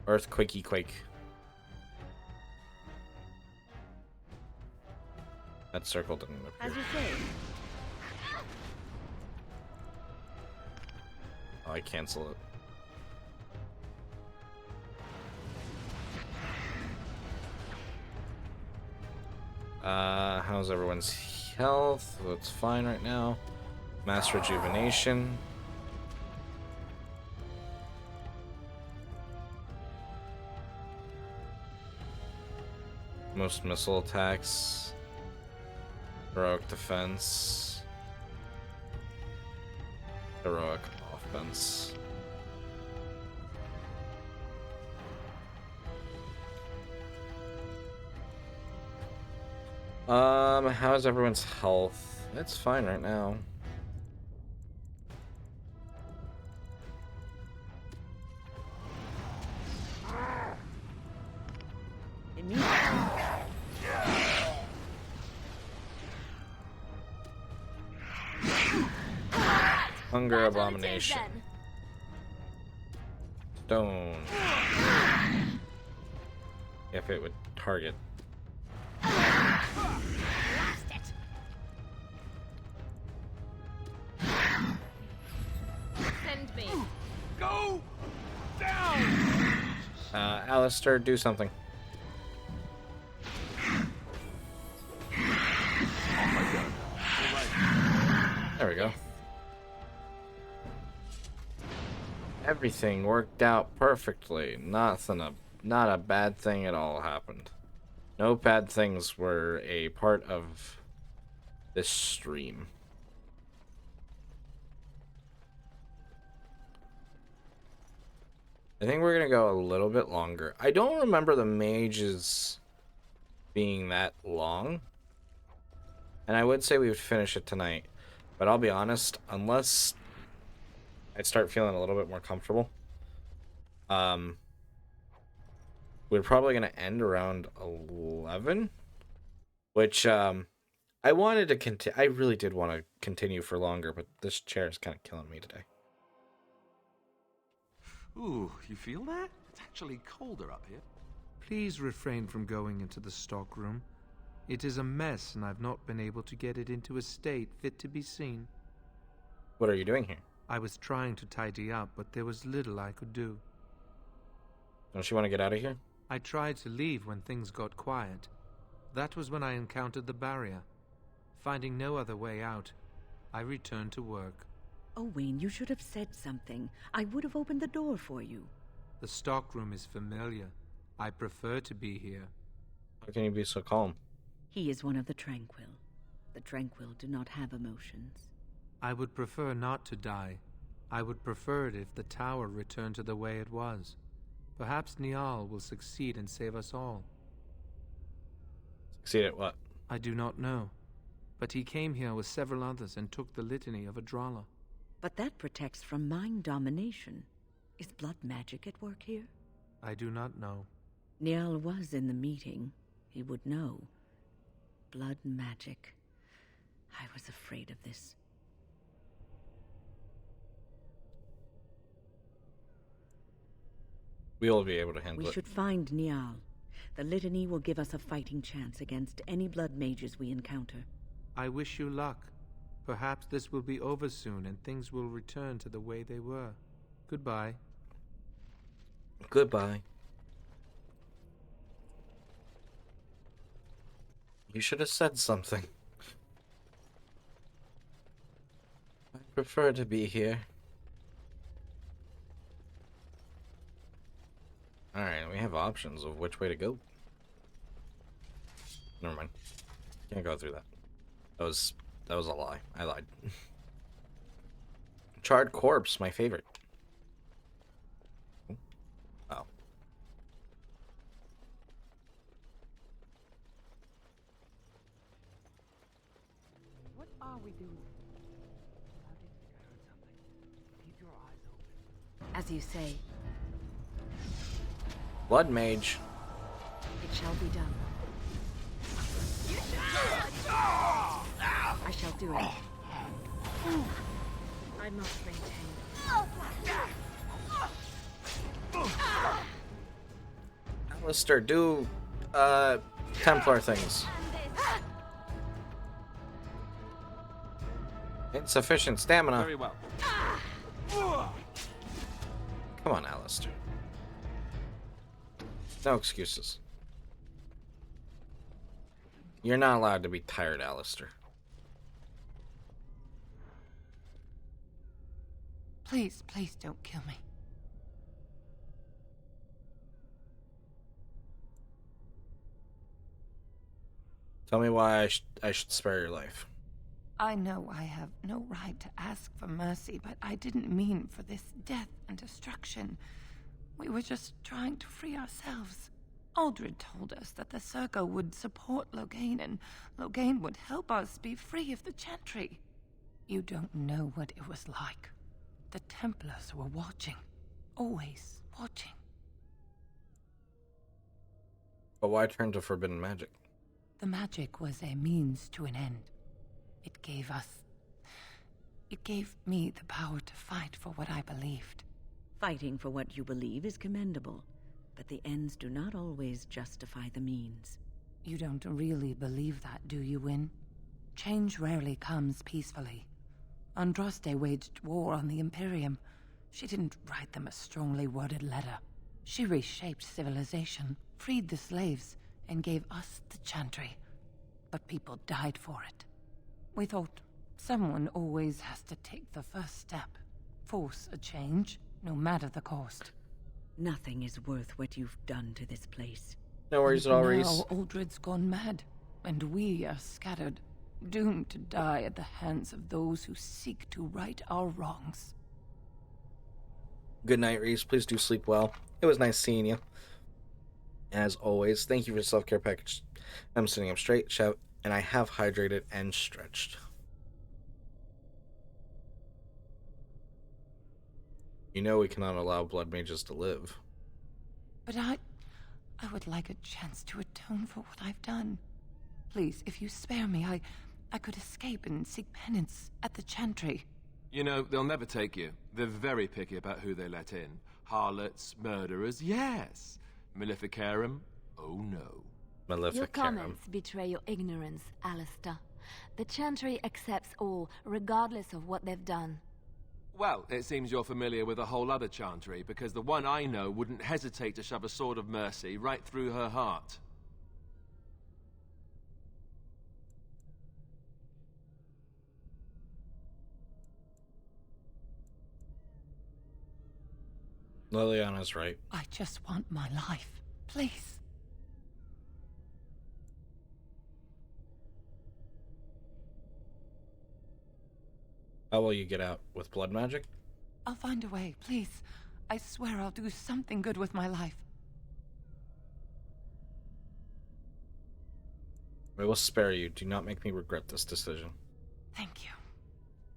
Earthquakey quake. That circle didn't appear. As you say. Oh, I cancel it. How's everyone's health? That's fine right now. Mass rejuvenation. Most missile attacks. Heroic defense. Heroic offense. How's everyone's health? It's fine right now. Hunger abomination. Stone. If it would target. Send me. Go down. Alistair, do something. There we go. Everything worked out perfectly. Not a bad thing at all happened. No bad things were a part of this stream. I think we're gonna go a little bit longer. I don't remember the mages being that long. And I would say we would finish it tonight. But I'll be honest, unless I start feeling a little bit more comfortable, we're probably gonna end around 11. Which I wanted to continue. I really did want to continue for longer, but this chair is kind of killing me today. Ooh, you feel that? It's actually colder up here. Please refrain from going into the stockroom. It is a mess, and I've not been able to get it into a state fit to be seen. What are you doing here? I was trying to tidy up, but there was little I could do. Don't you want to get out of here? I tried to leave when things got quiet. That was when I encountered the barrier. Finding no other way out, I returned to work. Owain, you should have said something. I would have opened the door for you. The stockroom is familiar. I prefer to be here. How can you be so calm? He is one of the Tranquil. The Tranquil do not have emotions. I would prefer not to die. I would prefer it if the tower returned to the way it was. Perhaps Niall will succeed and save us all. Succeed at what? I do not know. But he came here with several others and took the litany of Adralla. But that protects from mind domination. Is blood magic at work here? I do not know. Niall was in the meeting. He would know. Blood magic. I was afraid of this. We will be able to handle it. We should find Niall. The litany will give us a fighting chance against any blood mages we encounter. I wish you luck. Perhaps this will be over soon and things will return to the way they were. Goodbye. Goodbye. You should have said something. I prefer to be here. Alright, we have options of which way to go. Never mind. Can't go through that. That was a lie. I lied. Charred corpse, my favorite. Oh. What are we doing? I did think I heard something. Keep your eyes open. As you say, Blood mage. it shall be done. I shall do it. I must maintain. Alistair, do Templar things. Insufficient stamina. Very well. Come on, Alistair. No excuses. You're not allowed to be tired, Alistair. Please, please don't kill me. Tell me why I should spare your life. I know I have no right to ask for mercy, but I didn't mean for this death and destruction. We were just trying to free ourselves. Aldred told us that the Circle would support Loghain, and Loghain would help us be free of the Chantry. You don't know what it was like. The Templars were watching. Always watching. But why turn to forbidden magic? The magic was a means to an end. It gave me the power to fight for what I believed. Fighting for what you believe is commendable, but the ends do not always justify the means. You don't really believe that, do you, Wynne? Change rarely comes peacefully. Andraste waged war on the Imperium. She didn't write them a strongly worded letter. She reshaped civilization, freed the slaves, and gave us the Chantry. But people died for it. We thought someone always has to take the first step, force a change. no matter the cost. Nothing is worth what you've done to this place. No worries at all, Reese. Now Uldred's gone mad, and we are scattered, doomed to die at the hands of those who seek to right our wrongs. Good night, Reese. Please do sleep well. It was nice seeing you. As always, thank you for the self-care package. I'm sitting up straight, shout, and I have hydrated and stretched. You know we cannot allow blood mages to live. But I would like a chance to atone for what I've done. Please, if you spare me, I could escape and seek penance at the Chantry. You know, they'll never take you. They're very picky about who they let in. Harlots, murderers, yes. Maleficarum, oh no. Maleficarum. Your comments betray your ignorance, Alistair. The Chantry accepts all, regardless of what they've done. Well, it seems you're familiar with a whole other Chantry, because the one I know wouldn't hesitate to shove a sword of mercy right through her heart. Liliana's right. I just want my life, please. How will you get out? With blood magic? I'll find a way, please. I swear I'll do something good with my life. I will spare you. Do not make me regret this decision. Thank you.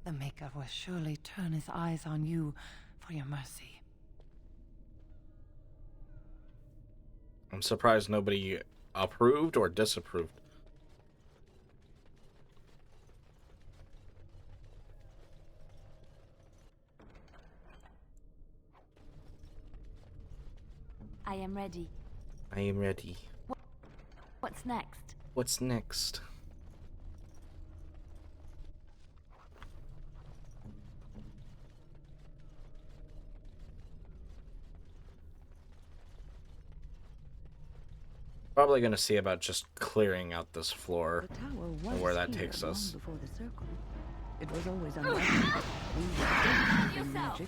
The Maker will surely turn his eyes on you for your mercy. I'm surprised nobody approved or disapproved. I am ready. I am ready. What's next? What's next? Probably going to see about just clearing out this floor and where that takes us. Before the circle. It was always unlikely. We were magic.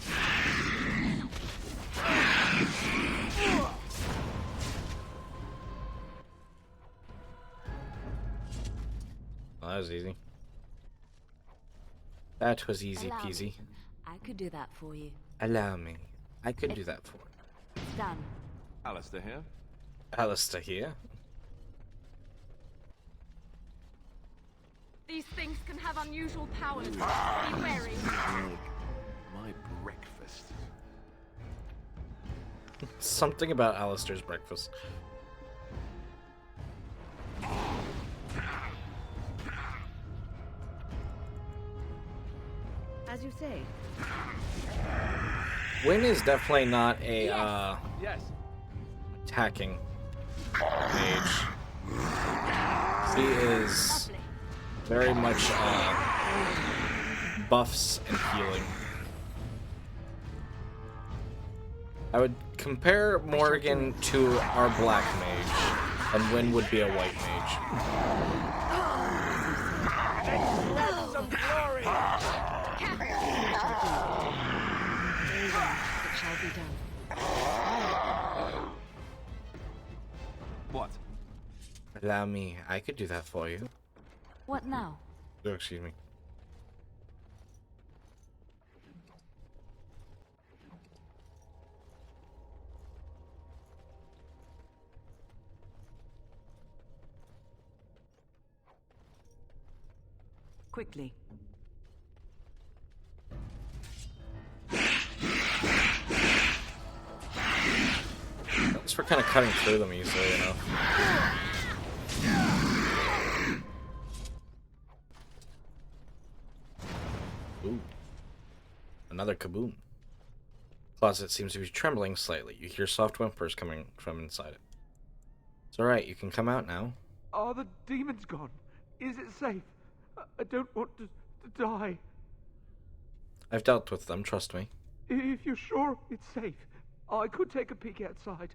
Oh, that was easy. That was easy Allow peasy. me. I could do that for you. Allow me. I could do that for you. It's done. Alistair here. Alistair here. These things can have unusual powers. Be wary. My breakfast. Something about Alistair's breakfast. As you say. Wynn is definitely not a Yes. attacking mage. He is very much buffs and healing. I would compare Morgan to our black mage, and Wynn would be a white mage. Some glory! It shall be done. What? Allow me. I could do that for you. What now? Oh, excuse me. Quickly. Thanks for kind of cutting through them easily enough. Ooh. Another kaboom. Closet seems to be trembling slightly. You hear soft whimpers coming from inside it. It's alright, you can come out now. Are the demons gone? Is it safe? I don't want to die. I've dealt with them, trust me. If you're sure it's safe, I could take a peek outside.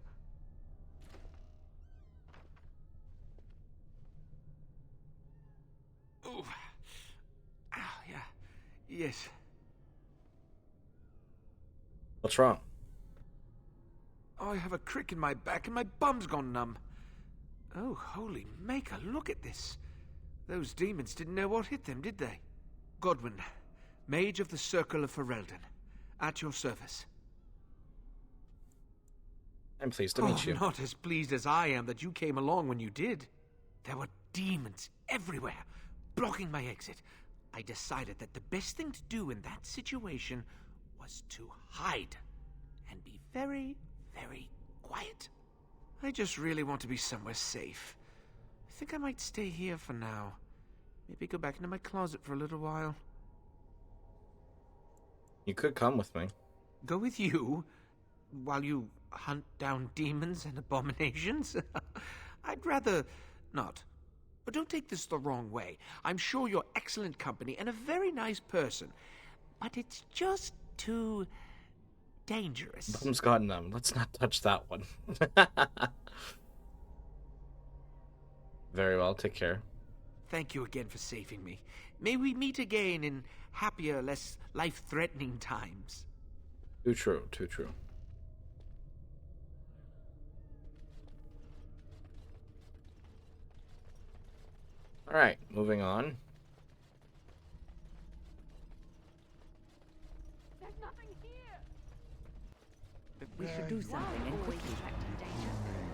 Oh, yeah. Yes. What's wrong? I have a crick in my back and my bum's gone numb. Oh, holy maker, look at this. Those demons didn't know what hit them, did they? Godwin, Mage of the Circle of Ferelden, at your service. I'm pleased to meet you. Not as pleased as I am that you came along when you did. There were demons everywhere, blocking my exit. I decided that the best thing to do in that situation was to hide and be very, very quiet. I just really want to be somewhere safe. I think I might stay here for now. Maybe go back into my closet for a little while. You could come with me. Go with you? While you hunt down demons and abominations? I'd rather not. But don't take this the wrong way. I'm sure you're excellent company and a very nice person. But it's just too dangerous. Bum's gone numb. Let's not touch that one. Very well, take care. Thank you again for saving me. May we meet again in happier, less life-threatening times. Too true, too true. Alright, moving on. There's nothing here. We should do something and quickly.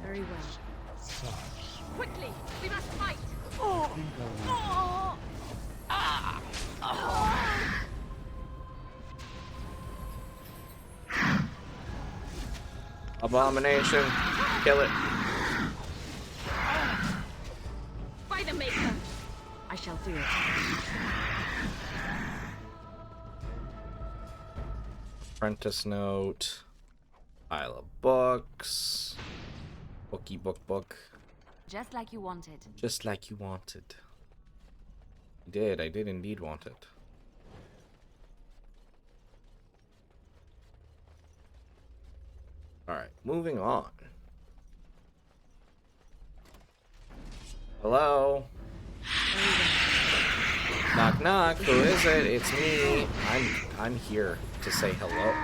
Very well. Quickly, we must fight. Abomination, kill it. By the Maker. I shall do it. Apprentice note. Pile of books. Book. Just like you wanted. Just like you wanted. I did indeed want it. Alright, moving on. Hello? Knock knock, who is it? It's me. I'm here to say hello.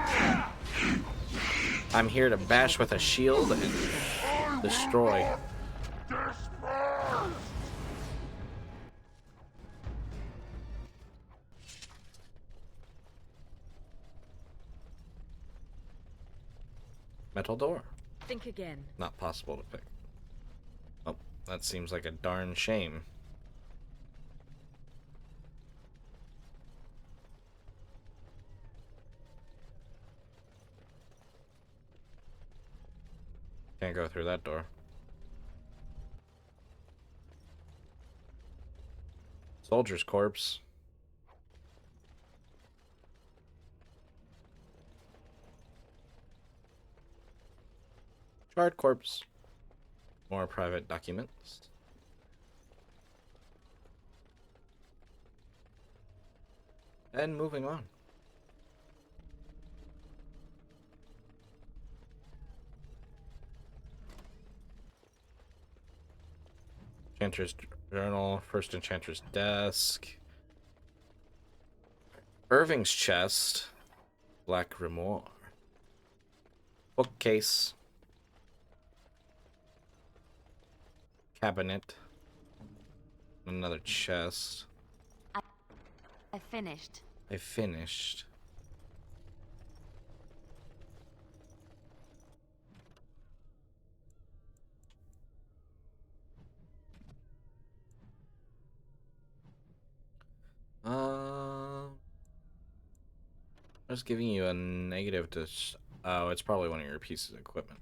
I'm here to bash with a shield and destroy. Metal door. Think again. Not possible to pick. Oh, that seems like a darn shame. Can't go through that door. Soldier's corpse. Charred corpse. More private documents. And moving on. Enchanter's journal, first Enchanter's desk. Irving's chest. Black grimoire. Bookcase. Cabinet. Another chest. I finished. I finished. Just giving you a negative to... Oh, it's probably one of your pieces of equipment.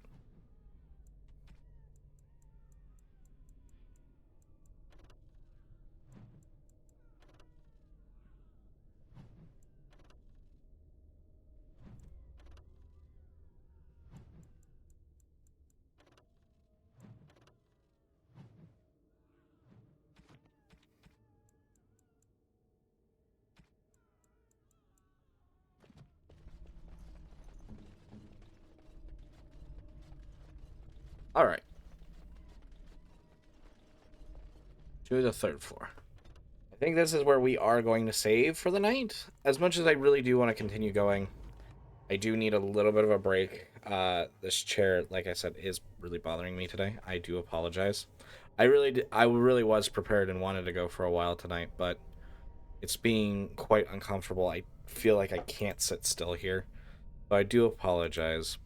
All right. To the 3rd floor. I think this is where we are going to save for the night. As much as I really do want to continue going, I do need a little bit of a break. This chair, like I said, is really bothering me today. I do apologize. I really was prepared and wanted to go for a while tonight, but it's being quite uncomfortable. I feel like I can't sit still here, so I do apologize.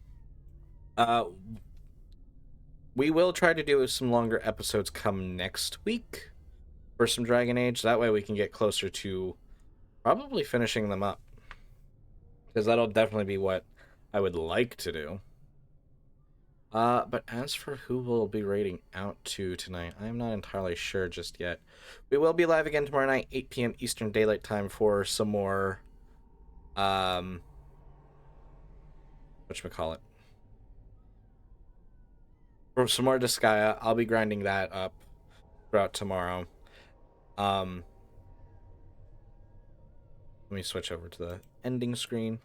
We will try to do some longer episodes come next week for some Dragon Age. That way we can get closer to probably finishing them up, because that'll definitely be what I would like to do. But as for who we'll be raiding out to tonight, I'm not entirely sure just yet. We will be live again tomorrow night, 8 p.m. Eastern Daylight Time, for some more, whatchamacallit? For some more Disgaea. I'll be grinding that up throughout tomorrow. Let me switch over to the ending screen.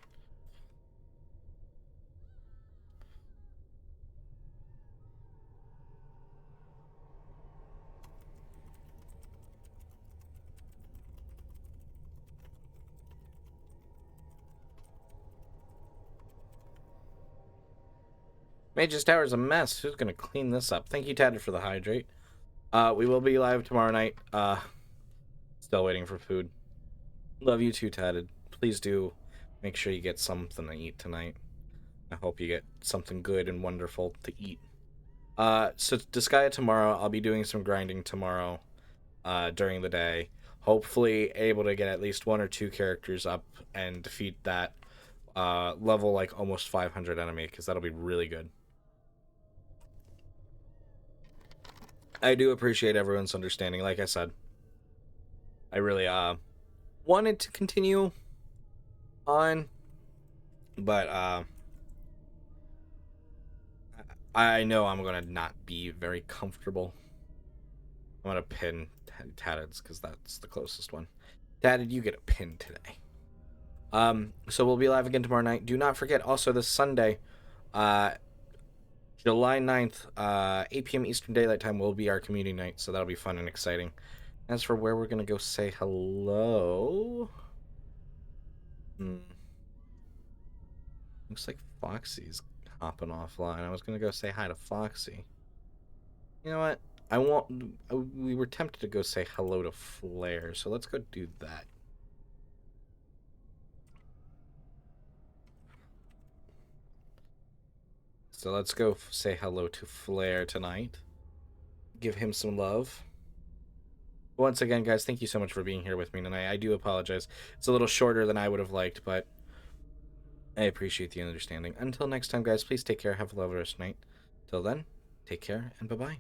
Mage's Tower is a mess. Who's going to clean this up? Thank you, Tatted, for the hydrate. We will be live tomorrow night. Still waiting for food. Love you too, Tatted. Please do make sure you get something to eat tonight. I hope you get something good and wonderful to eat. So Disgaea tomorrow. I'll be doing some grinding tomorrow during the day. Hopefully able to get at least 1 or 2 characters up and defeat that level like almost 500 enemy, because that'll be really good. I do appreciate everyone's understanding. Like I said, I really wanted to continue on, but I know I'm gonna not be very comfortable. I'm gonna pin Tatted's because that's the closest one. Tatted, you get a pin today. So we'll be live again tomorrow night. Do not forget also this Sunday, July 9th, 8 p.m. Eastern Daylight Time will be our community night, so that'll be fun and exciting. As for where we're gonna go say hello, looks like Foxy's hopping offline. I was gonna go say hi to Foxy. You know what? We were tempted to go say hello to Flare, so let's go do that. So let's go say hello to Flare tonight. Give him some love. Once again, guys, thank you so much for being here with me tonight. I do apologize. It's a little shorter than I would have liked, but I appreciate the understanding. Until next time, guys, please take care. Have a lovely rest of the night. Till then, take care, and bye-bye.